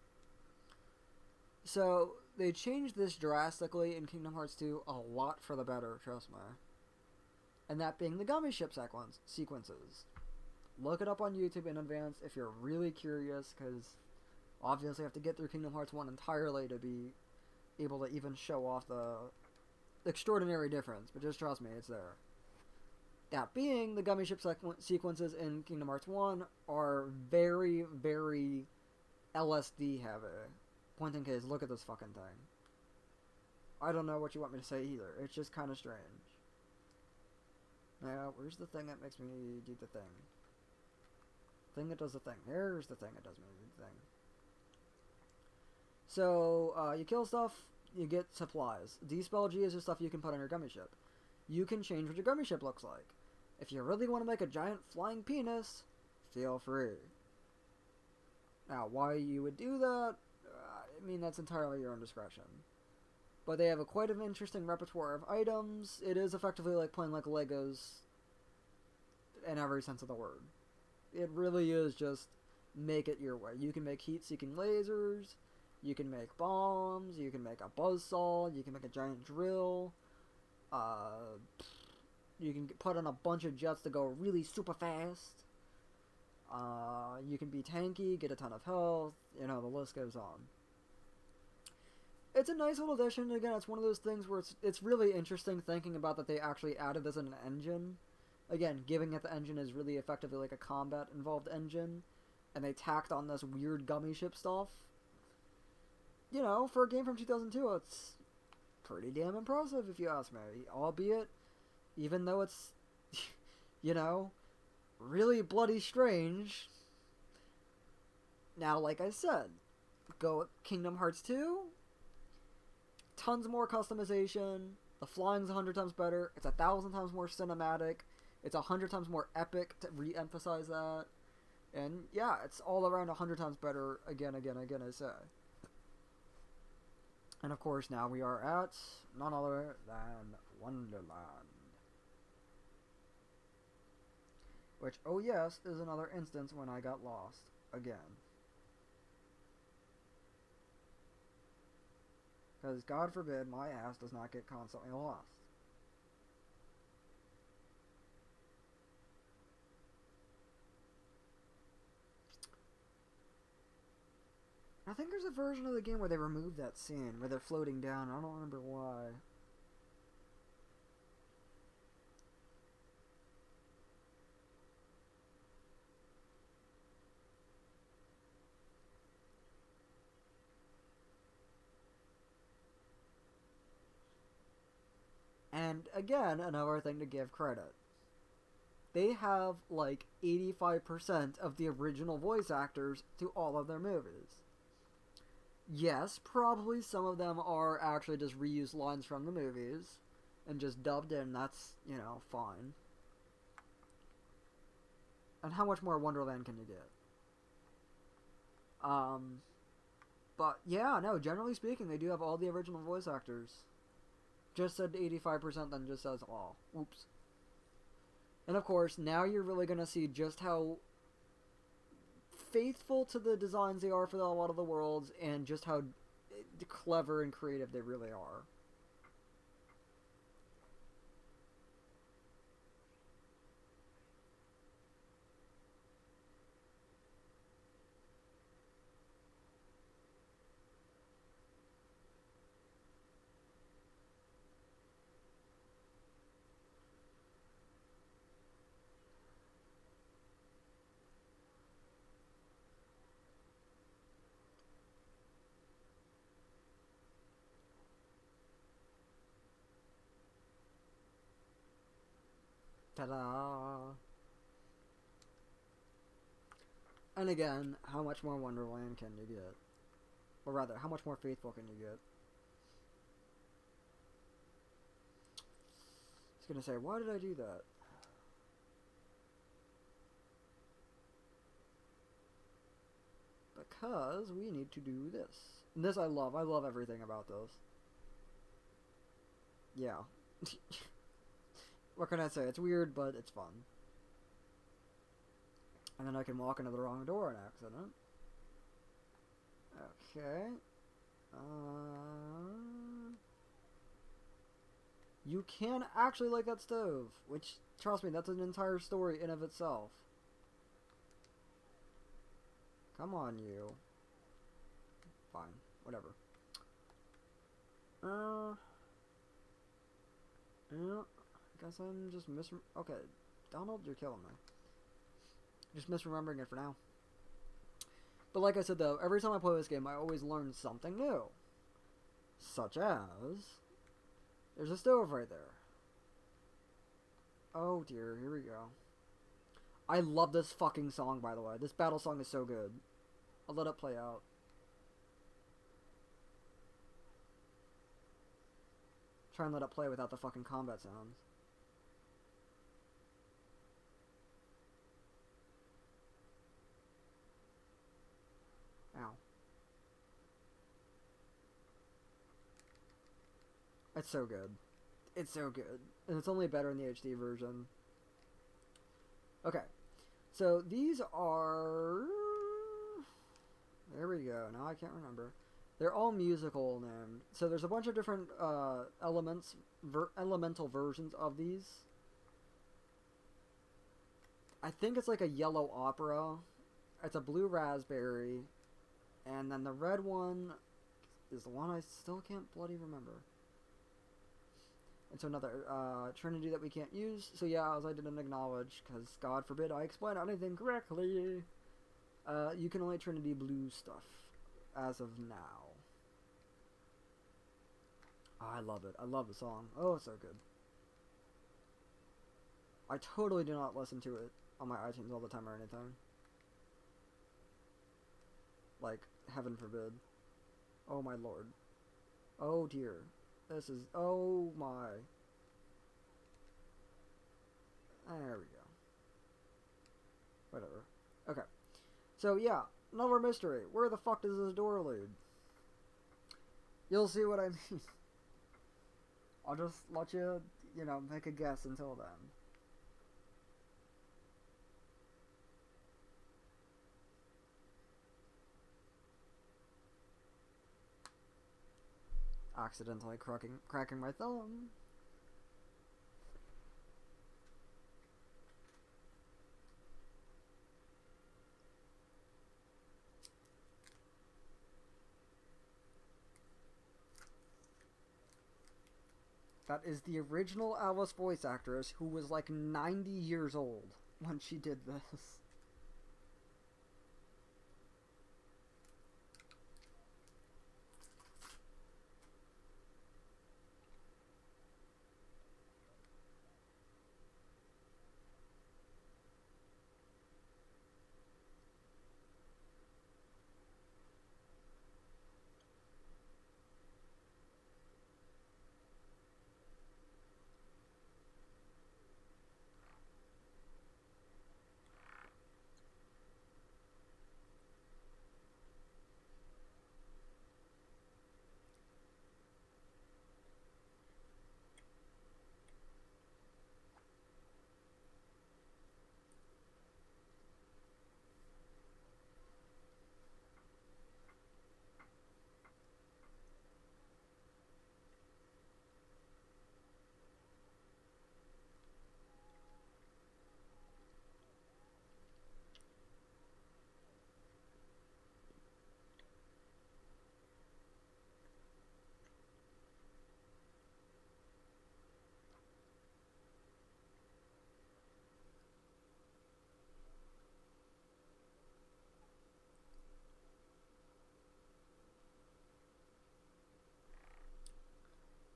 So, they changed this drastically in Kingdom Hearts 2 a lot for the better, trust me. And that being the gummy ship sequences. Look it up on YouTube in advance if you're really curious, because obviously you have to get through Kingdom Hearts 1 entirely to be able to even show off the extraordinary difference, but just trust me, it's there. That being, the gummy ship sequences in Kingdom Hearts 1 are very, very LSD heavy. Point in case, look at this fucking thing. I don't know what you want me to say either. It's just kind of strange. Now, where's the thing that makes me do the thing? Thing that does the thing. Here's the thing that does the thing. So, you kill stuff, you get supplies. Dispel G is the stuff you can put on your gummy ship. You can change what your gummy ship looks like. If you really want to make a giant flying penis, feel free. Now, why you would do that, I mean, that's entirely your own discretion. But they have quite an interesting repertoire of items. It is effectively like playing like Legos in every sense of the word. It really is just make it your way. You can make heat-seeking lasers, you can make bombs, you can make a buzzsaw, you can make a giant drill, you can put on a bunch of jets to go really super fast, you can be tanky, get a ton of health, you know, the list goes on. It's a nice little addition. Again, it's one of those things where it's really interesting thinking about that they actually added this in an engine. Again, giving it the engine is really effectively like a combat-involved engine, and they tacked on this weird gummy ship stuff. You know, for a game from 2002, it's pretty damn impressive, if you ask me. Albeit, even though it's, you know, really bloody strange. Now, like I said, go Kingdom Hearts 2, tons more customization, the flying's 100 times better, it's 1,000 times more cinematic, it's 100 times more epic, to re-emphasize that. And yeah, it's all around 100 times better, again, I say. And of course, now we are at none other than Wonderland. Which, oh yes, is another instance when I got lost. Again. Because, God forbid, my ass does not get constantly lost. I think there's a version of the game where they removed that scene, where they're floating down. I don't remember why. And again, another thing to give credit. They have like 85% of the original voice actors to all of their movies. Yes, probably some of them are actually just reused lines from the movies and just dubbed in. That's, you know, fine. And how much more Wonderland can you get? But yeah, no, generally speaking, they do have all the original voice actors. Just said 85%, then just says all. Oops. And of course, now you're really going to see just how faithful to the designs they are for a lot of the worlds, and just how clever and creative they really are. Ta-da! And again, how much more Wonderland can you get? Or rather, how much more faithful can you get? I was gonna say, why did I do that? Because we need to do this. And this I love. I love everything about this. Yeah. What can I say? It's weird, but it's fun. And then I can walk into the wrong door on accident. Okay. You can actually like that stove, which, trust me, that's an entire story in of itself. Come on, you. Fine. Whatever. Yeah. I guess I'm just okay, Donald, you're killing me. Just misremembering it for now. But like I said though, every time I play this game, I always learn something new. Such as... there's a stove right there. Oh dear, here we go. I love this fucking song, by the way. This battle song is so good. I'll let it play out. Try and let it play without the fucking combat sounds. Ow. It's so good. It's so good. And it's only better in the HD version. Okay. So these are... There we go. Now I can't remember. They're all musical named. So there's a bunch of different elemental versions of these. I think it's like a yellow opera. It's a blue raspberry. And then the red one is the one I still can't bloody remember. And so another Trinity that we can't use. So yeah, as I didn't acknowledge, because God forbid I explain anything correctly. You can only Trinity blue stuff as of now. Oh, I love it. I love the song. Oh, it's so good. I totally do not listen to it on my iTunes all the time or anything. Like, heaven forbid. Oh my lord. Oh dear. This is... Oh my. There we go. Whatever. Okay. So yeah, another mystery. Where the fuck does this door lead? You'll see what I mean. I'll just let you, you know, make a guess until then. Accidentally cracking my thumb. That is the original Alice voice actress who was like 90 years old when she did this.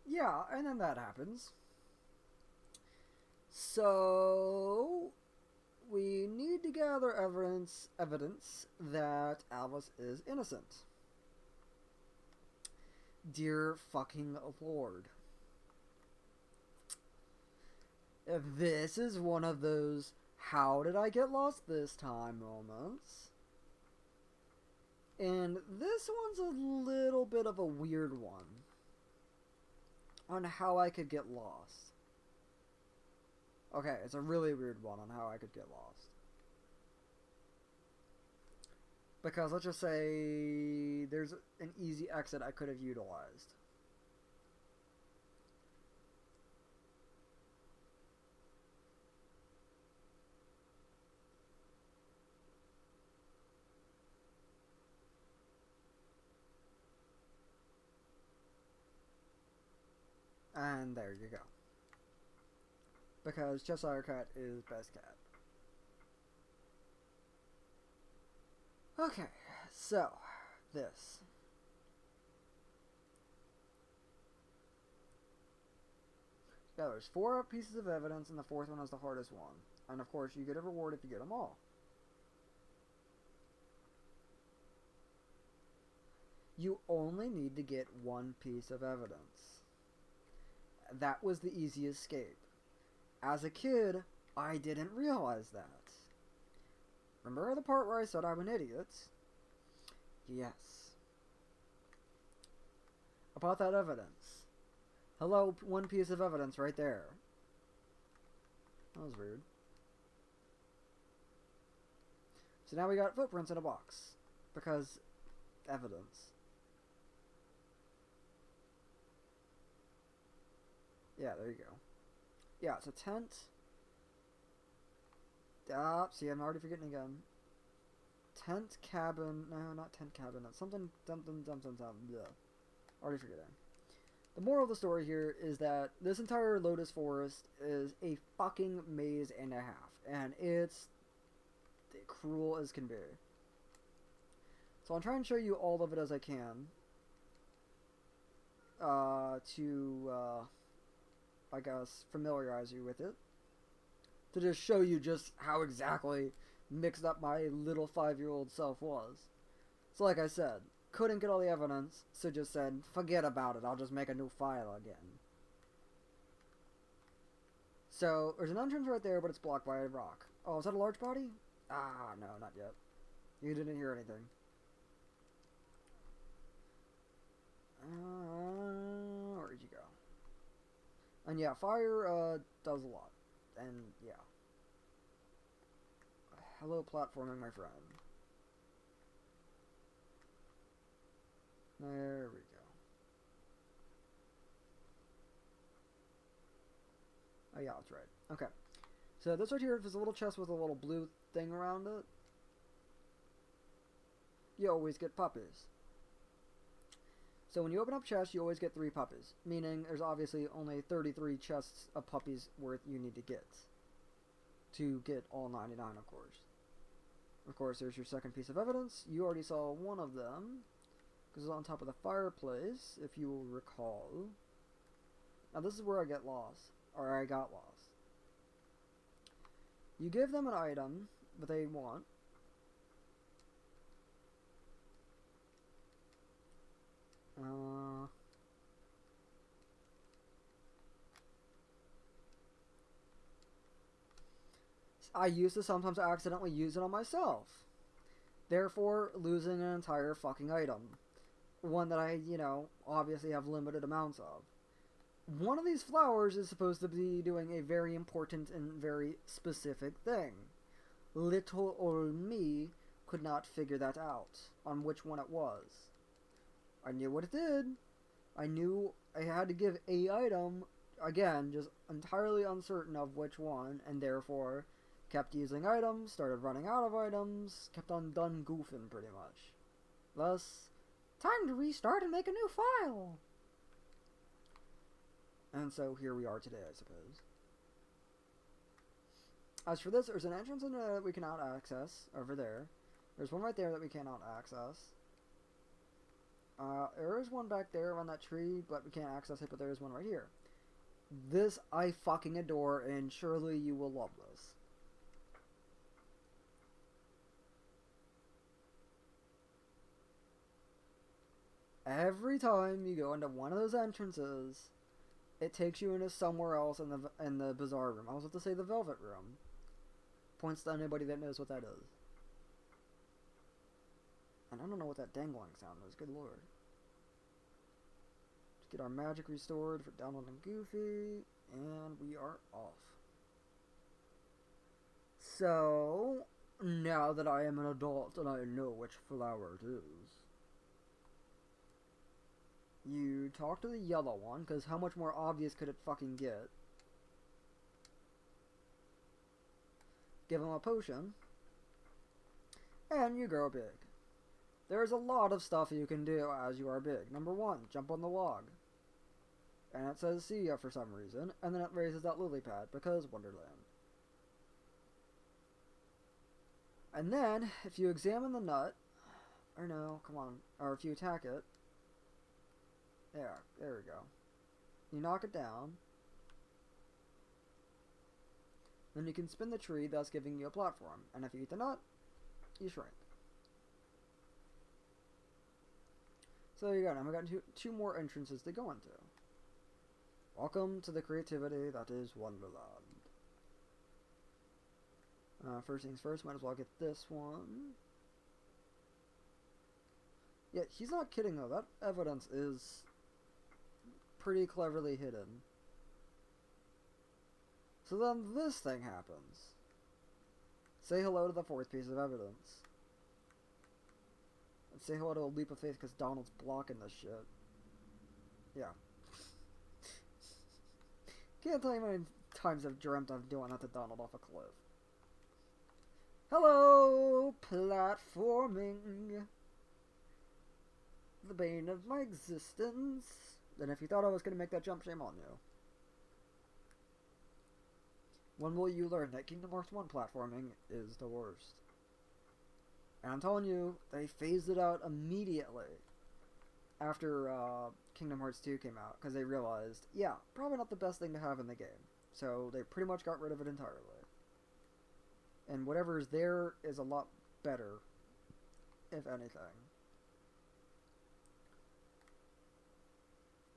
Yeah, and then that happens. So we need to gather evidence that Alice is innocent. Dear fucking Lord. This is one of those how did I get lost this time moments. And this one's a little bit of a weird one on how I could get lost. Okay, it's a really weird one on how I could get lost. Because let's just say there's an easy exit I could have utilized. And there you go. Because Cheshire Cat is best cat. Okay, so, this. Yeah, there's 4 pieces of evidence, and the 4th one is the hardest one. And of course, you get a reward if you get them all. You only need to get one piece of evidence. That was the easy escape. As a kid, I didn't realize that. Remember the part where I said I'm an idiot? Yes. About that evidence. Hello, one piece of evidence right there. That was weird. So now we got footprints in a box. Because evidence. Yeah, there you go. Yeah, it's a tent. See, I'm already forgetting again. Tent cabin. No, not tent cabin. It's something. Yeah. Already forgetting. The moral of the story here is that this entire Lotus Forest is a fucking maze and a half. And it's cruel as can be. So I'll try and show you all of it as I can. I guess, familiarize you with it. To just show you just how exactly mixed up my little 5-year-old self was. So like I said, couldn't get all the evidence, so just said, forget about it, I'll just make a new file again. So, there's an entrance right there, but it's blocked by a rock. Oh, is that a large body? Ah, no, not yet. You didn't hear anything. Where'd you go? And yeah, fire does a lot. And yeah. Hello, platforming, my friend. There we go. Oh yeah, that's right. Okay. So this right here is a little chest with a little blue thing around it. You always get puppies. So when you open up chests, you always get 3 puppies. Meaning there's obviously only 33 chests of puppies worth you need to get. To get all 99, of course. Of course, there's your second piece of evidence. You already saw one of them. Because it's on top of the fireplace, if you will recall. Now this is where I get lost. Or I got lost. You give them an item that they want. I used to sometimes accidentally use it on myself. Therefore, losing an entire fucking item. One that I, obviously have limited amounts of. One of these flowers is supposed to be doing a very important and very specific thing. Little old me could not figure that out, on which one it was. I knew what it did. I knew I had to give a item, again, just entirely uncertain of which one, and therefore kept using items, started running out of items, kept on done goofing pretty much. Thus, time to restart and make a new file! And so here we are today, I suppose. As for this, there's an entrance in there that we cannot access, over there. There's one right there that we cannot access. There is one back there on that tree, but we can't access it, but there is one right here. This I fucking adore, and surely you will love this. Every time you go into one of those entrances, it takes you into somewhere else in the bizarre room. I was about to say the velvet room. Points to anybody that knows what that is. And I don't know what that dangling sound is. Good lord. Let's get our magic restored for Donald and Goofy, and we are off. So, now that I am an adult and I know which flower it is, you talk to the yellow one, because how much more obvious could it fucking get? Give him a potion, and you grow big. There's a lot of stuff you can do as you are big. Number 1, jump on the log. And it says see ya for some reason, and then it raises that lily pad, because Wonderland. And then, if you examine the nut, or no, come on, or if you attack it, there we go. You knock it down. Then you can spin the tree, thus giving you a platform. And if you eat the nut, you shrink. So there you go. Now we've got two more entrances to go into. Welcome to the creativity that is Wonderland. First things first, might as well get this one. Yeah, he's not kidding though. That evidence is pretty cleverly hidden. So then this thing happens. Say hello to the fourth piece of evidence. And say hello to a leap of faith because Donald's blocking this shit. Yeah. Can't tell you how many times I've dreamt of doing that to Donald off a cliff. Hello, platforming. The bane of my existence. And if you thought I was going to make that jump, shame on you. When will you learn that Kingdom Hearts 1 platforming is the worst? And I'm telling you, they phased it out immediately after Kingdom Hearts 2 came out, because they realized, yeah, probably not the best thing to have in the game. So they pretty much got rid of it entirely. And whatever's there is a lot better, if anything.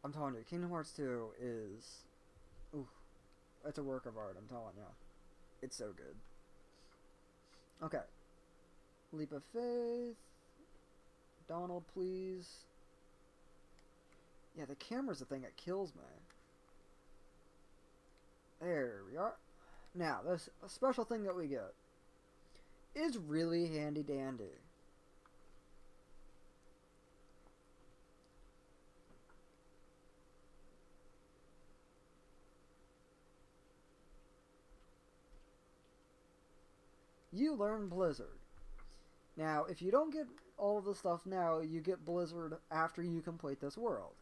I'm telling you, Kingdom Hearts 2 is... oof. It's a work of art, I'm telling you. It's so good. Okay. Leap of faith. Donald, please. Yeah, the camera's the thing that kills me. There we are. Now, this special thing that we get is really handy dandy. You learn Blizzard. Now, if you don't get all of the stuff now, you get Blizzard after you complete this world.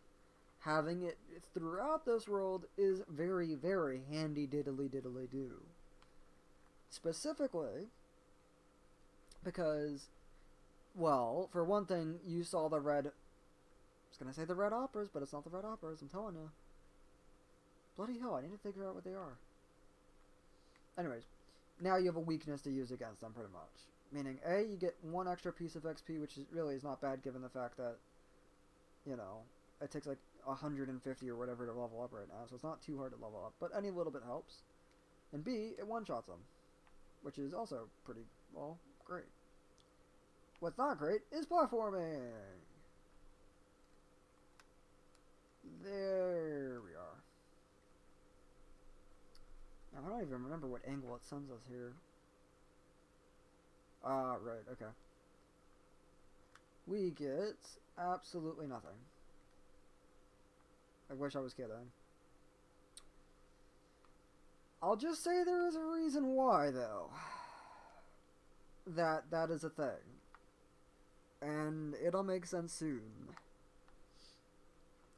Having it throughout this world is very, very handy diddly-diddly-do. Specifically, because, well, for one thing, you saw the red... I was going to say the red operas, but it's not the red operas, I'm telling you. Bloody hell, I need to figure out what they are. Anyways, now you have a weakness to use against them, pretty much. Meaning, A, you get one extra piece of XP, which really is not bad given the fact that, you know, it takes like 150 or whatever to level up right now, so it's not too hard to level up, but any little bit helps. And B, it one-shots them, which is also pretty, well, great. What's not great is platforming! There we are. Now, I don't even remember what angle it sends us here. Ah, right, okay. We get absolutely nothing. I wish I was kidding. I'll just say there is a reason why, though. That is a thing. And it'll make sense soon.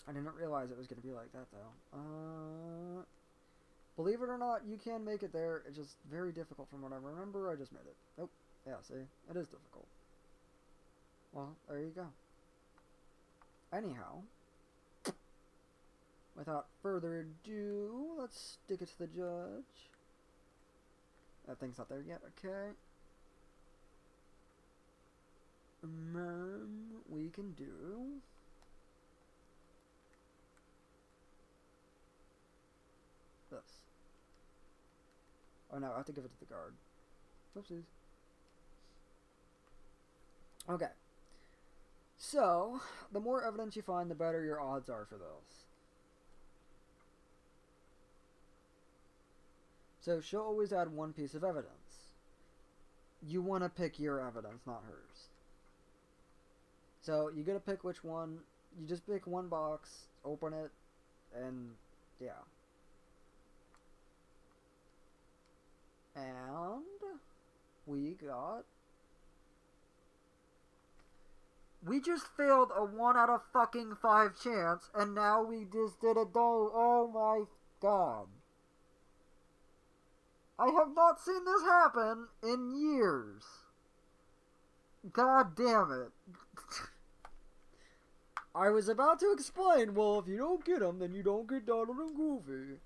I didn't realize it was going to be like that, though. Believe it or not, you can make it there. It's just very difficult from what I remember. I just made it. Nope. Yeah, see? It is difficult. Well, there you go. Anyhow, without further ado, let's stick it to the judge. That thing's not there yet, okay. And then we can do... this. Oh no, I have to give it to the guard. Oopsies. Okay. So, the more evidence you find, the better your odds are for those. So, she'll always add one piece of evidence. You want to pick your evidence, not hers. So, you gotta pick which one. You just pick one box, open it, and yeah. And we got... we just failed a 1 out of fucking 5 chance, and now we just did a dough. Oh my god. I have not seen this happen in years. God damn it. I was about to explain, well, if you don't get them, then you don't get Donald and Goofy.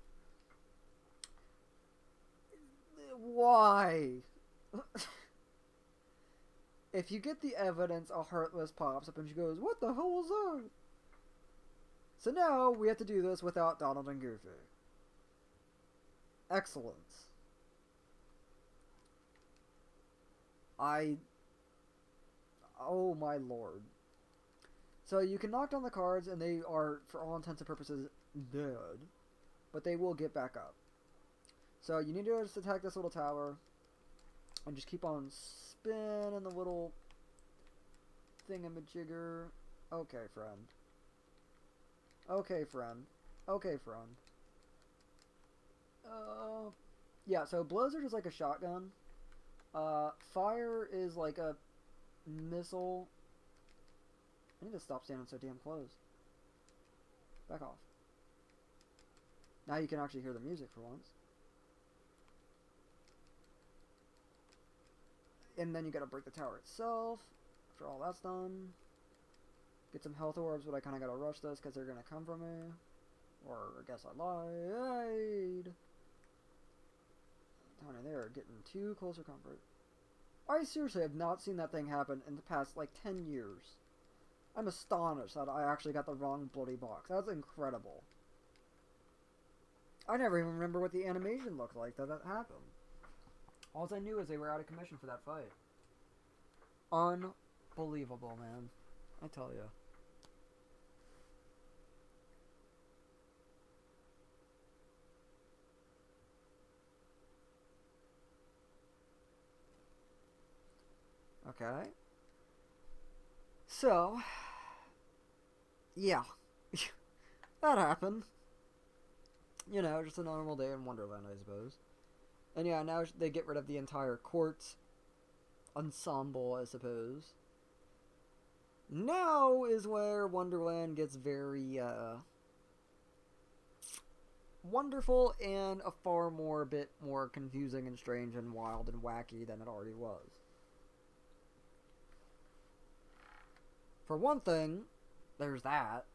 Why? If you get the evidence, a Heartless pops up and she goes, "What the hell was that?" So now we have to do this without Donald and Goofy. Excellence. Oh my lord. So you can knock down the cards and they are, for all intents and purposes, dead. But they will get back up. So you need to just attack this little tower. And just keep on spinning the little thingamajigger. Okay, friend. Okay, friend. Okay, friend. Yeah, so Blizzard is like a shotgun. Fire is like a missile. I need to stop standing so damn close. Back off. Now you can actually hear the music for once. And then you gotta break the tower itself. After all that's done. Get some health orbs, but I kinda gotta rush this because they're gonna come for me. Or I guess I lied. Tony, they are getting too close for comfort. I seriously have not seen that thing happen in the past, like, 10 years. I'm astonished that I actually got the wrong bloody box. That's incredible. I never even remember what the animation looked like that happened. All I knew is they were out of commission for that fight. Unbelievable, man. I tell you. Okay. So, yeah. That happened. You know, just a normal day in Wonderland, I suppose. And yeah, now they get rid of the entire court ensemble, I suppose. Now is where Wonderland gets very, wonderful and a far more, bit more confusing and strange and wild and wacky than it already was. For one thing, there's that.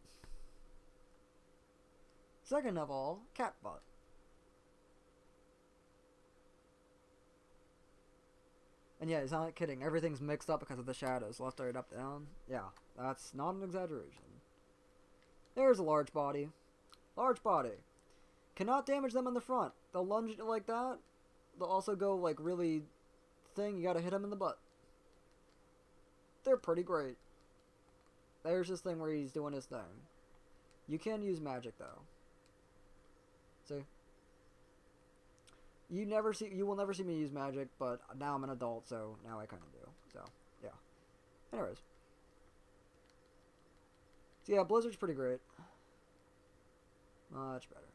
Second of all, cat butt. And yeah, he's not kidding. Everything's mixed up because of the shadows. Left, right, up, down. Yeah, that's not an exaggeration. There's a large body. Large body. Cannot damage them in the front. They'll lunge at you like that. They'll also go like really thing. You gotta hit them in the butt. They're pretty great. There's this thing where he's doing his thing. You can use magic though. See? You will never see me use magic, but now I'm an adult, so now I kind of do. So, yeah. Anyways. So yeah, Blizzard's pretty great. Much better.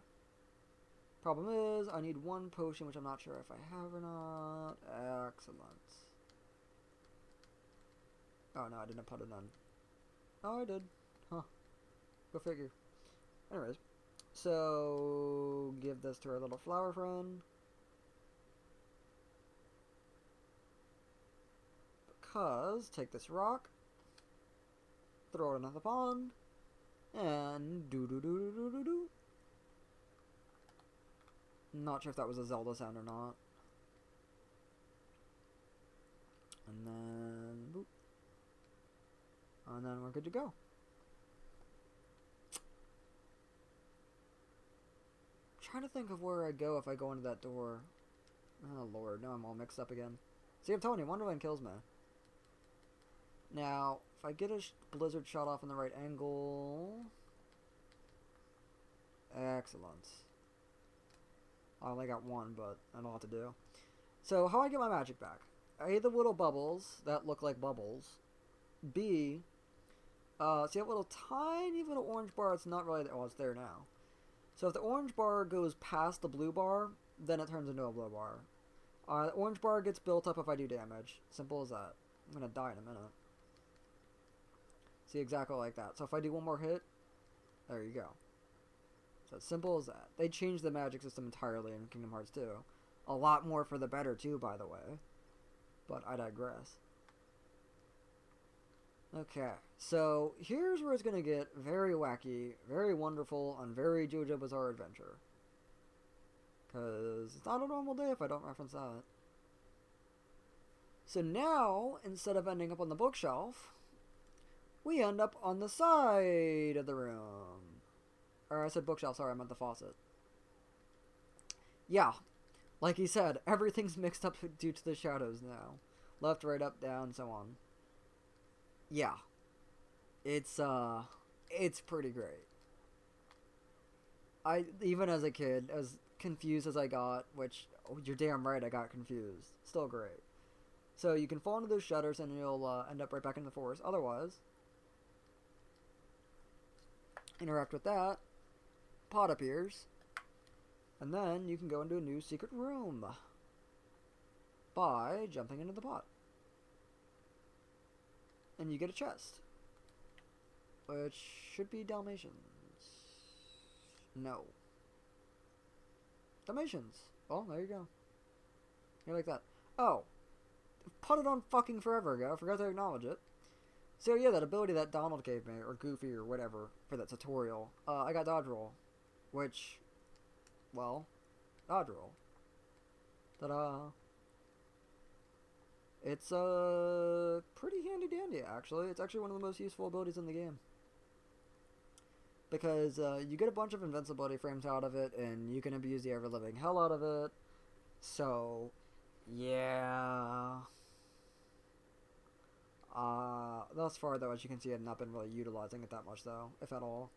Problem is, I need one potion, which I'm not sure if I have or not. Excellent. Oh, no, I didn't put it on. Oh, I did. Huh. Go figure. Anyways. So, give this to our little flower friend. Because, take this rock. Throw it into the pond. And do-do-do-do-do-do-do. Not sure if that was a Zelda sound or not. And then, boop. And then we're good to go. I'm trying to think of where I go if I go into that door. Oh lord, now I'm all mixed up again. See, I'm telling you, Wonderland kills me. Now, if I get a blizzard shot off in the right angle... Excellent. I only got one, but I don't know what to do. So, how I get my magic back? A, the little bubbles that look like bubbles. B, see that little tiny little orange bar? It's not really, oh, it's there now. So if the orange bar goes past the blue bar, then it turns into a blue bar. The orange bar gets built up if I do damage. Simple as that. I'm gonna die in a minute. See, exactly like that. So if I do one more hit, there you go. So it's simple as that. They changed the magic system entirely in Kingdom Hearts 2. A lot more for the better too, by the way. But I digress. Okay, so here's where it's going to get very wacky, very wonderful, and very JoJo Bizarre Adventure. Because it's not a normal day if I don't reference that. So now, instead of ending up on the bookshelf, we end up on the side of the room. Or I said bookshelf, sorry, I meant the faucet. Yeah, like he said, everything's mixed up due to the shadows now. Left, right, up, down, so on. Yeah. It's pretty great. Even as a kid, as confused as I got, which, oh, you're damn right I got confused. Still great. So you can fall into those shutters and you'll end up right back in the forest. Otherwise, interact with that, pot appears, and then you can go into a new secret room by jumping into the pot. And you get a chest, which should be Dalmatians. No. Dalmatians. Well, there you go. You're like that. Oh. Put it on fucking forever ago. I forgot to acknowledge it. So yeah, that ability that Donald gave me, or Goofy, or whatever, for that tutorial, I got Dodge Roll. Which, well, Dodge Roll. Ta-da. It's pretty handy dandy, actually. It's actually one of the most useful abilities in the game. Because you get a bunch of invincibility frames out of it, and you can abuse the ever-living hell out of it. So, yeah. Thus far, though, as you can see, I've not been really utilizing it that much, though, if at all.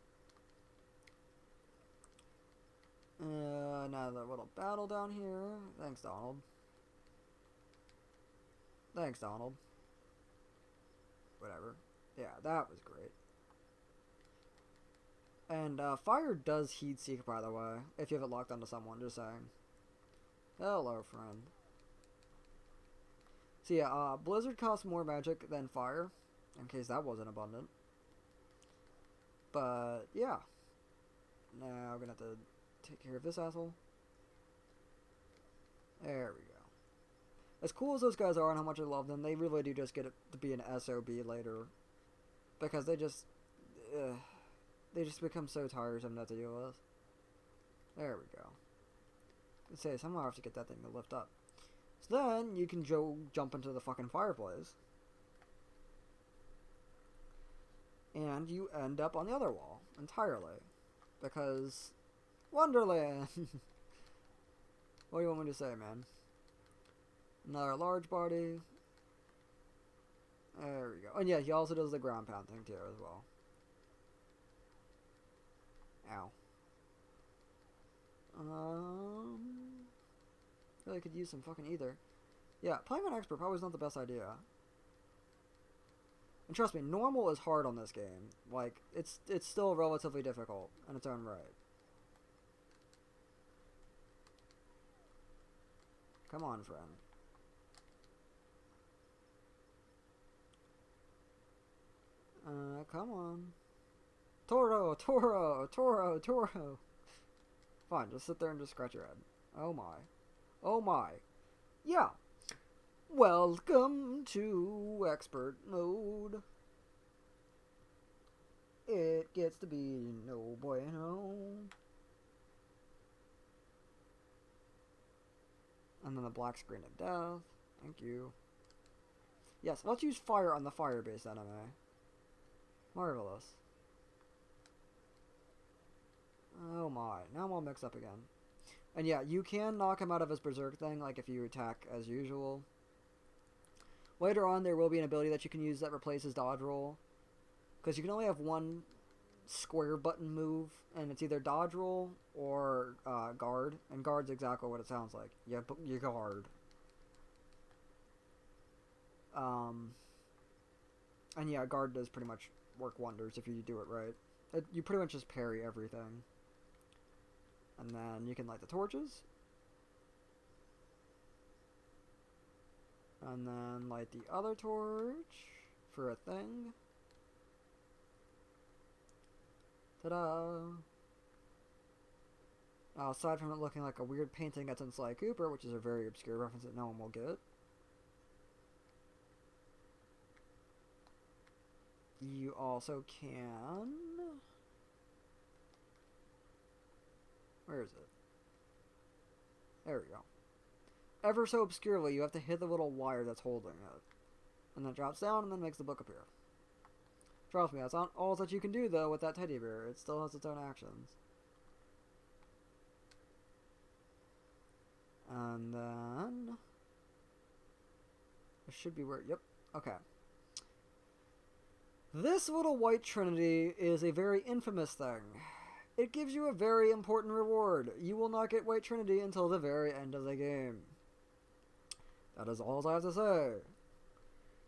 Another little battle down here. Thanks, Donald. Thanks, Donald. Whatever. Yeah, that was great. And, fire does heat seek, by the way, if you have it locked onto someone, just saying. Hello, friend. So yeah, Blizzard costs more magic than fire, in case that wasn't abundant. But, yeah. Now, I'm gonna have to take care of this asshole. There we go. As cool as those guys are and how much I love them, they really do just get to be an SOB later. Because they just become so tiresome to deal with. There we go. Let's say, somehow I have to get that thing to lift up. So then, you can jump into the fucking fireplace. And you end up on the other wall, entirely. Because, Wonderland! What do you want me to say, man? Another large body. There we go. And yeah, he also does the ground pound thing too, as well. Ow. Really could use some fucking ether. Yeah, playing on expert probably is not the best idea. And trust me, normal is hard on this game. Like, it's still relatively difficult in its own right. Come on, friend. Come on. Toro, Toro, Toro, Toro. Fine, just sit there and just scratch your head. Oh my. Oh my. Yeah. Welcome to expert mode. It gets to be no bueno. And then the black screen of death. Thank you. Yes, let's use fire on the fire-based enemy. Marvelous. Oh my, now I'm all mixed up again. And yeah, you can knock him out of his berserk thing, like if you attack as usual. Later on, there will be an ability that you can use that replaces dodge roll. Because you can only have one square button move, and it's either dodge roll or guard. And guard's exactly what it sounds like. You guard. And yeah, guard does pretty much work wonders if you do it right. You pretty much just parry everything. And then you can light the torches. And then light the other torch for a thing. Ta-da! Aside from it looking like a weird painting that's in Sly Cooper, which is a very obscure reference that no one will get. You also can... Where is it? There we go. Ever so obscurely, you have to hit the little wire that's holding it. And then it drops down and then makes the book appear. Trust me, that's not all that you can do, though, with that teddy bear. It still has its own actions. And then... It should be where... Yep. Okay. This little white trinity is a very infamous thing. It gives you a very important reward. You will not get white trinity until the very end of the game. That is all I have to say.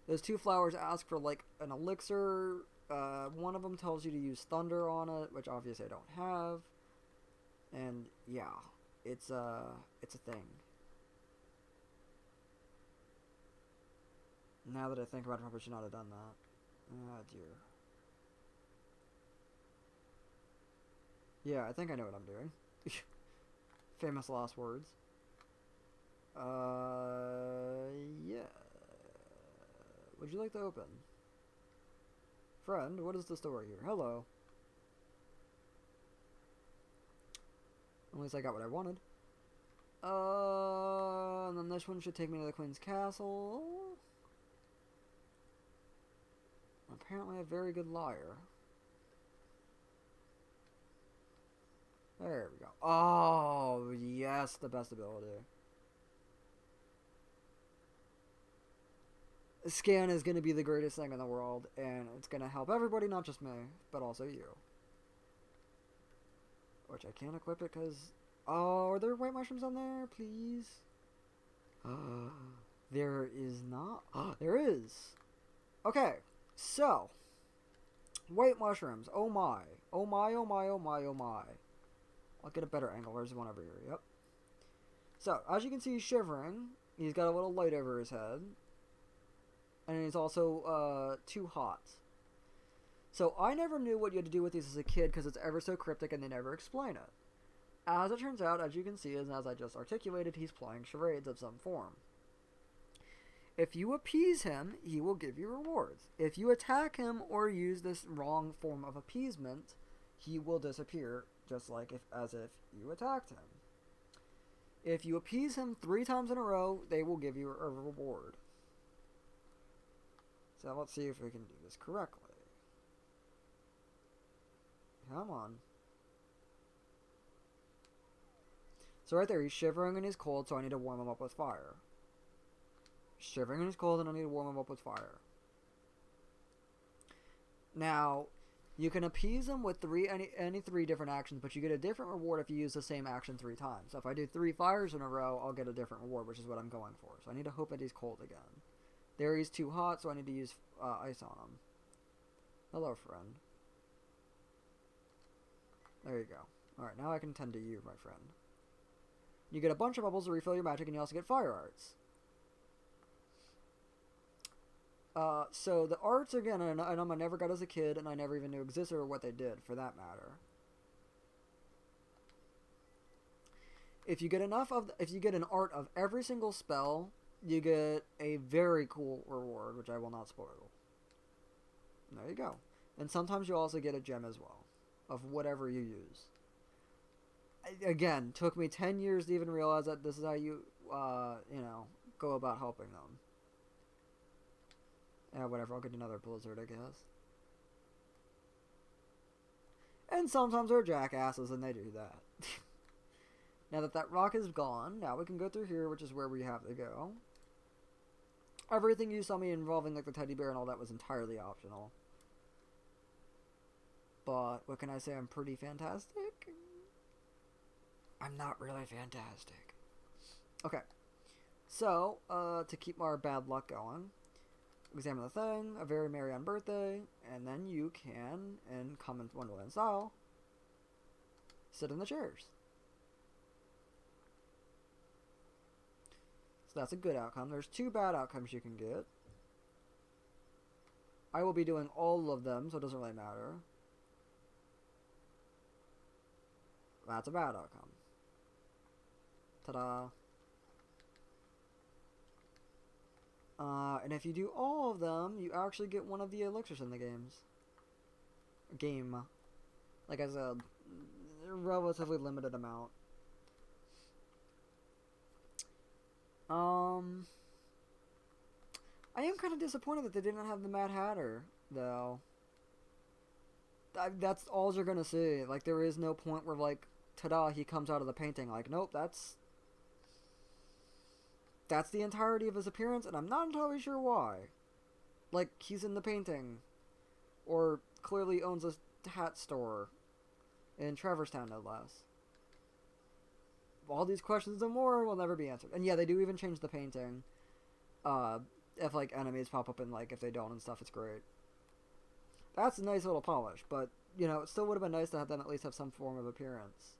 Those 2 flowers ask for, like, an elixir. One of them tells you to use thunder on it, which obviously I don't have. And, yeah. It's a thing. Now that I think about it, I probably should not have done that. Ah, dear. Yeah, I think I know what I'm doing. Famous last words. Yeah. Would you like to open? Friend, what is the story here? Hello. At least I got what I wanted. And then this one should take me to the Queen's Castle. Apparently a very good liar. There we go. Oh, yes, the best ability. Scan is going to be the greatest thing in the world, and it's going to help everybody, not just me, but also you. Which I can't equip it because... Oh, are there white mushrooms on there? Please? There is not. There is. Okay, so. White mushrooms. Oh my. Oh my, oh my, oh my, oh my. I'll get a better angle. There's one over here. Yep. So, as you can see, he's shivering. He's got a little light over his head. And he's also too hot. So I never knew what you had to do with these as a kid because it's ever so cryptic and they never explain it. As it turns out, as you can see, and as I just articulated, he's playing charades of some form. If you appease him, he will give you rewards. If you attack him or use this wrong form of appeasement, he will disappear, just like as if you attacked him. If you appease him 3 times in a row, they will give you a reward. So let's see if we can do this correctly. Come on. So right there, he's shivering and he's cold, so I need to warm him up with fire. Shivering and he's cold, and I need to warm him up with fire. Now, you can appease him with any 3 different actions, but you get a different reward if you use the same action 3 times. So if I do 3 fires in a row, I'll get a different reward, which is what I'm going for. So I need to hope that he's cold again. There, he's too hot, so I need to use ice on him. Hello, friend. There you go. Alright, now I can tend to you, my friend. You get a bunch of bubbles to refill your magic, and you also get fire arts. So the arts, again, an item I never got as a kid, and I never even knew existed or what they did, for that matter. If you get if you get an art of every single spell, you get a very cool reward, which I will not spoil. There you go. And sometimes you also get a gem as well, of whatever you use. Again, took me 10 years to even realize that this is how you, you know, go about helping them. Yeah, whatever, I'll get another blizzard, I guess. And sometimes they're jackasses, and they do that. Now that that rock is gone, now we can go through here, which is where we have to go. Everything you saw me involving, like the teddy bear and all that, was entirely optional. But, what can I say, I'm pretty fantastic? I'm not really fantastic. Okay. So, to keep our bad luck going, examine the thing, a very merry on birthday, and then you can, in common Wonderland style, sit in the chairs. So that's a good outcome. There's 2 bad outcomes you can get. I will be doing all of them, so it doesn't really matter. That's a bad outcome. Ta-da. And if you do all of them, you actually get one of the elixirs in the game. Like I said, a relatively limited amount. Um, I am kind of disappointed that they didn't have the Mad Hatter, though. That's all you're gonna see. Like, there is no point where, like, ta-da, he comes out of the painting. Like, nope, that's the entirety of his appearance, and I'm not entirely sure why. Like, he's in the painting. Or clearly owns a hat store. In Traverstown, no less. All these questions and more will never be answered. And yeah, they do even change the painting. If, like, enemies pop up and, like, if they don't and stuff, it's great. That's a nice little polish, but, you know, it still would have been nice to have them at least have some form of appearance.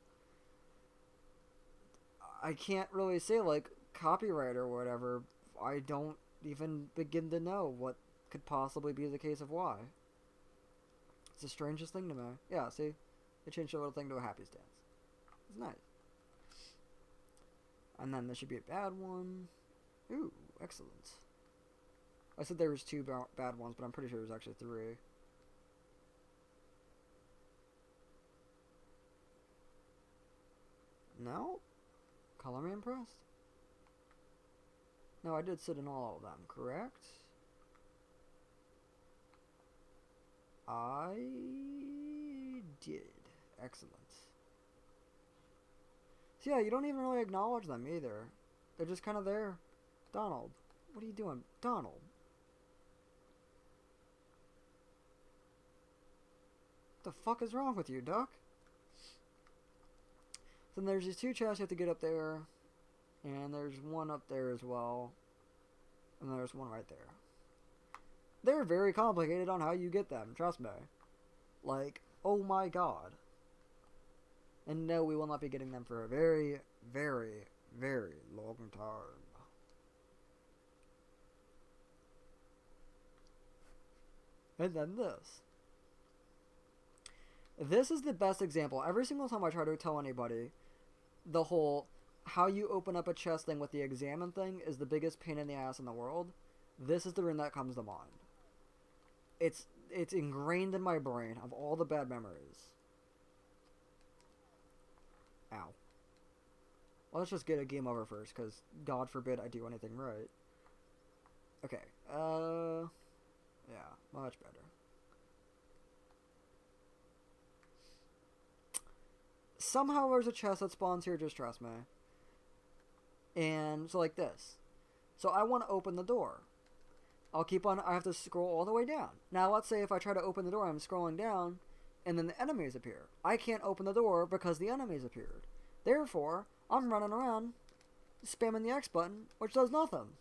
I can't really say, like, copyright or whatever. I don't even begin to know what could possibly be the case of why. It's the strangest thing to me. Yeah, see? They changed the little thing to a happy stance. It's nice. And then there should be a bad one. Ooh, excellent. I said there was two bad ones, but I'm pretty sure there's actually three. No? Color me impressed? No, I did sit in all of them, correct? I did. Excellent. So yeah, you don't even really acknowledge them either. They're just kind of there. Donald, what are you doing? Donald. What the fuck is wrong with you, Duck? Then there's these two chests you have to get up there. And there's one up there as well. And there's one right there. They're very complicated on how you get them, trust me. Like, oh my god. And no, we will not be getting them for a very, very, very long time. And then this. This is the best example. Every single time I try to tell anybody, the whole how you open up a chest thing with the examine thing is the biggest pain in the ass in the world. This is the rune that comes to mind. It's ingrained in my brain of all the bad memories. Ow. Well, let's just get a game over first, because God forbid I do anything right. Okay, yeah, much better. Somehow there's a chest that spawns here, just trust me. And, so like this. So I want to open the door. I have to scroll all the way down. Now let's say if I try to open the door, I'm scrolling down, and then the enemies appear. I can't open the door because the enemies appeared. Therefore, I'm running around, spamming the X button, which does nothing.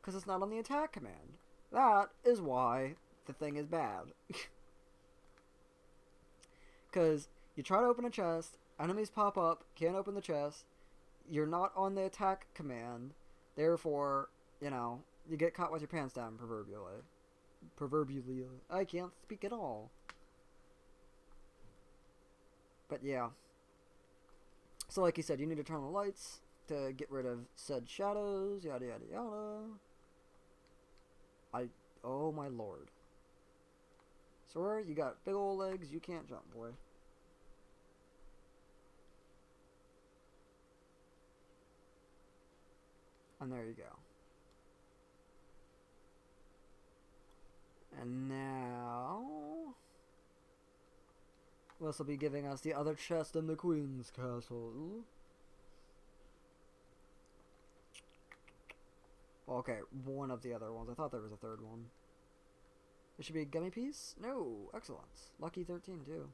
Because it's not on the attack command. That is why the thing is bad. Because you try to open a chest, enemies pop up, can't open the chest, you're not on the attack command, therefore, you know, you get caught with your pants down, proverbially. Proverbially. I can't speak at all. But yeah. So like you said, you need to turn on the lights to get rid of said shadows, yada yada yada. Oh my lord. Sora, you got big old legs, you can't jump, boy. And there you go. And now this will be giving us the other chest in the Queen's Castle. Well, okay, one of the other ones. I thought there was a third one. It should be a gummy piece? No, excellent. Lucky 13 too.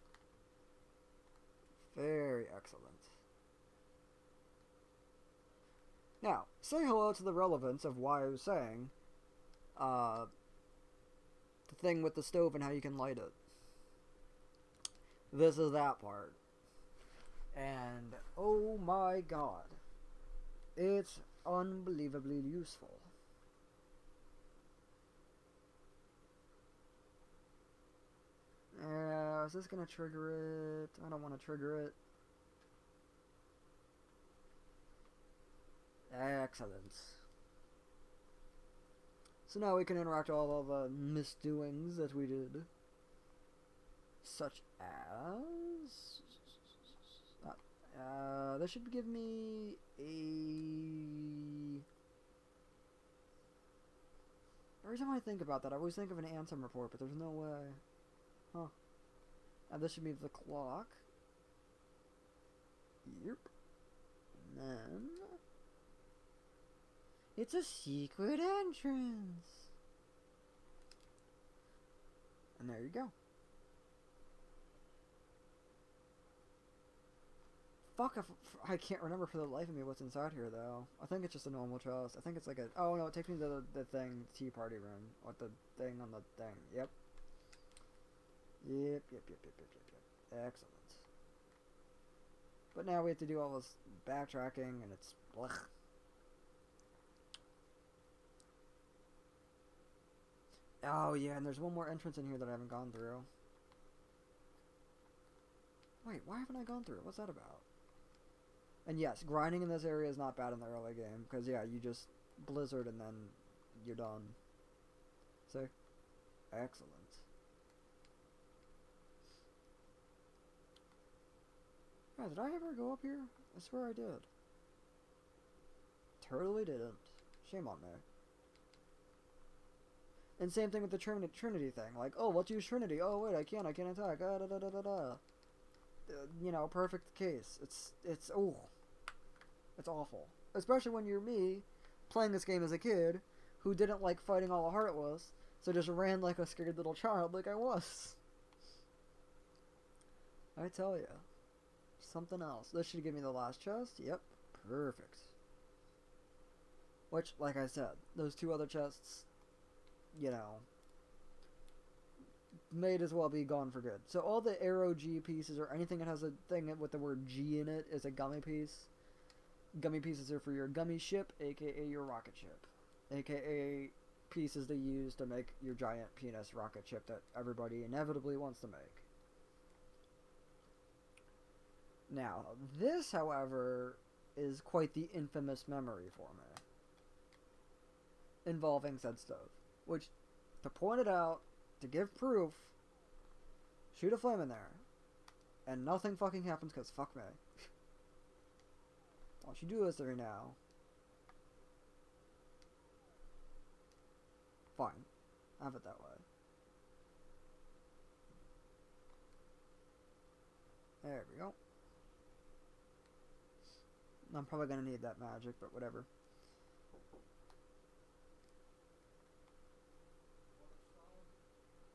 Very excellent. Now, say hello to the relevance of why I was saying the thing with the stove and how you can light it. This is that part. And, oh my god. It's unbelievably useful. Is this gonna trigger it? I don't want to trigger it. Excellent. So now we can interact all of the misdoings that we did. Such as... this should give me a Every time I think about that, I always think of an Ansem report, but there's no way. Huh. And this should be the clock. Yep. And then... it's a secret entrance! And there you go. Fuck, I can't remember for the life of me what's inside here, though. I think it's just a normal chest. I think it's like a... oh, no, it takes me to the thing, tea party room. With the thing on the thing. Yep. Yep. Excellent. But now we have to do all this backtracking, and it's... blech. Oh, yeah, and there's one more entrance in here that I haven't gone through. Wait, why haven't I gone through it? What's that about? And yes, grinding in this area is not bad in the early game, because yeah, you just blizzard and then you're done. See? Excellent. Yeah, did I ever go up here? I swear I did. Totally didn't. Shame on me. And same thing with the Trinity thing. Like, oh, let's use Trinity. Oh, wait, I can't attack. You know, perfect case. It's awful. Especially when you're me, playing this game as a kid, who didn't like fighting all the Heartless, so just ran like a scared little child like I was. I tell ya. Something else. This should give me the last chest. Yep. Perfect. Which, like I said, those two other chests, you know, may as well be gone for good. So all the arrow G pieces, or anything that has a thing with the word G in it, is a gummy piece. Gummy pieces are for your gummy ship, aka your rocket ship. Aka pieces they use to make your giant penis rocket ship that everybody inevitably wants to make. Now, this, however, is quite the infamous memory for me. Involving said stove. Which, to point it out, to give proof, shoot a flame in there. And nothing fucking happens because fuck me. Why don't you do this every now? Fine. Have it that way. There we go. I'm probably gonna need that magic, but whatever.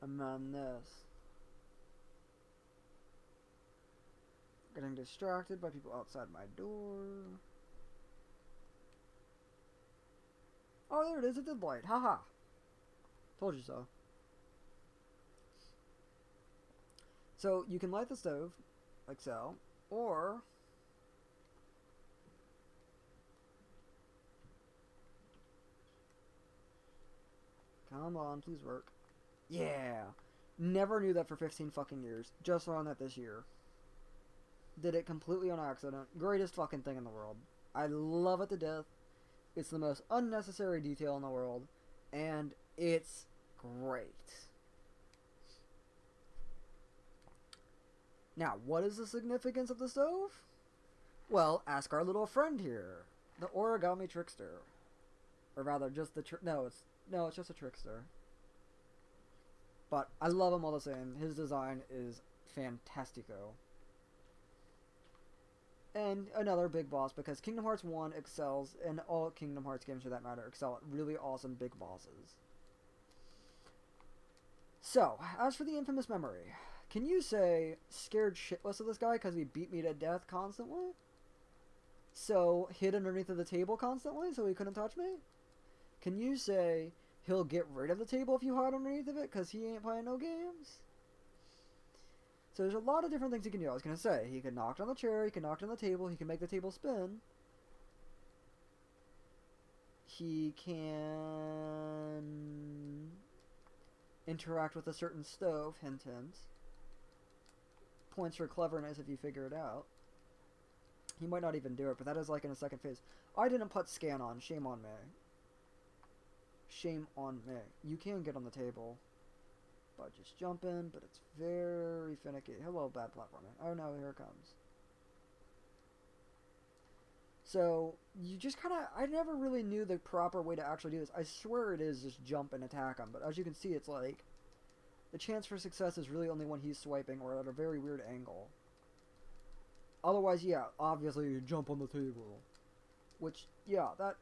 And then this. Getting distracted by people outside my door. Oh, there it is. It did light. Haha. Told you so. So, you can light the stove, like so, or... come on, please work. Yeah! Never knew that for 15 fucking years. Just learned that this year. Did it completely on accident. Greatest fucking thing in the world. I love it to death. It's the most unnecessary detail in the world. And it's great. Now, what is the significance of the stove? Well, ask our little friend here. The origami trickster. Or rather, just the no, it's just a trickster. But I love him all the same. His design is fantastico. And another big boss, because Kingdom Hearts 1 excels, and all Kingdom Hearts games for that matter, excel at really awesome big bosses. So, as for the infamous memory, can you say scared shitless of this guy because he beat me to death constantly? So, hid underneath of the table constantly so he couldn't touch me? Can you say he'll get rid of the table if you hide underneath of it because he ain't playing no games? So there's a lot of different things he can do. I was going to say, he can knock down the chair, he can knock down the table, he can make the table spin. He can interact with a certain stove, hint hint. Points for cleverness if you figure it out. He might not even do it, but that is like in a second phase. I didn't put scan on, shame on me. Shame on me. You can get on the table by just jumping, but it's very finicky. Hello, bad platforming. Oh no, here it comes. So you just kind of, I never really knew the proper way to actually do this. I swear it is just jump and attack him, but as you can see, it's like the chance for success is really only when he's swiping or at a very weird angle. Otherwise, yeah, obviously you jump on the table, which, yeah, that,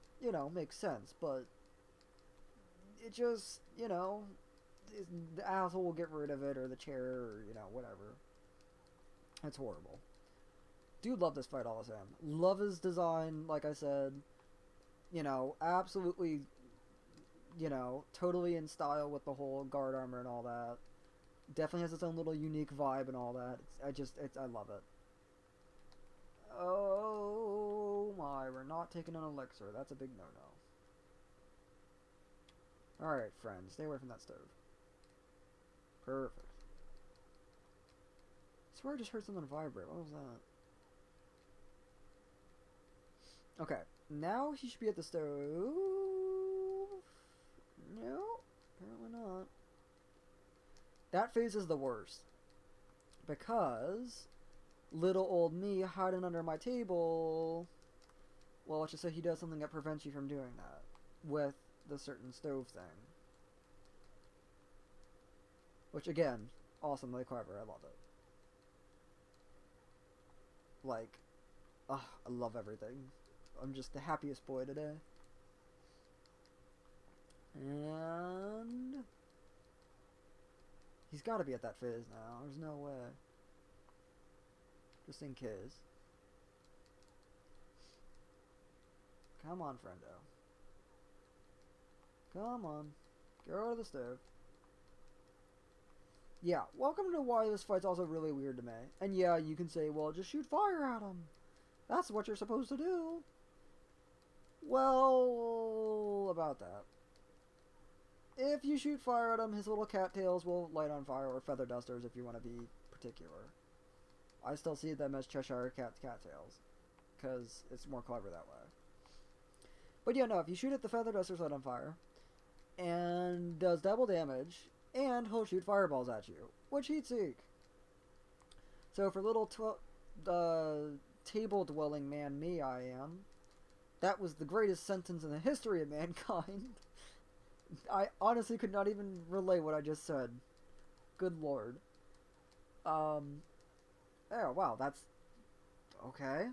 makes sense, but it just, the asshole will get rid of it, or the chair, or, whatever. It's horrible. Do love this fight all the same. Love his design, like I said. Absolutely, totally in style with the whole guard armor and all that. Definitely has its own little unique vibe and all that. I love it. Oh my, we're not taking an elixir. That's a big no-no. Alright, friends, stay away from that stove. Perfect. I swear I just heard something vibrate. What was that? Okay, now he should be at the stove. No, apparently not. That phase is the worst. Because little old me hiding under my table. Well, let's just say he does something that prevents you from doing that with the certain stove thing. Which, again, awesomely clever. I love it. Like, I love everything. I'm just the happiest boy today. And he's got to be at that phase now. There's no way. Just in case. Come on, friendo. Come on. Go to the stove. Yeah, welcome to why this fight's also really weird to me. And yeah, you can say, well, just shoot fire at him. That's what you're supposed to do. Well, about that. If you shoot fire at him, his little cattails will light on fire, or feather dusters if you want to be particular. I still see them as Cheshire cattails, because it's more clever that way. But yeah, no, if you shoot it, the feather dusters light on fire, and does double damage, and he'll shoot fireballs at you, which he'd seek. So for little table-dwelling man me I am, that was the greatest sentence in the history of mankind. I honestly could not even relay what I just said. Good lord. Oh, wow, that's... okay.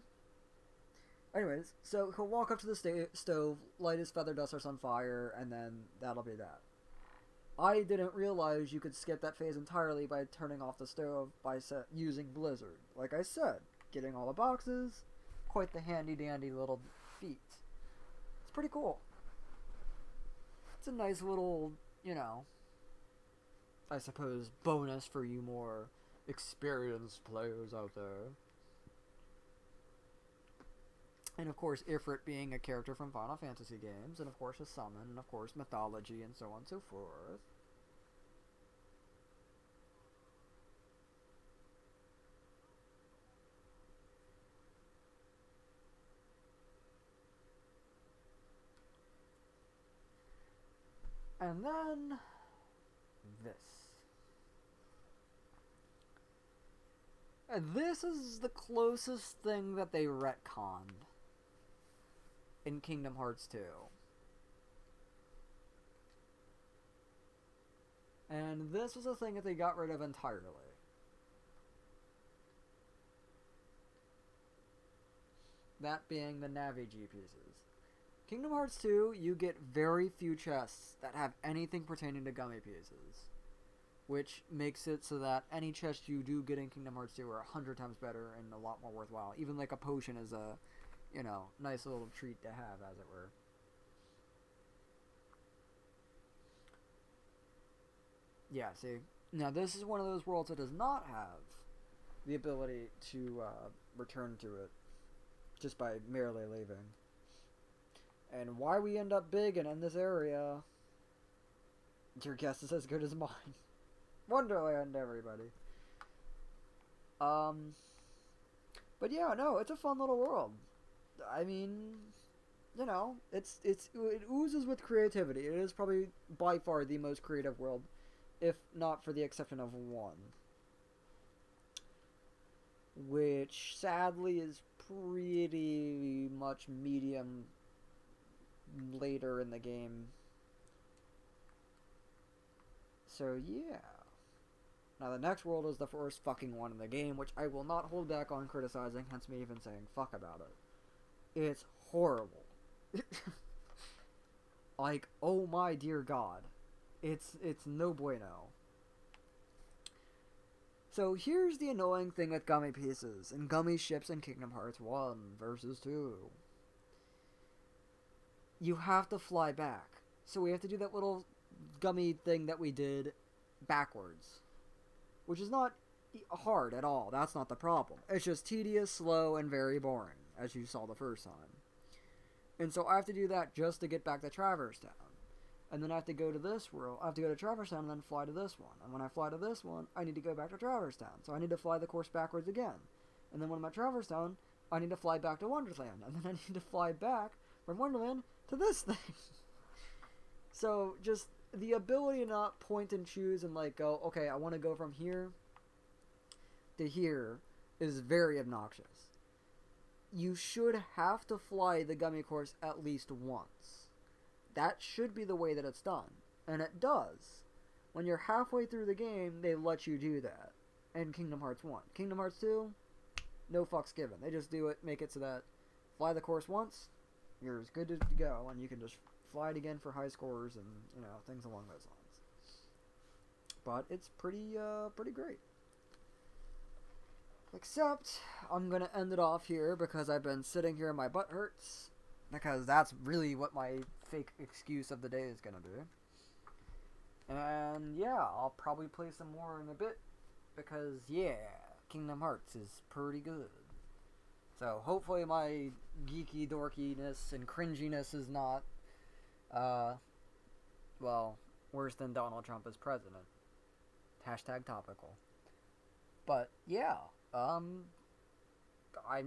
Anyways, so he'll walk up to the stove, light his feather dusters on fire, and then that'll be that. I didn't realize you could skip that phase entirely by turning off the stove by using Blizzard. Like I said, getting all the boxes, quite the handy-dandy little feat. It's pretty cool. It's a nice little, I suppose, bonus for you more experienced players out there. And of course, Ifrit being a character from Final Fantasy games, and of course a summon, and of course mythology, and so on and so forth. And then this. And this is the closest thing that they retconned in Kingdom Hearts 2. And this was a thing that they got rid of entirely. That being the Navi G pieces. Kingdom Hearts 2, you get very few chests that have anything pertaining to gummy pieces. Which makes it so that any chest you do get in Kingdom Hearts 2 are 100 times better and a lot more worthwhile. Even like a potion is a, nice little treat to have, as it were. Yeah, see? Now this is one of those worlds that does not have the ability to return to it just by merely leaving. And why we end up big and in this area, your guess is as good as mine. Wonderland, everybody. But yeah, no, it's a fun little world. I mean, it oozes with creativity. It is probably by far the most creative world, if not for the exception of one. which sadly is pretty much medium later in the game. So yeah. Now the next world is the first fucking one in the game, which I will not hold back on criticizing, hence me even saying fuck about it. It's horrible. Like, oh my dear god. It's no bueno. So here's the annoying thing with gummy pieces and gummy ships in Kingdom Hearts 1 versus 2. You have to fly back. So we have to do that little gummy thing that we did backwards. Which is not hard at all. That's not the problem. It's just tedious, slow, and very boring, as you saw the first time. And so I have to do that just to get back to Traverse Town. And then I have to go to this world. I have to go to Traverse Town and then fly to this one. And when I fly to this one, I need to go back to Traverse Town. So I need to fly the course backwards again. And then when I'm at Traverse Town, I need to fly back to Wonderland. And then I need to fly back from Wonderland to this thing. So just the ability to not point and choose and like go, okay, I want to go from here to here is very obnoxious. You should have to fly the gummy course at least once. That should be the way that it's done. And it does. When you're halfway through the game, they let you do that. In Kingdom Hearts 1. Kingdom Hearts 2, no fucks given. They just do it, make it so that fly the course once, you're as good to go, and you can just fly it again for high scores and, you know, things along those lines. But it's pretty great. Except, I'm gonna end it off here because I've been sitting here and my butt hurts. Because that's really what my fake excuse of the day is gonna be. And yeah, I'll probably play some more in a bit. Because yeah, Kingdom Hearts is pretty good. So hopefully my geeky dorkiness and cringiness is not, well, worse than Donald Trump as president. Hashtag topical. But yeah, I'm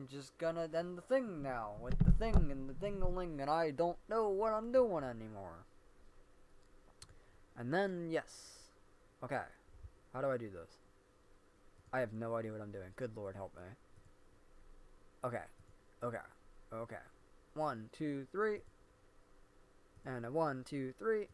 just gonna end the thing now with the thing and the ding-a-ling, and I don't know what I'm doing anymore. And then, yes. Okay. How do I do this? I have no idea what I'm doing. Good Lord, help me. Okay. 1, 2, 3. And a 1, 2, 3.